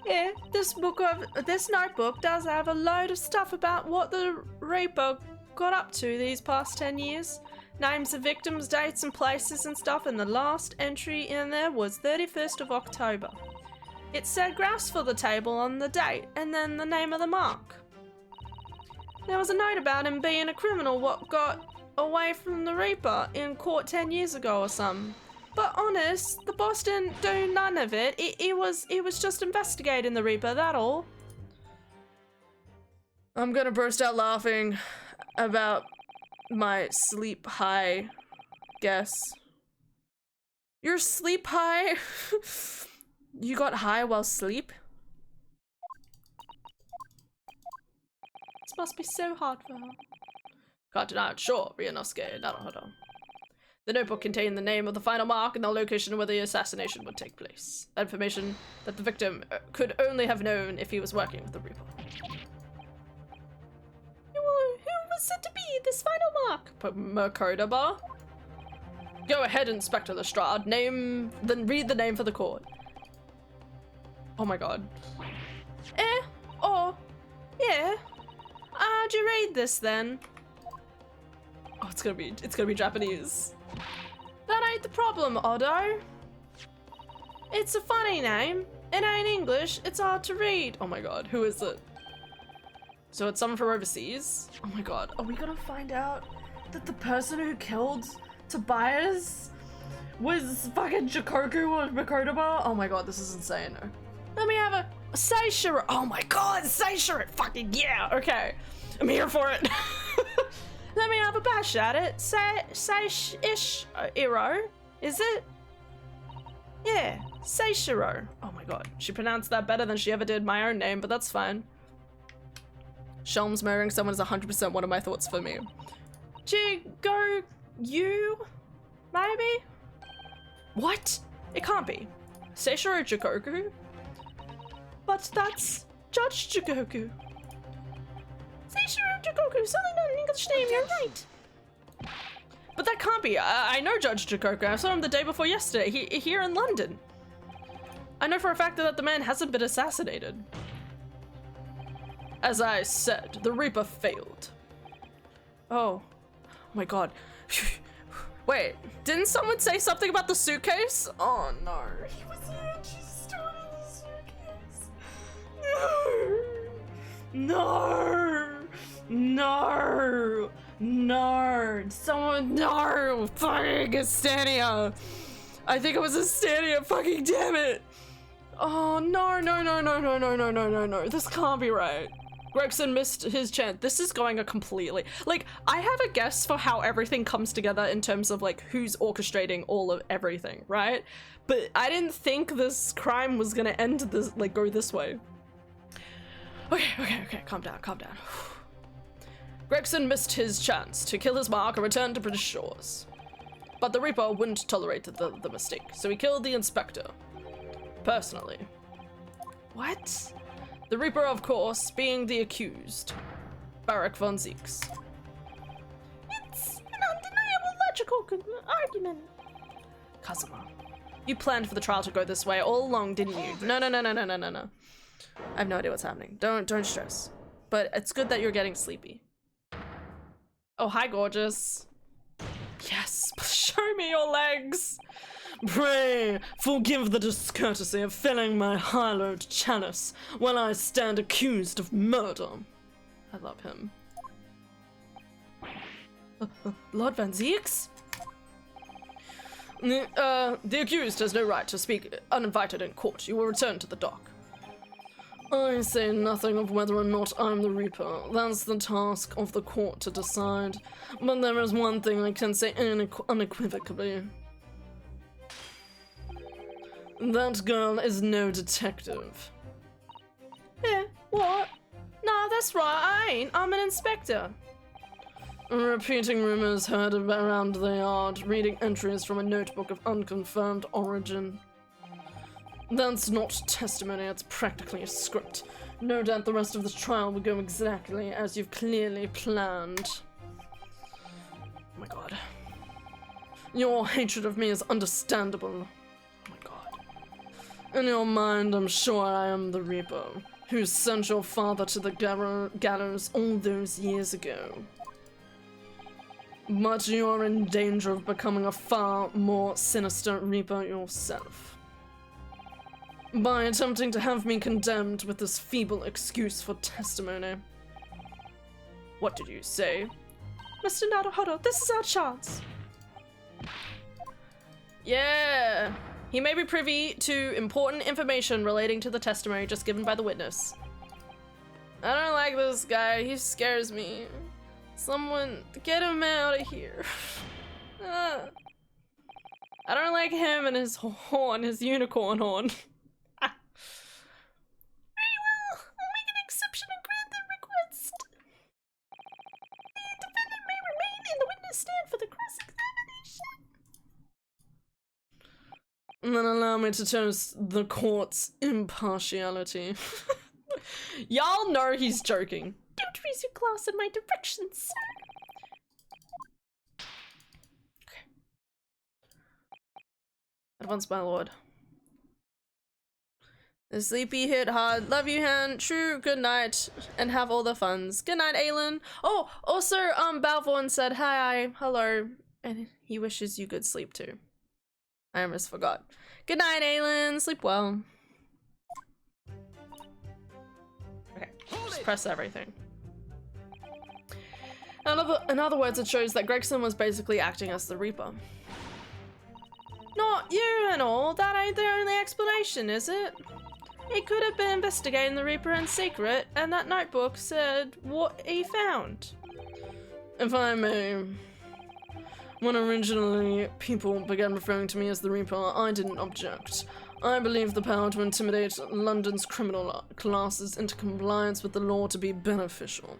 Yeah, this notebook does have a load of stuff about what the Reaper got up to these past 10 years. Names of victims, dates, and places and stuff, and the last entry in there was 31st of October. It said graphs for the table on the date, and then the name of the mark. There was a note about him being a criminal what got away from the Reaper in court 10 years ago or something. But honest, the boss didn't do none of it. It was just investigating the Reaper, that all. I'm gonna burst out laughing about my sleep high guess. You're sleep high? You got high while asleep? This must be so hard for her. Can't deny it, sure, Ryunosuke, naruhodo. The notebook contained the name of the final mark and the location where the assassination would take place. Information that the victim could only have known if he was working with the Reaper. Who was it to be this final mark? Makotoba? Go ahead, Inspector Lestrade. Then read the name for the court. Oh my god. Yeah. How'd you read this then? Oh, it's gonna be Japanese. That ain't the problem, Otto. It's a funny name. It ain't English. It's hard to read. Oh my god, who is it? So it's someone from overseas? Oh my god, are we gonna find out that the person who killed Tobias was fucking Jikoku or Makotoba? Oh my god, this is insane. Let me have a Seishiro. Oh my god, Seishiro. Fucking yeah. Okay, I'm here for it. Let me have a bash at it. Seishiro. Is it? Yeah, Seishiro. Oh my god, she pronounced that better than she ever did my own name, but that's fine. Shelms murdering someone is 100% one of my thoughts for me. You? Maybe? What? It can't be. Seishiro Jikoku? But that's Judge Jikoku. Seishiro Jikoku, certainly not an English name, you're right. But that can't be. I know Judge Jikoku. I saw him the day before yesterday, here in London. I know for a fact that the man hasn't been assassinated. As I said, the Reaper failed. Oh my god. Wait, didn't someone say something about the suitcase? Oh no. He was here and she stole the suitcase. No. Someone, no. Fucking Estania. I think it was Estania. Fucking damn it. Oh no. This can't be right. Gregson missed his chance. This is going a completely, like, I have a guess for how everything comes together in terms of like who's orchestrating all of everything, right? But I didn't think this crime was gonna end this, like, go this way. Okay, calm down. Gregson missed his chance to kill his mark and return to British shores. But the Reaper wouldn't tolerate the mistake, so he killed the inspector. Personally. What? The Reaper, of course, being the accused. Barak von Zieks. It's an undeniable logical argument. Kazuma, you planned for the trial to go this way all along, didn't you? No. I have no idea what's happening. Don't stress. But it's good that you're getting sleepy. Oh, hi, gorgeous. Yes, show me your legs. Pray, forgive the discourtesy of filling my hallowed chalice while I stand accused of murder. I love him. Lord Van Zieks? The accused has no right to speak uninvited in court. You will return to the dock. I say nothing of whether or not I'm the Reaper. That's the task of the court to decide. But there is one thing I can say unequivocally. That girl is no detective. Eh, what? Nah, that's right, I ain't. I'm an inspector. Repeating rumors heard around the yard, reading entries from a notebook of unconfirmed origin. That's not testimony, it's practically a script. No doubt the rest of the trial will go exactly as you've clearly planned. Oh my god. Your hatred of me is understandable. Oh my god. In your mind, I'm sure I am the Reaper, who sent your father to the gallows all those years ago. But you're in danger of becoming a far more sinister Reaper yourself. By attempting to have me condemned with this feeble excuse for testimony. What did you say? Mr. Naruhodo, this is our chance. Yeah. He may be privy to important information relating to the testimony just given by the witness. I don't like this guy. He scares me. Someone, get him out of here. I don't like him and his horn, his unicorn horn. Very well. I'll make an exception and grant the request. The defendant may remain in the witness stand for the cross-examination. And then allow me to toast the court's impartiality. Y'all know he's joking. Don't raise your glass in my direction, sir. Okay. At once, my lord. The sleepy hit hard. Love you, Han. True. Good night, and have all the funs. Good night, Aelin. Oh, also, Balvorn said hi, hello, and he wishes you good sleep too. I almost forgot. Good night, Aelin. Sleep well. Okay, just press everything. In other words, it shows that Gregson was basically acting as the Reaper. Not you and all. That ain't the only explanation, is it? He could have been investigating the Reaper in secret, and that notebook said what he found. If I may, when originally people began referring to me as the Reaper, I didn't object. I believe the power to intimidate London's criminal classes into compliance with the law to be beneficial.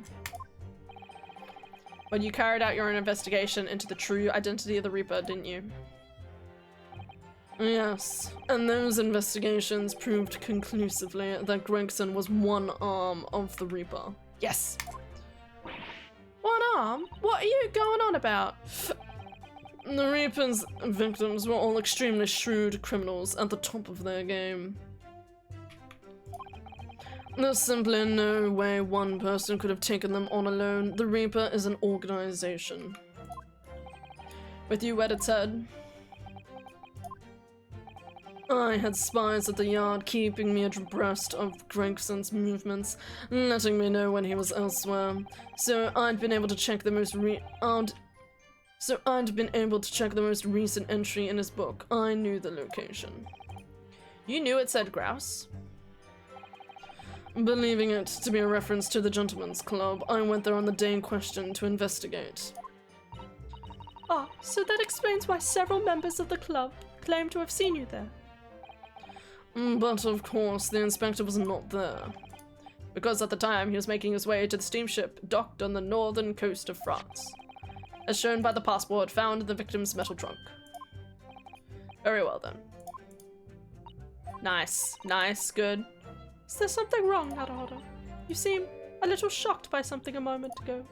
But you carried out your own investigation into the true identity of the Reaper, didn't you? Yes, and those investigations proved conclusively that Gregson was one arm of the Reaper. Yes! One arm? What are you going on about? The Reaper's victims were all extremely shrewd criminals at the top of their game. There's simply no way one person could have taken them on alone. The Reaper is an organization. With you at its head? I had spies at the yard keeping me abreast of Gregson's movements, letting me know when he was elsewhere. So I'd been able to check the most recent entry in his book. I knew the location. You knew it said grouse? Believing it to be a reference to the Gentleman's Club, I went there on the day in question to investigate. Ah, so that explains why several members of the club claim to have seen you there. But of course, the inspector was not there. Because at the time he was making his way to the steamship docked on the northern coast of France, as shown by the passport found in the victim's metal trunk. Very well then. Nice, nice, good. Is there something wrong, Naruhodo? You seem a little shocked by something a moment ago.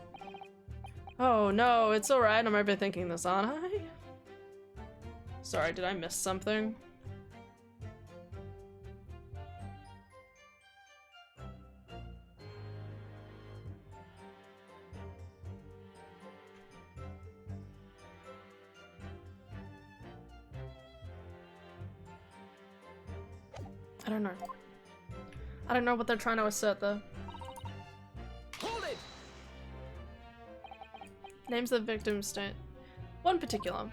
Oh no, it's alright, I'm overthinking this, aren't I? Sorry, did I miss something? I don't know. I don't know what they're trying to assert though. Hold it! Names of the victims don't. One particular.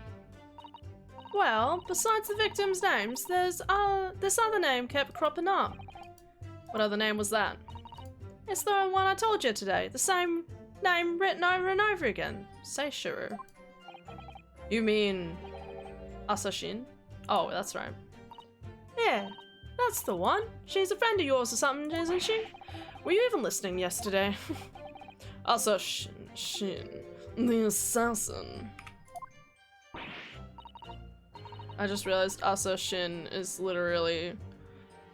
Well, besides the victims' names, there's this other name kept cropping up. What other name was that? It's the one I told you today. The same name written over and over again. Seishiro. You mean Asashin? Oh, that's right. Yeah, that's the one. She's a friend of yours or something, isn't she? Were you even listening yesterday? Asashin, the assassin. I just realized Asashin is literally...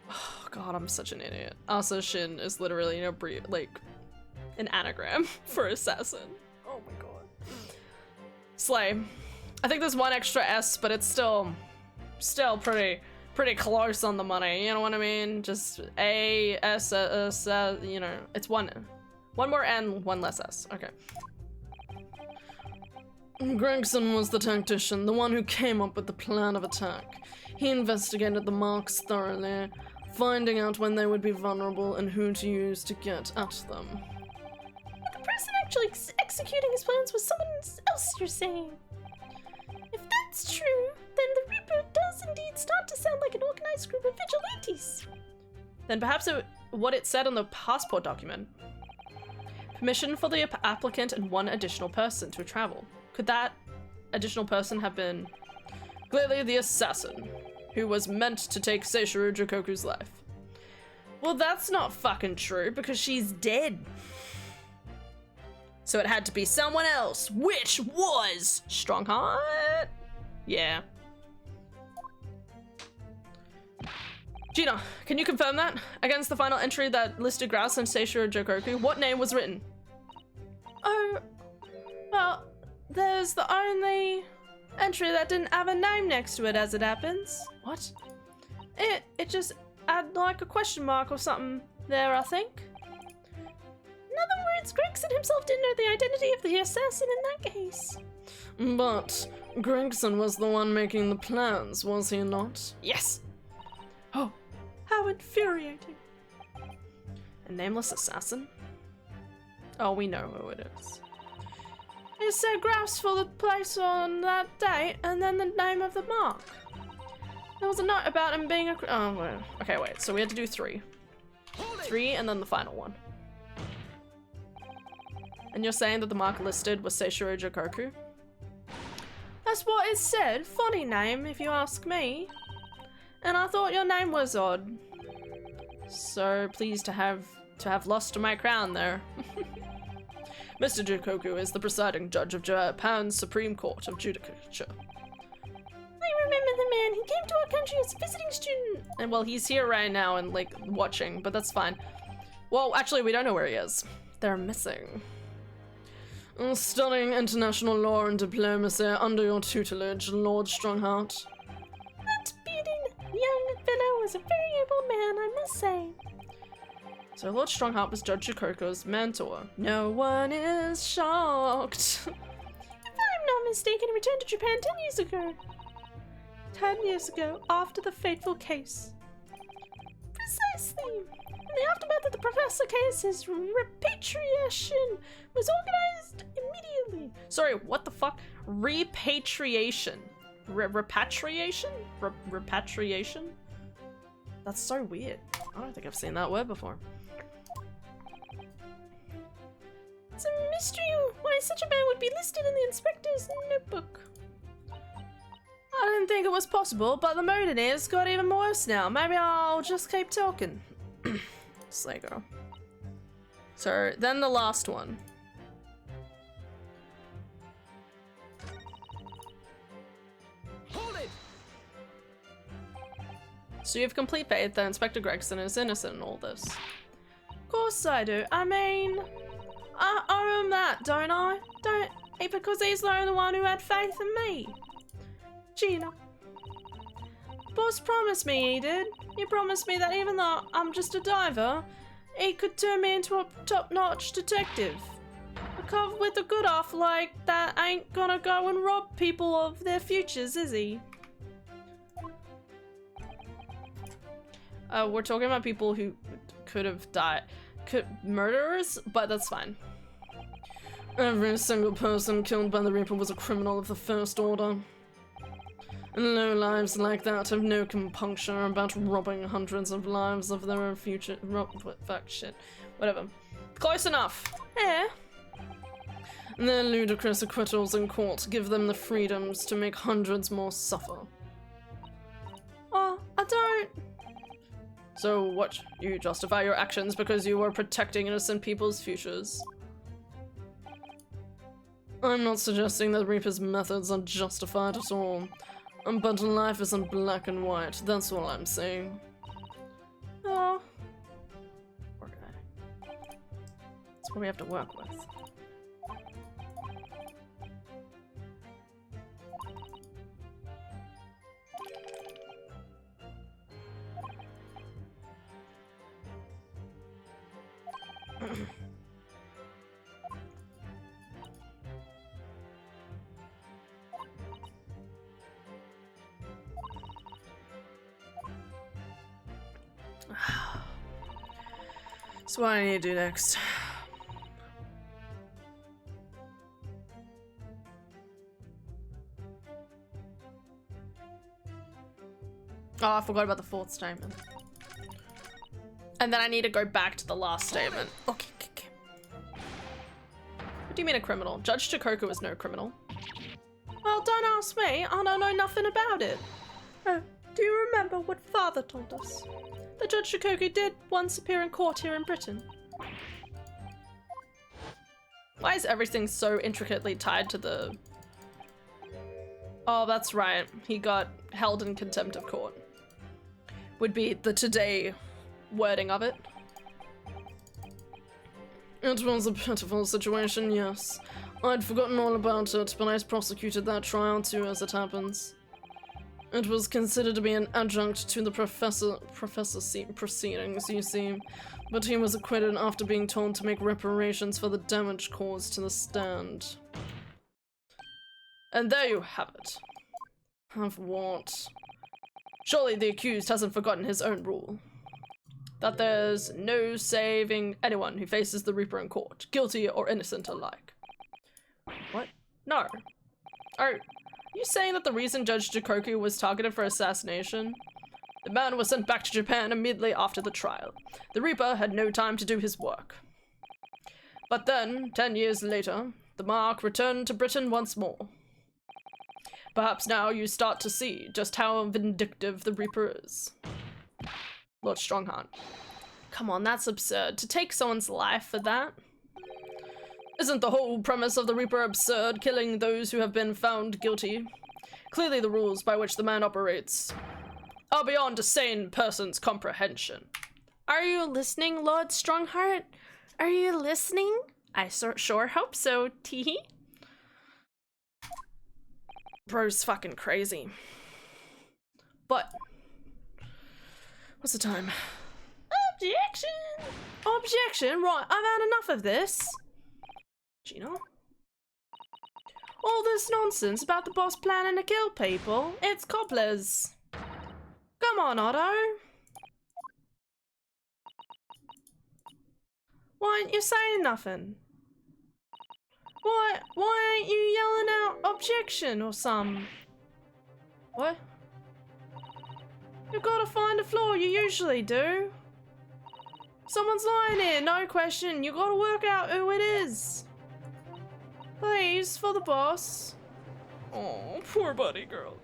Oh god, I'm such an idiot. Asashin is literally, you know, like, an anagram for assassin. Oh my god. Slay. I think there's one extra S, but it's still pretty close on the money, you know what I mean? Just AEST, you know, it's one more N, one less S. Okay. Gregson was the tactician, the one who came up with the plan of attack. He investigated the marks thoroughly, finding out when they would be vulnerable and who to use to get at them. But the person actually executing his plans was someone else, you're saying? If that's true, then the Reaper does indeed start to sound like an organized group of vigilantes. Then perhaps what it said on the passport document. Permission for the applicant and one additional person to travel. Could that additional person have been clearly the assassin, who was meant to take Seishiro Jokoku's life? Well, that's not fucking true, because she's dead. So it had to be someone else, which was Strongheart? Yeah. Gina, can you confirm that? Against the final entry that listed Grouse and Seishiro Jokoku, what name was written? Oh, well, there's the only entry that didn't have a name next to it, as it happens. What? It just had like a question mark or something there, I think. In other words, Gregson himself didn't know the identity of the assassin in that case. But Gregson was the one making the plans, was he not? Yes! Oh, how infuriating. A nameless assassin? Oh, we know who it is. It said Grouse for the place on that date, and then the name of the mark. There was a note about him being a... Oh, well. Okay, wait, so we had to do 3. 3, and then the final one. And you're saying that the mark listed was Seishiro Jokoku? That's what it said. Funny name, if you ask me. And I thought your name was odd. So pleased to have lost my crown there. Mr. Jokoku is the presiding judge of Japan's Supreme Court of Judicature. I remember the man. He came to our country as a visiting student. And well, he's here right now and like watching, but that's fine. Well, actually, we don't know where he is. They're missing. Studying international law and diplomacy under your tutelage, Lord Strongheart. That bearded young fellow was a very able man, I must say. So Lord Strongheart was Judge Jokoku's mentor. No one is shocked. If I'm not mistaken, he returned to Japan 10 years ago. 10 years ago, after the fateful case. Precisely. In the aftermath of the Professor case, his repatriation was organized immediately. Sorry, what the fuck? Repatriation? Repatriation? Repatriation? That's so weird. I don't think I've seen that word before. It's a mystery why such a man would be listed in the inspector's notebook. I didn't think it was possible, but the mood in here's got even worse now. Maybe I'll just keep talking. Slay girl. So, then the last one. Hold it! So you have complete faith that Inspector Gregson is innocent in all this. Of course I do. I mean, I owe him that, don't I? Because he's the only one who had faith in me. Gina. Boss promised me he did. He promised me that even though I'm just a diver, he could turn me into a top-notch detective. A cop with a good off like that ain't gonna go and rob people of their futures, is he? We're talking about people who could have died. Murderers? But that's fine. Every single person killed by the Reaper was a criminal of the first order. And low lives like that have no compunction about robbing hundreds of lives of their own future. Fuck shit. Whatever. Close enough. Eh? Their ludicrous acquittals in court give them the freedoms to make hundreds more suffer. Oh, I don't. So what? You justify your actions because you were protecting innocent people's futures? I'm not suggesting that Reaper's methods are justified at all. But life isn't black and white, that's all I'm saying. Oh. Poor guy. That's what we have to work with. So what do I need to do next? Oh, I forgot about the fourth statement. And then I need to go back to the last statement. Okay. What do you mean a criminal? Judge Chikoku is no criminal. Well, don't ask me. I don't know nothing about it. Oh, do you remember what Father told us? That Judge Chikoku did once appear in court here in Britain. Why is everything so intricately tied to the... Oh, that's right. He got held in contempt of court. Would be the today wording of it. It was a pitiful situation, yes. I'd forgotten all about it, but I prosecuted that trial too, as it happens. It was considered to be an adjunct to the professorcy proceedings, you see, but he was acquitted after being told to make reparations for the damage caused to the stand. And there you have it. Have what? Surely the accused hasn't forgotten his own rule. That there's no saving anyone who faces the Reaper in court, guilty or innocent alike. What? No. Are you saying that the reason Judge Chikoku was targeted for assassination? The man was sent back to Japan immediately after the trial. The Reaper had no time to do his work. But then, 10 years later, the mark returned to Britain once more. Perhaps now you start to see just how vindictive the Reaper is. Lord Strongheart. Come on, that's absurd. To take someone's life for that? Isn't the whole premise of the Reaper absurd, killing those who have been found guilty? Clearly the rules by which the man operates are beyond a sane person's comprehension. Are you listening, Lord Strongheart? Are you listening? I sure hope so, teehee. Bro's fucking crazy. But what's the time? Objection! Objection? Right, I've had enough of this. Gina? All this nonsense about the boss planning to kill people, it's cobblers. Come on, Otto. Why aren't you saying nothing? Why ain't you yelling out objection or some? What? You gotta find a flaw, you usually do. Someone's lying here, no question. You gotta work out who it is. Please, for the boss. Oh, poor buddy girl.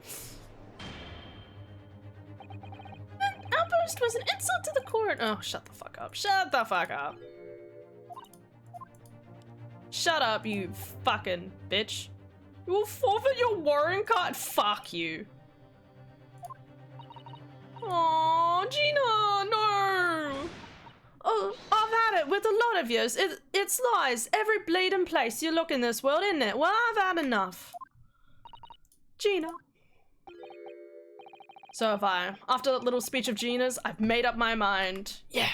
That outburst was an insult to the court. Oh, shut the fuck up. Shut the fuck up. Shut up, you fucking bitch. You will forfeit your warrant card. Fuck you. Oh, Gina, no. Oh, I've had it with a lot of yours. It's lies. Every bleeding place you look in this world, isn't it? Well, I've had enough. Gina. So have I. After that little speech of Gina's, I've made up my mind. Yeah.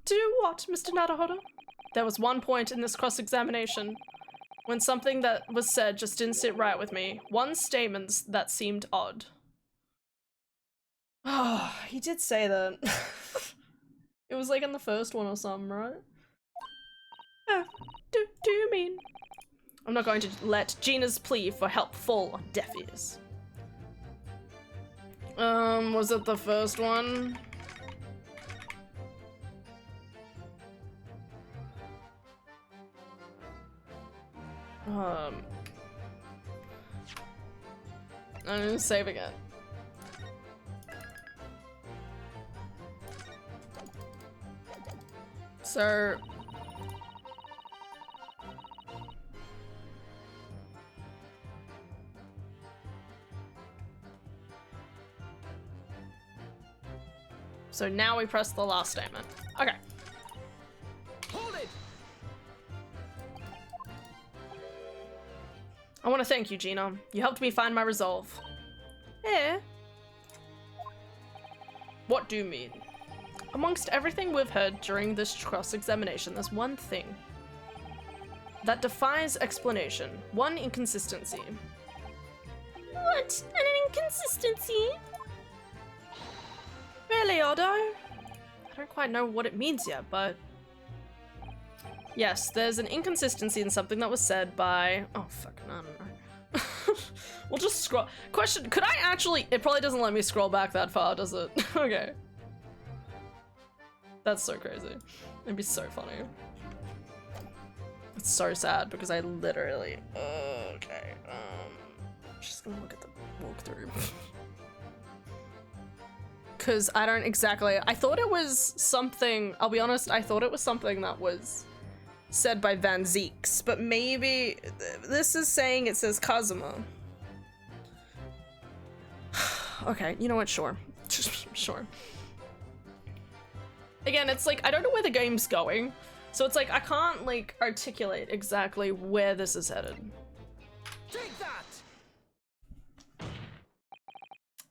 To do what, Mr. Naruhodo? There was one point in this cross-examination when something that was said just didn't sit right with me. One statement that seemed odd. Oh, he did say that. It was like in the first one or something, right? Oh, do you mean? I'm not going to let Gina's plea for help fall on deaf ears. Was it the first one? I'm saving it. So now we press the last statement. Okay. Hold it! I want to thank you, Gina. You helped me find my resolve. Eh? What do you mean? Amongst everything we've heard during this cross-examination, there's one thing that defies explanation. One inconsistency. What? An inconsistency? Really, Otto? I don't quite know what it means yet, but... Yes, there's an inconsistency in something that was said by... Oh, fuck, I don't know. We'll just scroll... Question, could I actually... It probably doesn't let me scroll back that far, does it? Okay. That's so crazy. It'd be so funny. It's so sad because I literally... okay, just gonna look at the walkthrough. Because I don't exactly... I thought it was something... I'll be honest, I thought it was something that was said by Van Zeeks, but maybe... This is saying it says Kazuma. Okay, you know what? Sure. Sure. Again, it's like, I don't know where the game's going, so it's like, I can't, like, articulate exactly where this is headed. Take that!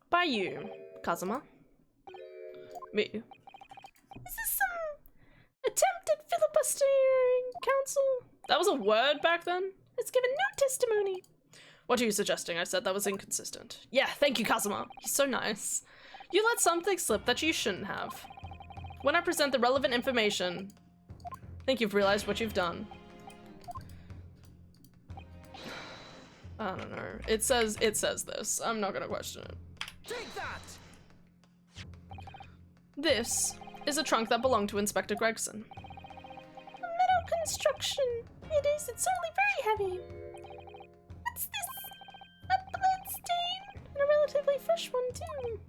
By you, Kazuma. Me. Is this some attempt at filibustering counsel? That was a word back then? It's given no testimony. What are you suggesting? I said that was inconsistent. Yeah, thank you, Kazuma. He's so nice. You let something slip that you shouldn't have. When I present the relevant information, I think you've realized what you've done. I don't know. It says this. I'm not gonna question it. Take that! This is a trunk that belonged to Inspector Gregson. A metal construction. It is. It's certainly very heavy. What's this? A blood stain? And a relatively fresh one, too.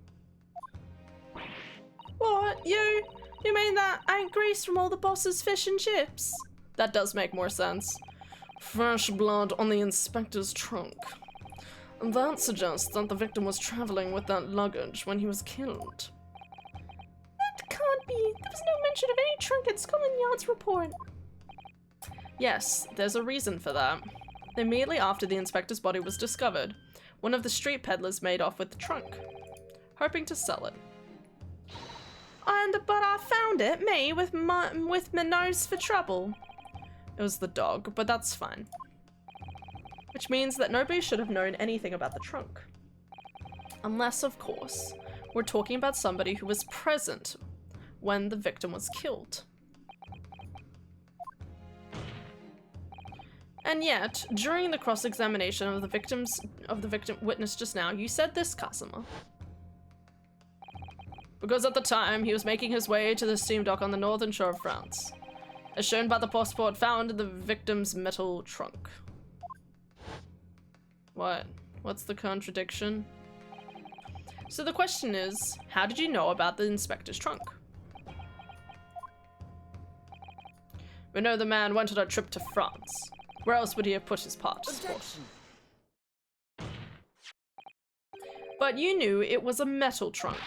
What? You mean that ain't grease from all the boss's fish and chips? That does make more sense. Fresh blood on the inspector's trunk. That suggests that the victim was traveling with that luggage when he was killed. That can't be. There was no mention of any trunk in Scotland Yard's report. Yes, there's a reason for that. Immediately after the inspector's body was discovered, one of the street peddlers made off with the trunk, hoping to sell it. But I found it, me, with my nose for trouble. It was the dog, but that's fine. Which means that nobody should have known anything about the trunk. Unless, of course, we're talking about somebody who was present when the victim was killed. And yet, during the cross-examination of the victim witness just now, you said this, Kazuma. Because at the time, he was making his way to the steam dock on the northern shore of France, as shown by the passport found in the victim's metal trunk. What? What's the contradiction? So the question is, how did you know about the inspector's trunk? We know the man went on a trip to France. Where else would he have put his passport? Objection! But you knew it was a metal trunk.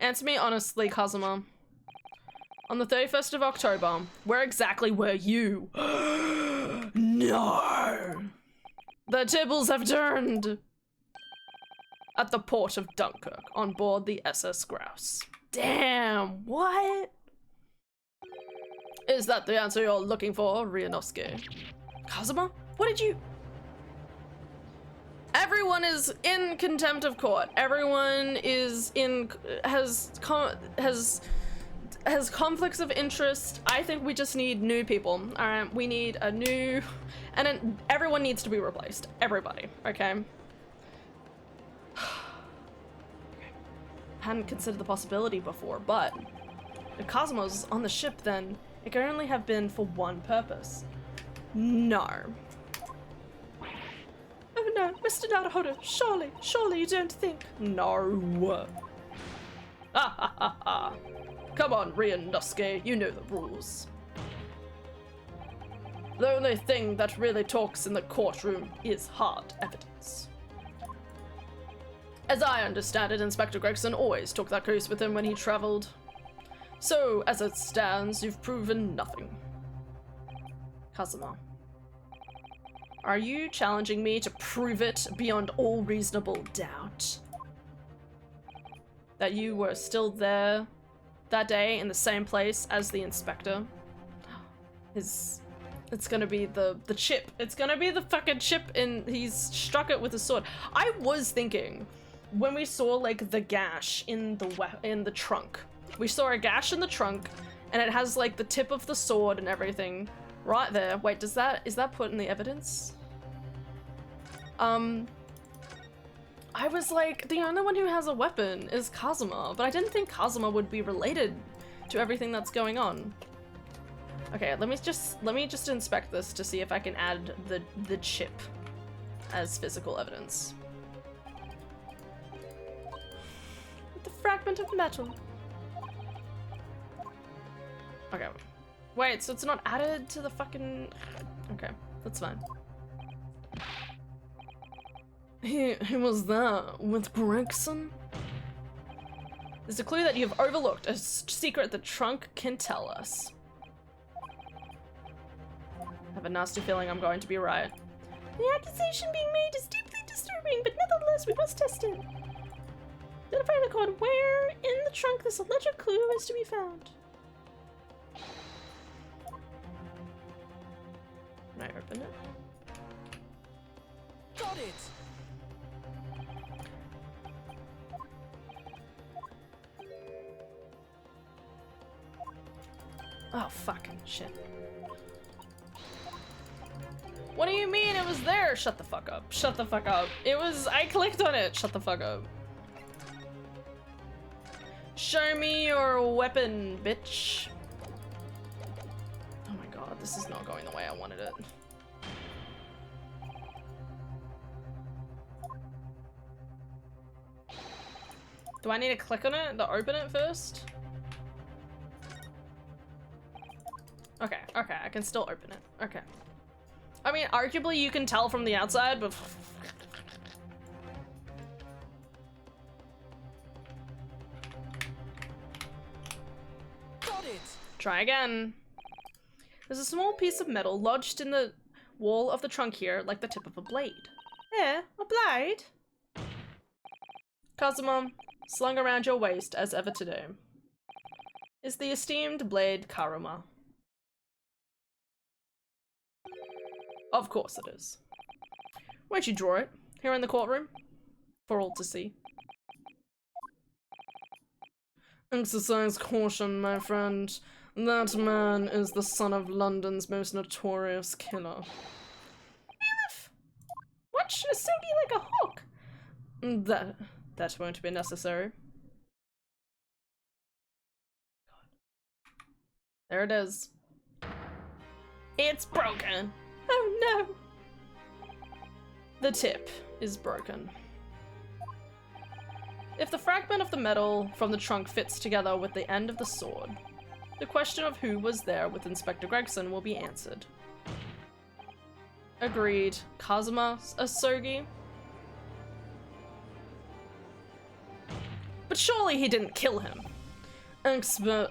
Answer me honestly, Kazuma. On the 31st of October, where exactly were you? No! The tables have turned! At the port of Dunkirk, on board the SS Grouse. Damn, what? Is that the answer you're looking for, Ryunosuke? Kazuma, what did you... Everyone is in contempt of court. Everyone is in... has conflicts of interest. I think we just need new people. Alright, we need a new... And then everyone needs to be replaced. Everybody, okay? hadn't considered the possibility before, but if Cosmo's on the ship, then it can only have been for one purpose. No. Oh no, Mr. Naruhodo, surely you don't think. No. Ha ha ha ha. Come on, Ryunosuke, you know the rules. The only thing that really talks in the courtroom is hard evidence. As I understand it, Inspector Gregson always took that case with him when he traveled. So, as it stands, you've proven nothing. Kazuma. Are you challenging me to prove it beyond all reasonable doubt? That you were still there that day in the same place as the inspector? It's gonna be the chip. It's gonna be the fucking chip, and he's struck it with a sword. I was thinking, when we saw like the gash in the trunk, we saw a gash in the trunk, and it has like the tip of the sword and everything right there. Wait, is that put in the evidence? I was like, the only one who has a weapon is Kazuma, but I didn't think Kazuma would be related to everything that's going on. Okay, let me just inspect this to see if I can add the chip as physical evidence. The fragment of metal. Okay. Wait, so it's not added to the fucking... Okay, that's fine. He was there with Gregson? There's a clue that you've overlooked, a secret the trunk can tell us. I have a nasty feeling I'm going to be right. The accusation being made is deeply disturbing, but nevertheless we must test it. Identify the code where in the trunk this alleged clue is to be found. Can I open it? Got it! Oh, fucking shit. What do you mean it was there? Shut the fuck up. Shut the fuck up. I clicked on it. Shut the fuck up. Show me your weapon, bitch. Oh my god, this is not going the way I wanted it. Do I need to click on it to open it first? Okay, I can still open it. Okay. I mean, arguably you can tell from the outside, but... Got it! Try again. There's a small piece of metal lodged in the wall of the trunk here, like the tip of a blade. There, a blade? Kazuma, slung around your waist as ever today, is the esteemed blade Karuma. Of course it is. Where'd you draw it? Here in the courtroom? For all to see. Exercise caution, my friend. That man is the son of London's most notorious killer. Watch a Sogi like a hawk. That won't be necessary. There it is. It's broken. Oh no. The tip is broken. If the fragment of the metal from the trunk fits together with the end of the sword, the question of who was there with Inspector Gregson will be answered. Agreed. Kazuma Asogi? But surely he didn't kill him. Expertly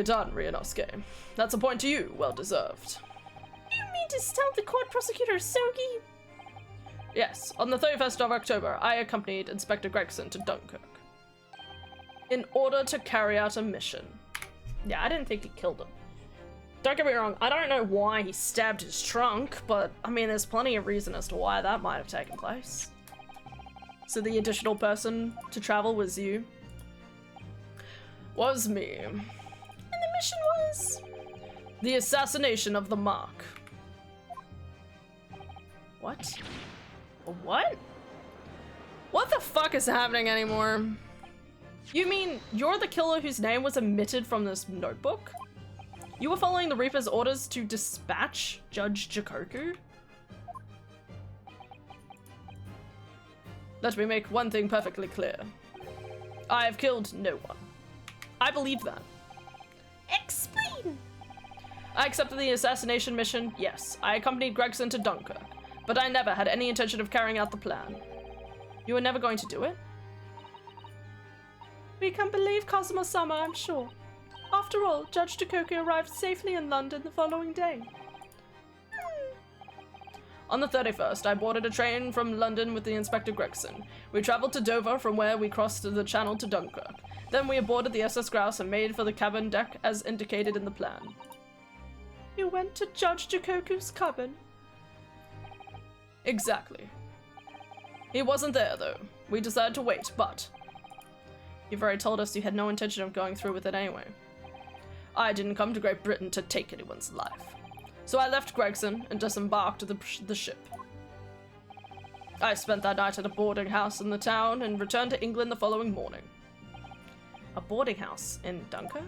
done, Ryunosuke. That's a point to you, well deserved. You mean to tell the court prosecutor Sogi? Yes, on the 31st of October, I accompanied Inspector Gregson to Dunkirk in order to carry out a mission. Yeah, I didn't think he killed him. Don't get me wrong, I don't know why he stabbed his trunk, but I mean, there's plenty of reason as to why that might have taken place. So the additional person to travel was you? Was me. And the mission was? The assassination of the Mark. What? What? What the fuck is happening anymore? You mean you're the killer whose name was omitted from this notebook? You were following the Reaper's orders to dispatch Judge Jikoku? Let me make one thing perfectly clear. I have killed no one. I believe that. Explain! I accepted the assassination mission, yes. I accompanied Gregson to Dunkirk, but I never had any intention of carrying out the plan. You were never going to do it? We can believe Kazuma-sama, I'm sure. After all, Judge Jikoku arrived safely in London the following day. On the 31st, I boarded a train from London with the Inspector Gregson. We travelled to Dover, from where we crossed the Channel to Dunkirk. Then we boarded the SS Grouse and made for the cabin deck as indicated in the plan. You went to Judge Jikoku's cabin? Exactly. He wasn't there, though. We decided to wait, but... You've already told us you had no intention of going through with it anyway. I didn't come to Great Britain to take anyone's life. So I left Gregson and disembarked the ship. I spent that night at a boarding house in the town and returned to England the following morning. A boarding house in Dunkirk?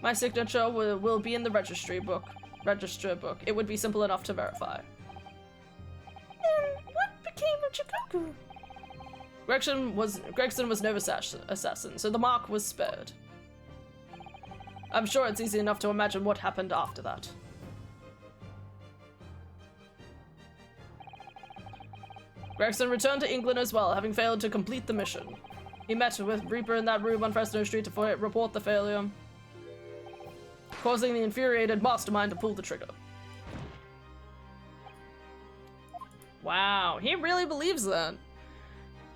My signature will be in the register book. It would be simple enough to verify. Then what became of Jikoku? Gregson was no assassin, so the mark was spared. I'm sure it's easy enough to imagine what happened after that. Gregson returned to England as well, having failed to complete the mission. He met with Reaper in that room on Fresno Street to report the failure, causing the infuriated mastermind to pull the trigger. Wow, he really believes that.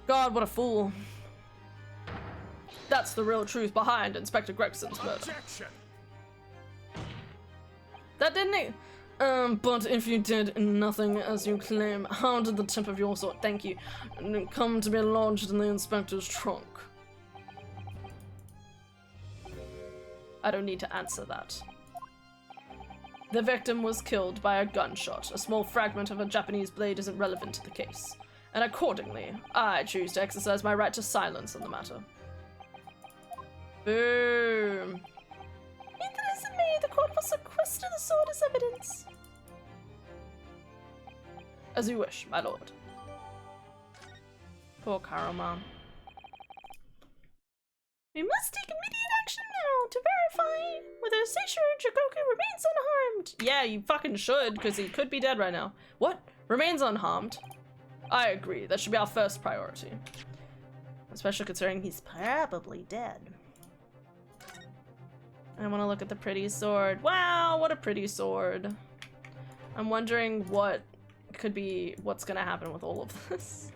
God, what a fool. That's the real truth behind Inspector Gregson's murder. Objection. That didn't it? But if you did nothing as you claim, how did the tip of your sword, thank you, come to be lodged in the inspector's trunk? I don't need to answer that. The victim was killed by a gunshot. A small fragment of a Japanese blade isn't relevant to the case. And accordingly, I choose to exercise my right to silence on the matter. Boom. Interested me, the court will sequester the sword as evidence. As you wish, my lord. Poor Karuma. We must take immediate action now to verify whether Seishiro Jikoku remains unharmed. Yeah, you fucking should, because he could be dead right now. What? Remains unharmed? I agree, that should be our first priority. Especially considering he's probably dead. I want to look at the pretty sword. Wow, what a pretty sword. I'm wondering what could be, what's gonna happen with all of this.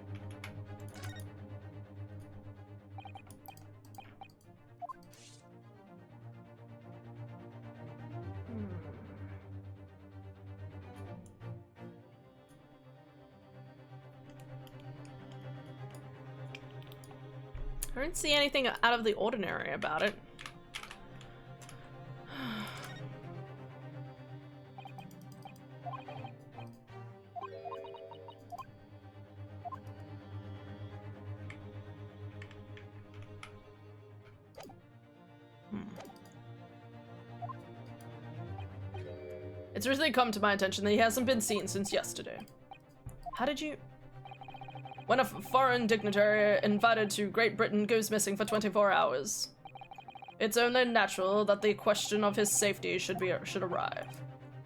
I didn't see anything out of the ordinary about it. It's recently come to my attention that he hasn't been seen since yesterday. How did you... When a foreign dignitary invited to Great Britain goes missing for 24 hours, it's only natural that the question of his safety should arrive.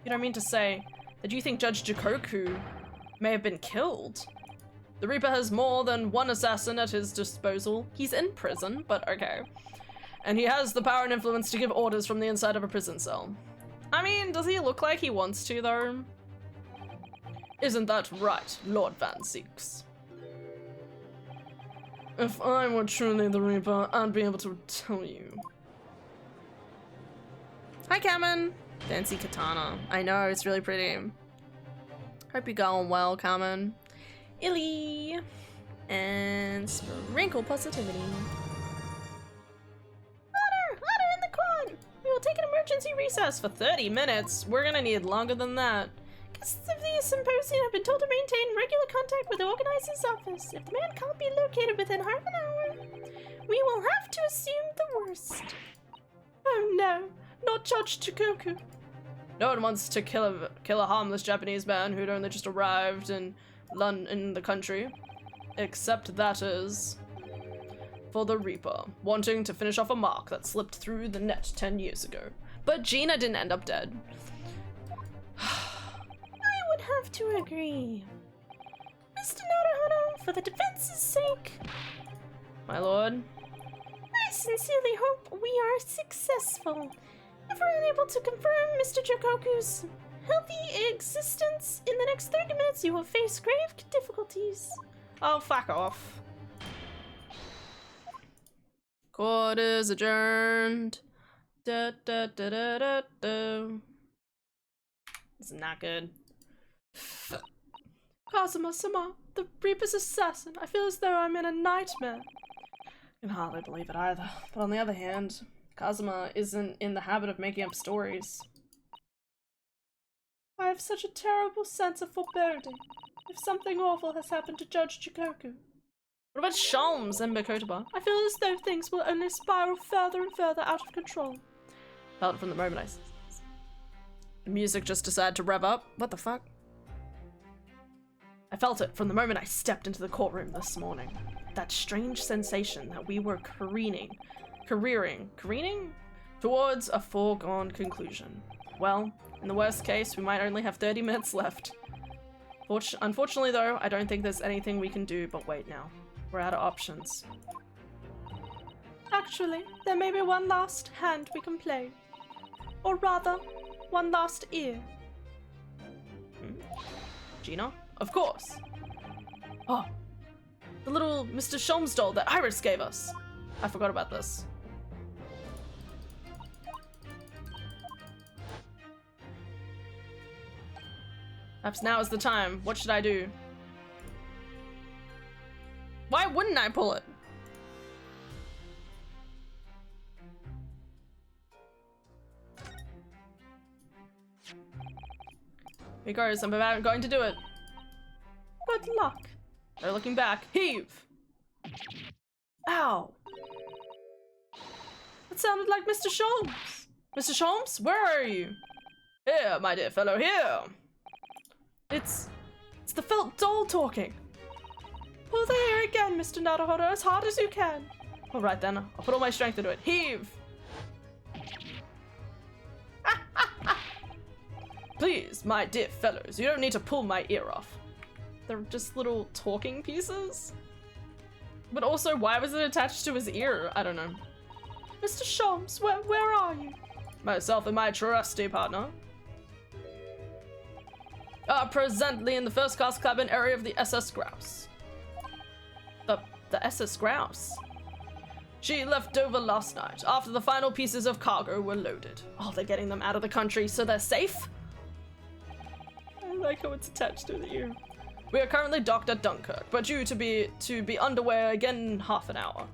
You don't mean to say that you think Judge Jikoku may have been killed? The Reaper has more than one assassin at his disposal. He's in prison, but okay. And he has the power and influence to give orders from the inside of a prison cell. I mean, does he look like he wants to, though? Isn't that right, Lord Van Seeks? If I were truly the Reaper, I'd be able to tell you. Hi, Kamen. Fancy katana. I know, it's really pretty. Hope you're going well, Kamen. Illy. And sprinkle positivity. Ladder in the quad. We will take an emergency recess for 30 minutes. We're gonna need longer than that. Guests of the symposium have been told to maintain regular contact with the organizer's office. If the man can't be located within half an hour, we will have to assume the worst. Oh no, not Judge Chikoku. No one wants to kill a harmless Japanese man who'd only just arrived in the country. Except that is for the Reaper, wanting to finish off a mark that slipped through the net 10 years ago. But Gina didn't end up dead. I would have to agree. Mr. Naruhodo, for the defense's sake, My lord. I sincerely hope we are successful. If we're unable to confirm Mr. Chikoku's healthy existence in the next 30 minutes, you will face grave difficulties. Oh, fuck off. Court is adjourned. Da, da, da, da, da, da. It's not good. Kazuma-sama, the Reaper's assassin. I feel as though I'm in a nightmare. I can hardly believe it either. But on the other hand, Kazuma isn't in the habit of making up stories. I have such a terrible sense of foreboding. If something awful has happened to Judge Chikoku, What about Sholmes and Makotoba? I feel as though things will only spiral further and further out of control. Felt it from the moment the music just decided to rev up. What the fuck? I felt it from the moment I stepped into the courtroom this morning. That strange sensation that we were careening towards a foregone conclusion. Well, in the worst case, we might only have 30 minutes left. Unfortunately though, I don't think there's anything we can do but wait now. We're out of options. Actually, there may be one last hand we can play. Or rather, one last ear. Gina? Of course! Oh! The little Mr. Sholmes doll that Iris gave us! I forgot about this. Perhaps now is the time. What should I do? Why wouldn't I pull it? Here goes, I'm going to do it. Good luck. They're looking back. Heave! Ow! It sounded like Mr. Sholmes. Mr. Sholmes, where are you? Here, my dear fellow, here! It's the felt doll talking. Pull the hair again, Mr. Naruhodo, as hard as you can. Alright then, I'll put all my strength into it. Heave! Please, my dear fellows, you don't need to pull my ear off. They're just little talking pieces. But also, why was it attached to his ear? I don't know. Mr. Sholmes, where are you? Myself and my trusty partner are presently in the first class cabin area of the SS Grouse. The SS Grouse? She left over last night after the final pieces of cargo were loaded. Oh, they're getting them out of the country so they're safe? I like how it's attached to the ear. We are currently docked at Dunkirk, but due to be underway again in half an hour.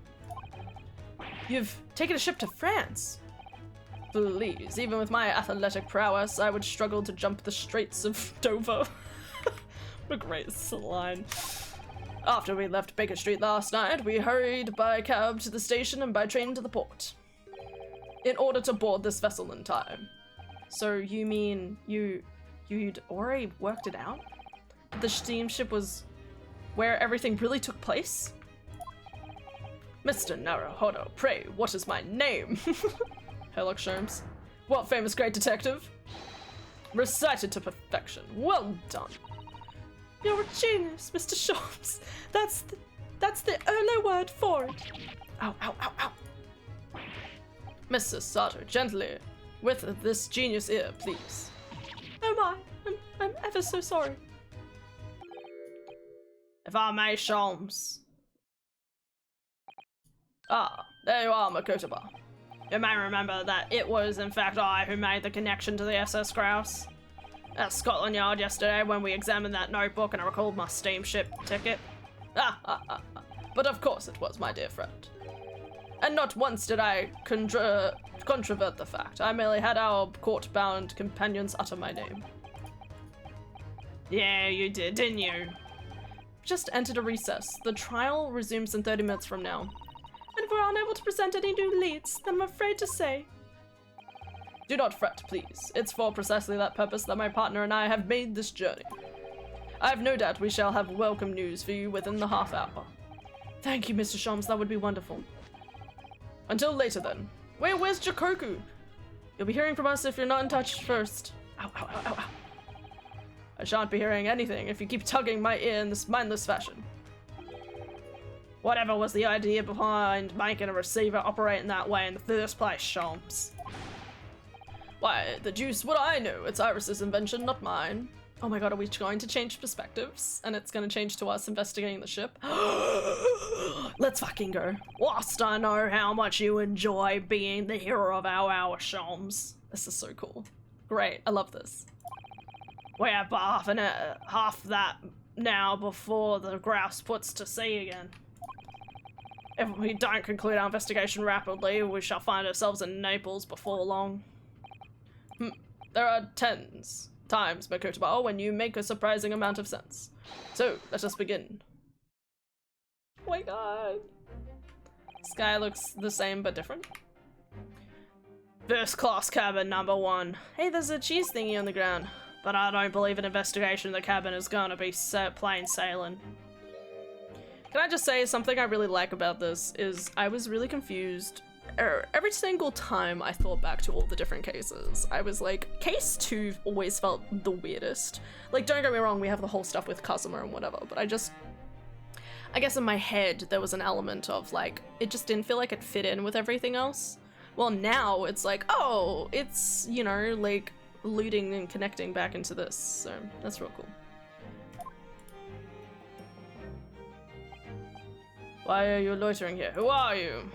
You've taken a ship to France? Please, even with my athletic prowess, I would struggle to jump the Straits of Dover. What a great line. After we left Baker Street last night, we hurried by cab to the station and by train to the port, in order to board this vessel in time. So you mean you'd already worked it out? The steamship was where everything really took place? Mr. Naruhodo, pray, what is my name? Herlock Sholmes. What famous great detective? Recited to perfection. Well done. You're a genius, Mr. Sholmes. That's the only word for it. Ow, ow, ow, ow. Mrs. Sato, gently, with this genius ear, please. Oh my, I'm ever so sorry. If I may, Sholmes. Ah, there you are, Makotoba. You may remember that it was, in fact, I who made the connection to the SS Grouse at Scotland Yard yesterday when we examined that notebook and I recalled my steamship ticket. But of course it was, my dear friend. And not once did I controvert the fact. I merely had our court-bound companions utter my name. Yeah, you did, didn't you? Just entered a recess. The trial resumes in 30 minutes from now. And if we're unable to present any new leads, then I'm afraid to say. Do not fret, please. It's for precisely that purpose that my partner and I have made this journey. I have no doubt we shall have welcome news for you within the half hour. Thank you, Mr. Shams, that would be wonderful. Until later then. Wait, where's Jakoku? You'll be hearing from us if you're not in touch first. Ow, ow, ow, ow, ow. I shan't be hearing anything if you keep tugging my ear in this mindless fashion. Whatever was the idea behind making a receiver operate in that way in the first place, Shams? Why, the deuce would I know? It's Iris's invention, not mine. Oh my god, are we going to change perspectives? And it's gonna change to us investigating the ship? Let's fucking go. Whilst I know how much you enjoy being the hero of our hour, Shams. This is so cool. Great, I love this. We have half that now before the grouse puts to sea again. If we don't conclude our investigation rapidly, we shall find ourselves in Naples before long. There are times, Makotaba, when you make a surprising amount of sense. So, let us begin. Oh my god. Sky looks the same but different. First class cabin number 1. Hey, there's a cheese thingy on the ground. But I don't believe an investigation in the cabin is gonna be plain sailing. Can I just say something I really like about this is I was really confused. Every single time I thought back to all the different cases, I was like, case 2 always felt the weirdest. Like, don't get me wrong, we have the whole stuff with Kazuma and whatever, but I guess in my head there was an element of like, it just didn't feel like it fit in with everything else. Well, now it's like, oh, it's, you know, like, looting and connecting back into this, so that's real cool. Why are you loitering here? Who are you?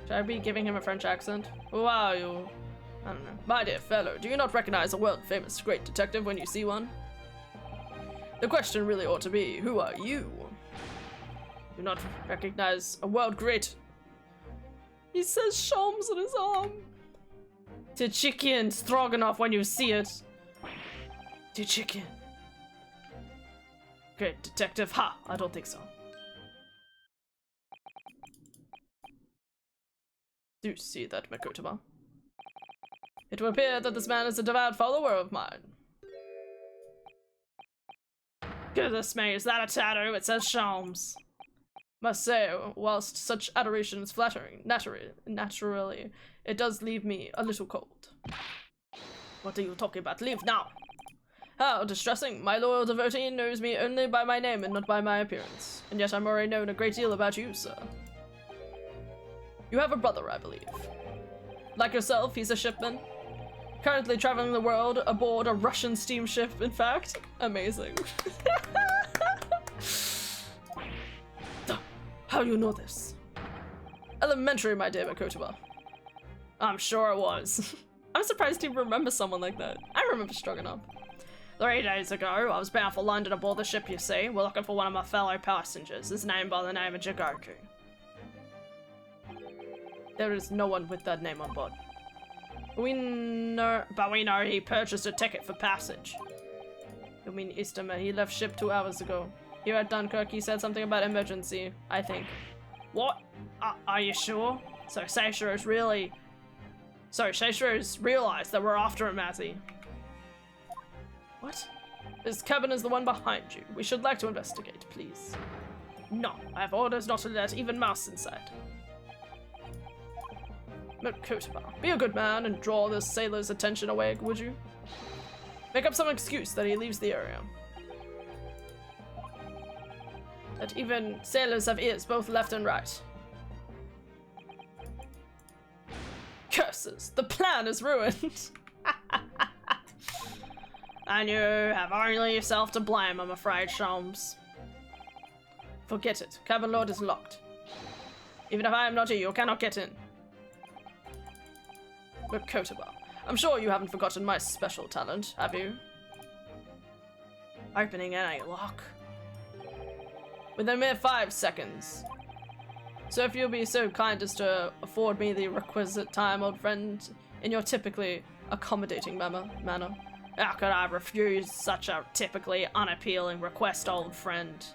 Should I be giving him a French accent? Who are you? I don't know. My dear fellow, do you not recognize a world-famous great detective when you see one? The question really ought to be, who are you? Do not recognize a world-great... He says Shams on his arm. To chicken stroganoff when you see it. To chicken. Great detective. Ha! I don't think so. Do you see that, Makotaba? It would appear that this man is a devout follower of mine. Goodness me, is that a tattoo? It says Shams. Must say, whilst such adoration is flattering, naturally, it does leave me a little cold. What are you talking about? Leave now! How distressing. My loyal devotee knows me only by my name and not by my appearance. And yet I'm already known a great deal about you, sir. You have a brother, I believe. Like yourself, he's a shipman. Currently traveling the world aboard a Russian steamship, in fact. Amazing. How do you know this? Elementary, my dear Makotaba. I'm sure it was. I'm surprised you remember someone like that. I remember Stroganoff. 3 days ago, I was bound for London aboard the ship, you see. We're looking for one of my fellow passengers. His name by the name of Jigoku. There is no one with that name on board. We know he purchased a ticket for passage. You mean Easterman? He left ship 2 hours ago. Here at Dunkirk, he said something about emergency, I think. What? Are you sure? So Seishiro's realized that we're after him, has he? What? This cabin is the one behind you. We should like to investigate, please. No, I have orders not to let even mouse inside. Makotaba, be a good man and draw this sailor's attention away, would you? Make up some excuse that he leaves the area. That even sailors have ears, both left and right. Curses! The plan is ruined! And you have only yourself to blame, I'm afraid, Shams. Forget it. Cabin Lord is locked. Even if I am not here, you cannot get in. Makotaba, I'm sure you haven't forgotten my special talent, have you? Opening any lock. Within a mere 5 seconds. So if you'll be so kind as to afford me the requisite time, old friend, in your typically accommodating manner, How could I refuse such a typically unappealing request, old friend?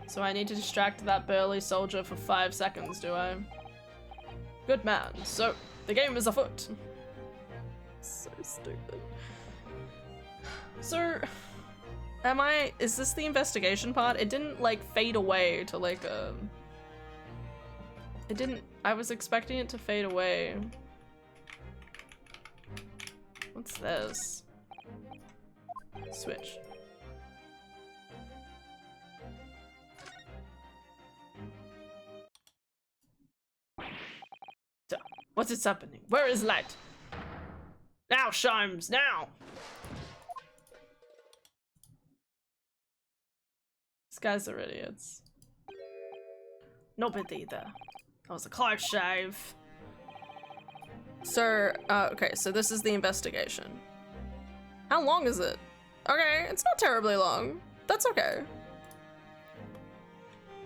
So I need to distract that burly soldier for 5 seconds, do I? Good man. So, the game is afoot. So stupid. So, is this the investigation part? It didn't, like, fade away to, like, it didn't, I was expecting it to fade away. What's this? Switch. So, what is happening? Where is light? Now, Shimes, now! These guys are idiots. No bit either. That was a close shave. Sir, okay, so this is the investigation. How long is it? Okay, it's not terribly long. That's okay.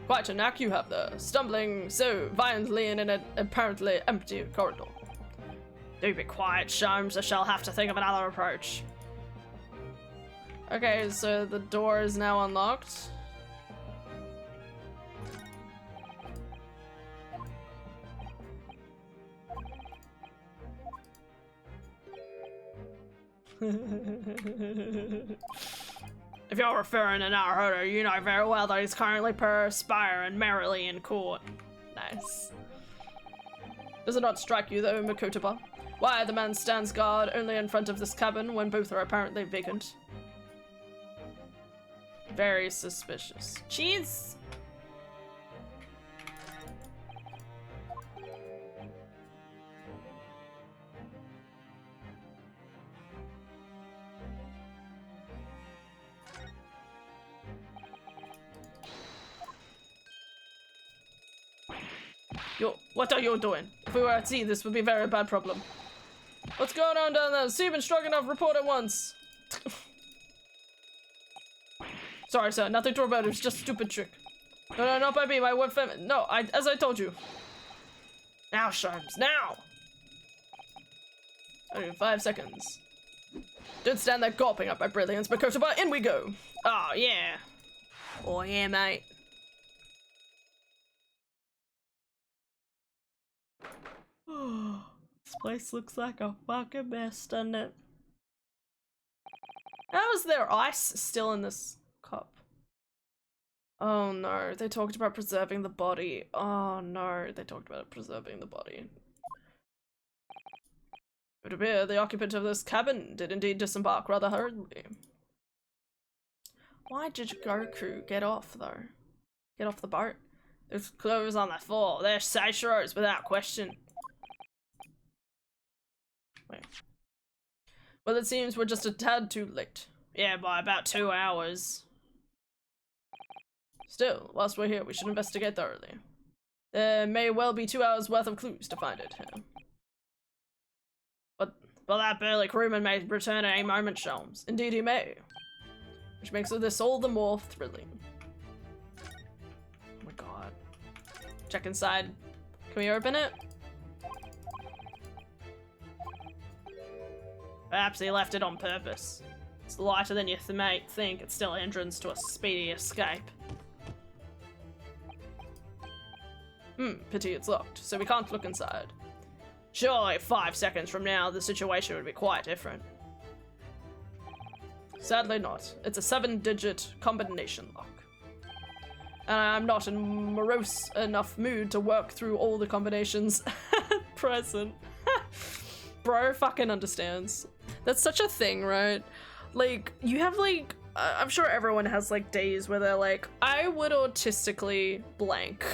Quite a knack you have there, stumbling so violently in an apparently empty corridor. Do be quiet, Shimes, I shall have to think of another approach. Okay, so the door is now unlocked. If you're referring to Naruto, you know very well that he's currently perspiring merrily in court. Nice. Does it not strike you though, Makotoba? Why the man stands guard only in front of this cabin when both are apparently vacant? Very suspicious. Cheese! Yo, what are you doing? If we were at sea, this would be a very bad problem. What's going on down there? Steven Stroganoff, report at once. Sorry, sir, nothing to report. It's just a stupid trick. No, not by me. My wife. No, as I told you. Now, Shimes, now. Okay, 5 seconds. Don't stand there gawping at my brilliance, Makotoba. In we go. Oh yeah. Oh yeah, mate. This place looks like a fucking mess, doesn't it? How is there ice still in this cup? Oh no, they talked about preserving the body. Oh no, they talked about preserving the body. It would appear the occupant of this cabin did indeed disembark rather hurriedly. Why did Goku get off though? Get off the boat? There's clothes on the floor. They're Seishiro's without question. Wait. Well, it seems we're just a tad too late. Yeah, by about 2 hours. Still, whilst we're here, we should investigate thoroughly. There may well be 2 hours worth of clues to find it here. But that burly crewman may return at any moment, Sholmes. Indeed he may. Which makes this all the more thrilling. Oh my god. Check inside. Can we open it? Perhaps he left it on purpose. It's lighter than you might think. It's still an entrance to a speedy escape. Pity it's locked, so we can't look inside. Surely 5 seconds from now, the situation would be quite different. Sadly not. It's a 7-digit combination lock. And I'm not in morose enough mood to work through all the combinations at present. Bro fucking understands. That's such a thing, right? Like, you have like, I'm sure everyone has like days where they're like, I would autistically blank.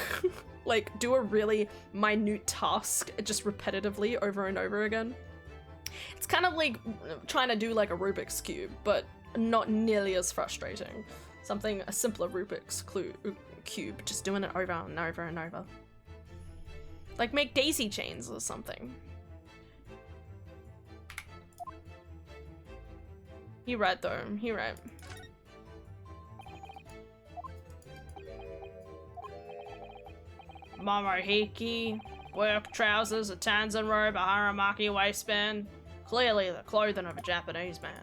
Like, do a really minute task just repetitively over and over again. It's kind of like trying to do like a Rubik's Cube, but not nearly as frustrating. Something, a simpler Rubik's Cube, just doing it over and over and over. Like make daisy chains or something. You're right though, you're right. Momohiki, work trousers, a Tanzan robe, a Haramaki waistband, Clearly the clothing of a Japanese man.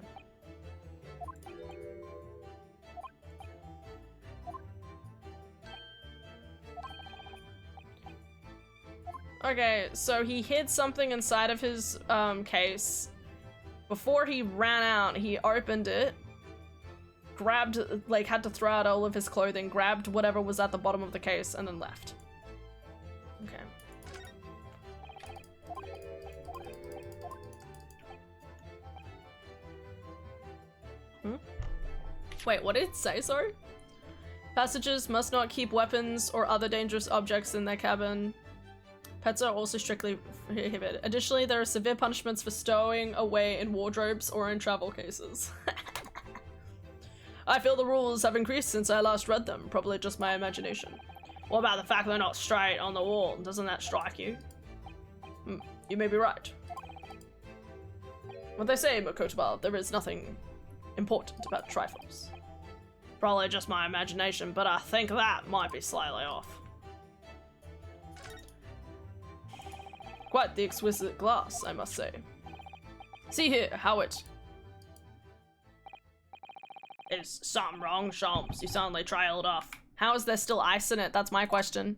Okay, so he hid something inside of his case. Before he ran out, he opened it, grabbed, like, had to throw out all of his clothing, grabbed whatever was at the bottom of the case, and then left. Okay. Wait, what did it say, sorry? Passengers must not keep weapons or other dangerous objects in their cabin. Pets are also strictly prohibited. Additionally, there are severe punishments for stowing away in wardrobes or in travel cases. I feel the rules have increased since I last read them, probably just my imagination. What about the fact they're not straight on the wall? Doesn't that strike you? You may be right. What they say, Makotaba, there is nothing important about trifles. Probably just my imagination, but I think that might be slightly off. Quite the exquisite glass, I must say. See here, Howard. Is something wrong, Sholmes? You suddenly trailed off. How is there still ice in it? That's my question.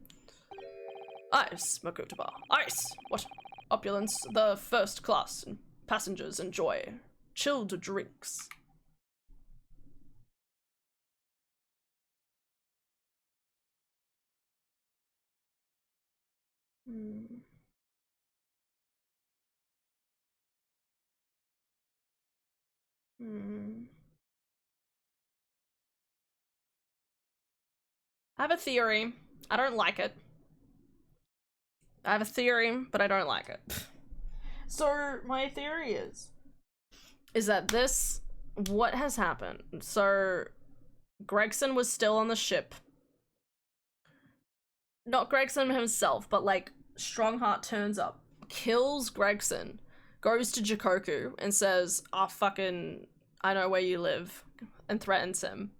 Ice, Makotaba. Ice! What? Opulence, the first class, and passengers enjoy. Chilled drinks. I have a theory. I don't like it. I have a theory, but I don't like it. So, my theory is that this, what has happened? So, Gregson was still on the ship. Not Gregson himself, but like, Strongheart turns up, kills Gregson, goes to Jikoku and says, "Oh, fucking, I know where you live," and threatens him.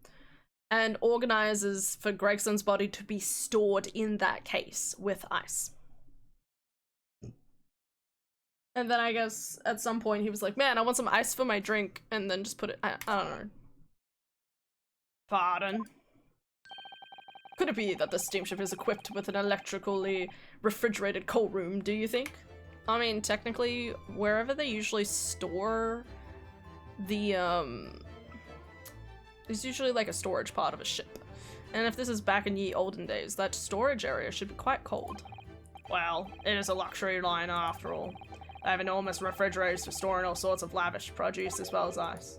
And organizes for Gregson's body to be stored in that case with ice. And then I guess at some point he was like, "Man, I want some ice for my drink," and then just put it, I don't know. Pardon? Could it be that the steamship is equipped with an electrically refrigerated cold room, do you think? I mean, technically, wherever they usually store the, there's usually like a storage part of a ship. And if this is back in ye olden days, that storage area should be quite cold. Well, it is a luxury liner after all. They have enormous refrigerators for storing all sorts of lavish produce as well as ice.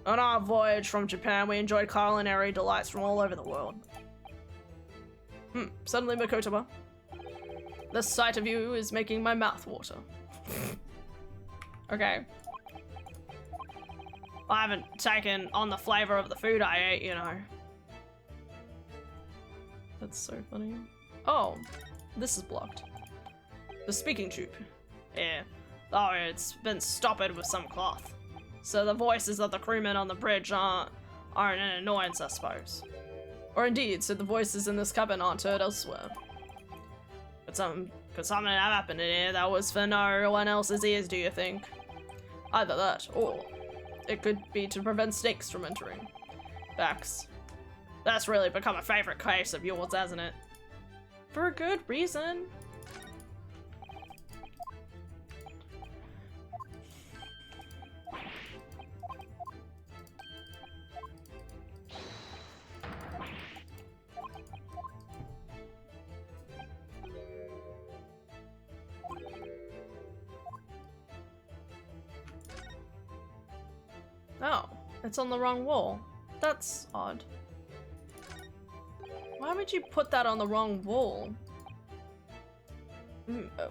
On our voyage from Japan, we enjoyed culinary delights from all over the world. Suddenly, Makotaba. The sight of you is making my mouth water. Okay. I haven't taken on the flavor of the food I ate, you know. That's so funny. Oh, this is blocked. The speaking tube. Yeah. Oh, it's been stopped with some cloth. So the voices of the crewmen on the bridge aren't an annoyance, I suppose. Or indeed, so the voices in this cabin aren't heard elsewhere. Could something have happened in here that was for no one else's ears, do you think? Either that, or it could be to prevent snakes from entering. Facts. That's really become a favorite case of yours, hasn't it? For a good reason. Oh, it's on the wrong wall. That's odd. Why would you put that on the wrong wall? Oh. I'm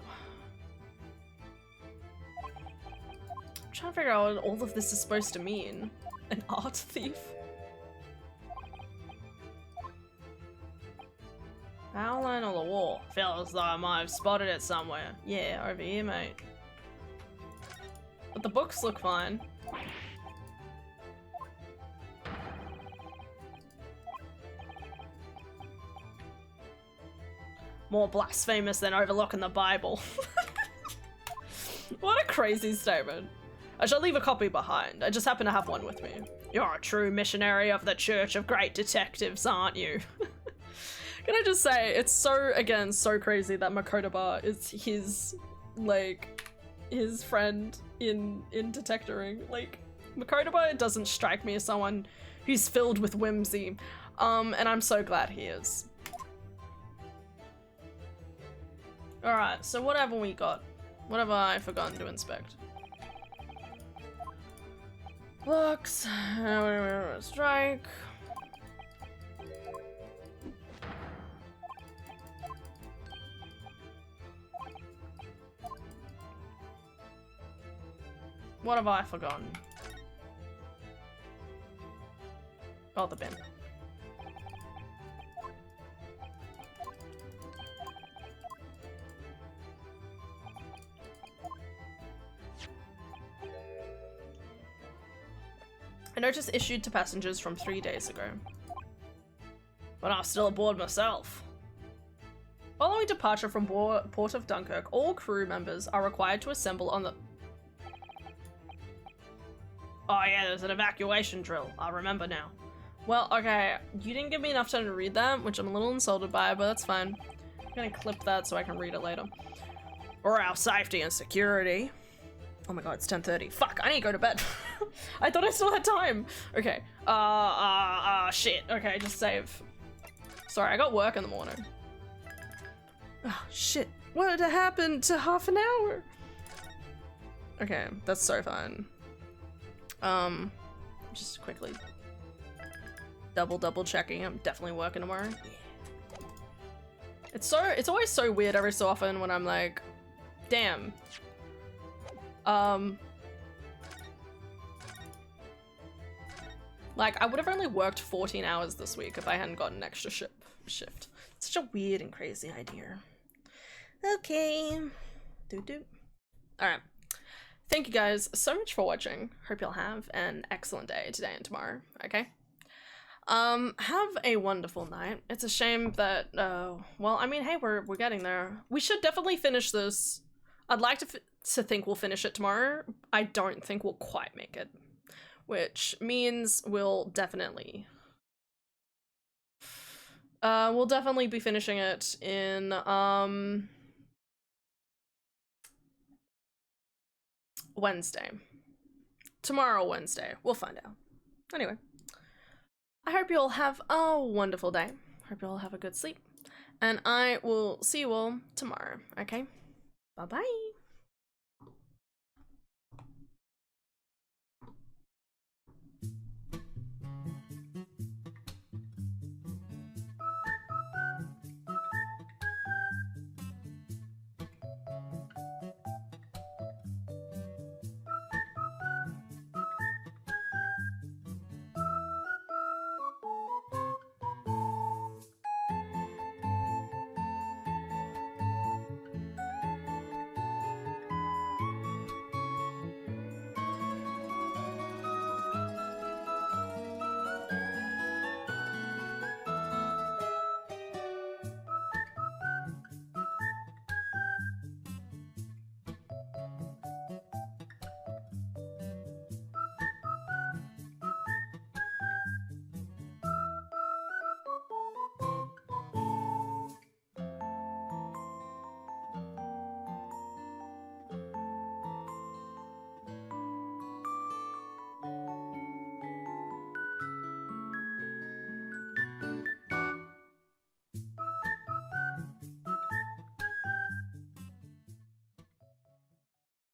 trying to figure out what all of this is supposed to mean. An art thief? Outline on the wall. Feel as though I might have spotted it somewhere. Yeah, over here, mate. But the books look fine. More blasphemous than overlooking the Bible. What a crazy statement. I shall leave a copy behind. I just happen to have one with me. You're a true missionary of the Church of Great Detectives, aren't you? Can I just say, it's so, again, so crazy that Makotoba is his, like, his friend in detectoring. Like, Makotoba doesn't strike me as someone who's filled with whimsy, and I'm so glad he is. Alright, so what have we got? What have I forgotten to inspect? Books, strike. What have I forgotten? Oh, the bin. A notice issued to passengers from 3 days ago. But I'm still aboard myself. Following departure from Port of Dunkirk, all crew members are required to assemble on the... Oh yeah, there's an evacuation drill. I remember now. Well, okay, you didn't give me enough time to read that, which I'm a little insulted by, but that's fine. I'm gonna clip that so I can read it later. For our safety and security. Oh my god, it's 10:30. Fuck, I need to go to bed. I thought I still had time. Okay. Shit. Okay, just save. Sorry, I got work in the morning. Oh, shit. What happened to half an hour? Okay, that's so fine. Just quickly double checking. I'm definitely working tomorrow. Yeah. It's always so weird every so often when I'm like, damn. Like, I would have only worked 14 hours this week if I hadn't got an extra shift. Such a weird and crazy idea. Okay. Alright. Thank you guys so much for watching. Hope you'll have an excellent day today and tomorrow, okay? Have a wonderful night. It's a shame that, well, I mean, hey, we're getting there. We should definitely finish this. I'd like to think we'll finish it tomorrow. I don't think we'll quite make it, which means we'll definitely be finishing it in Wednesday. Tomorrow, Wednesday. We'll find out. Anyway, I hope you all have a wonderful day. Hope you all have a good sleep, and I will see you all tomorrow. Okay, bye bye.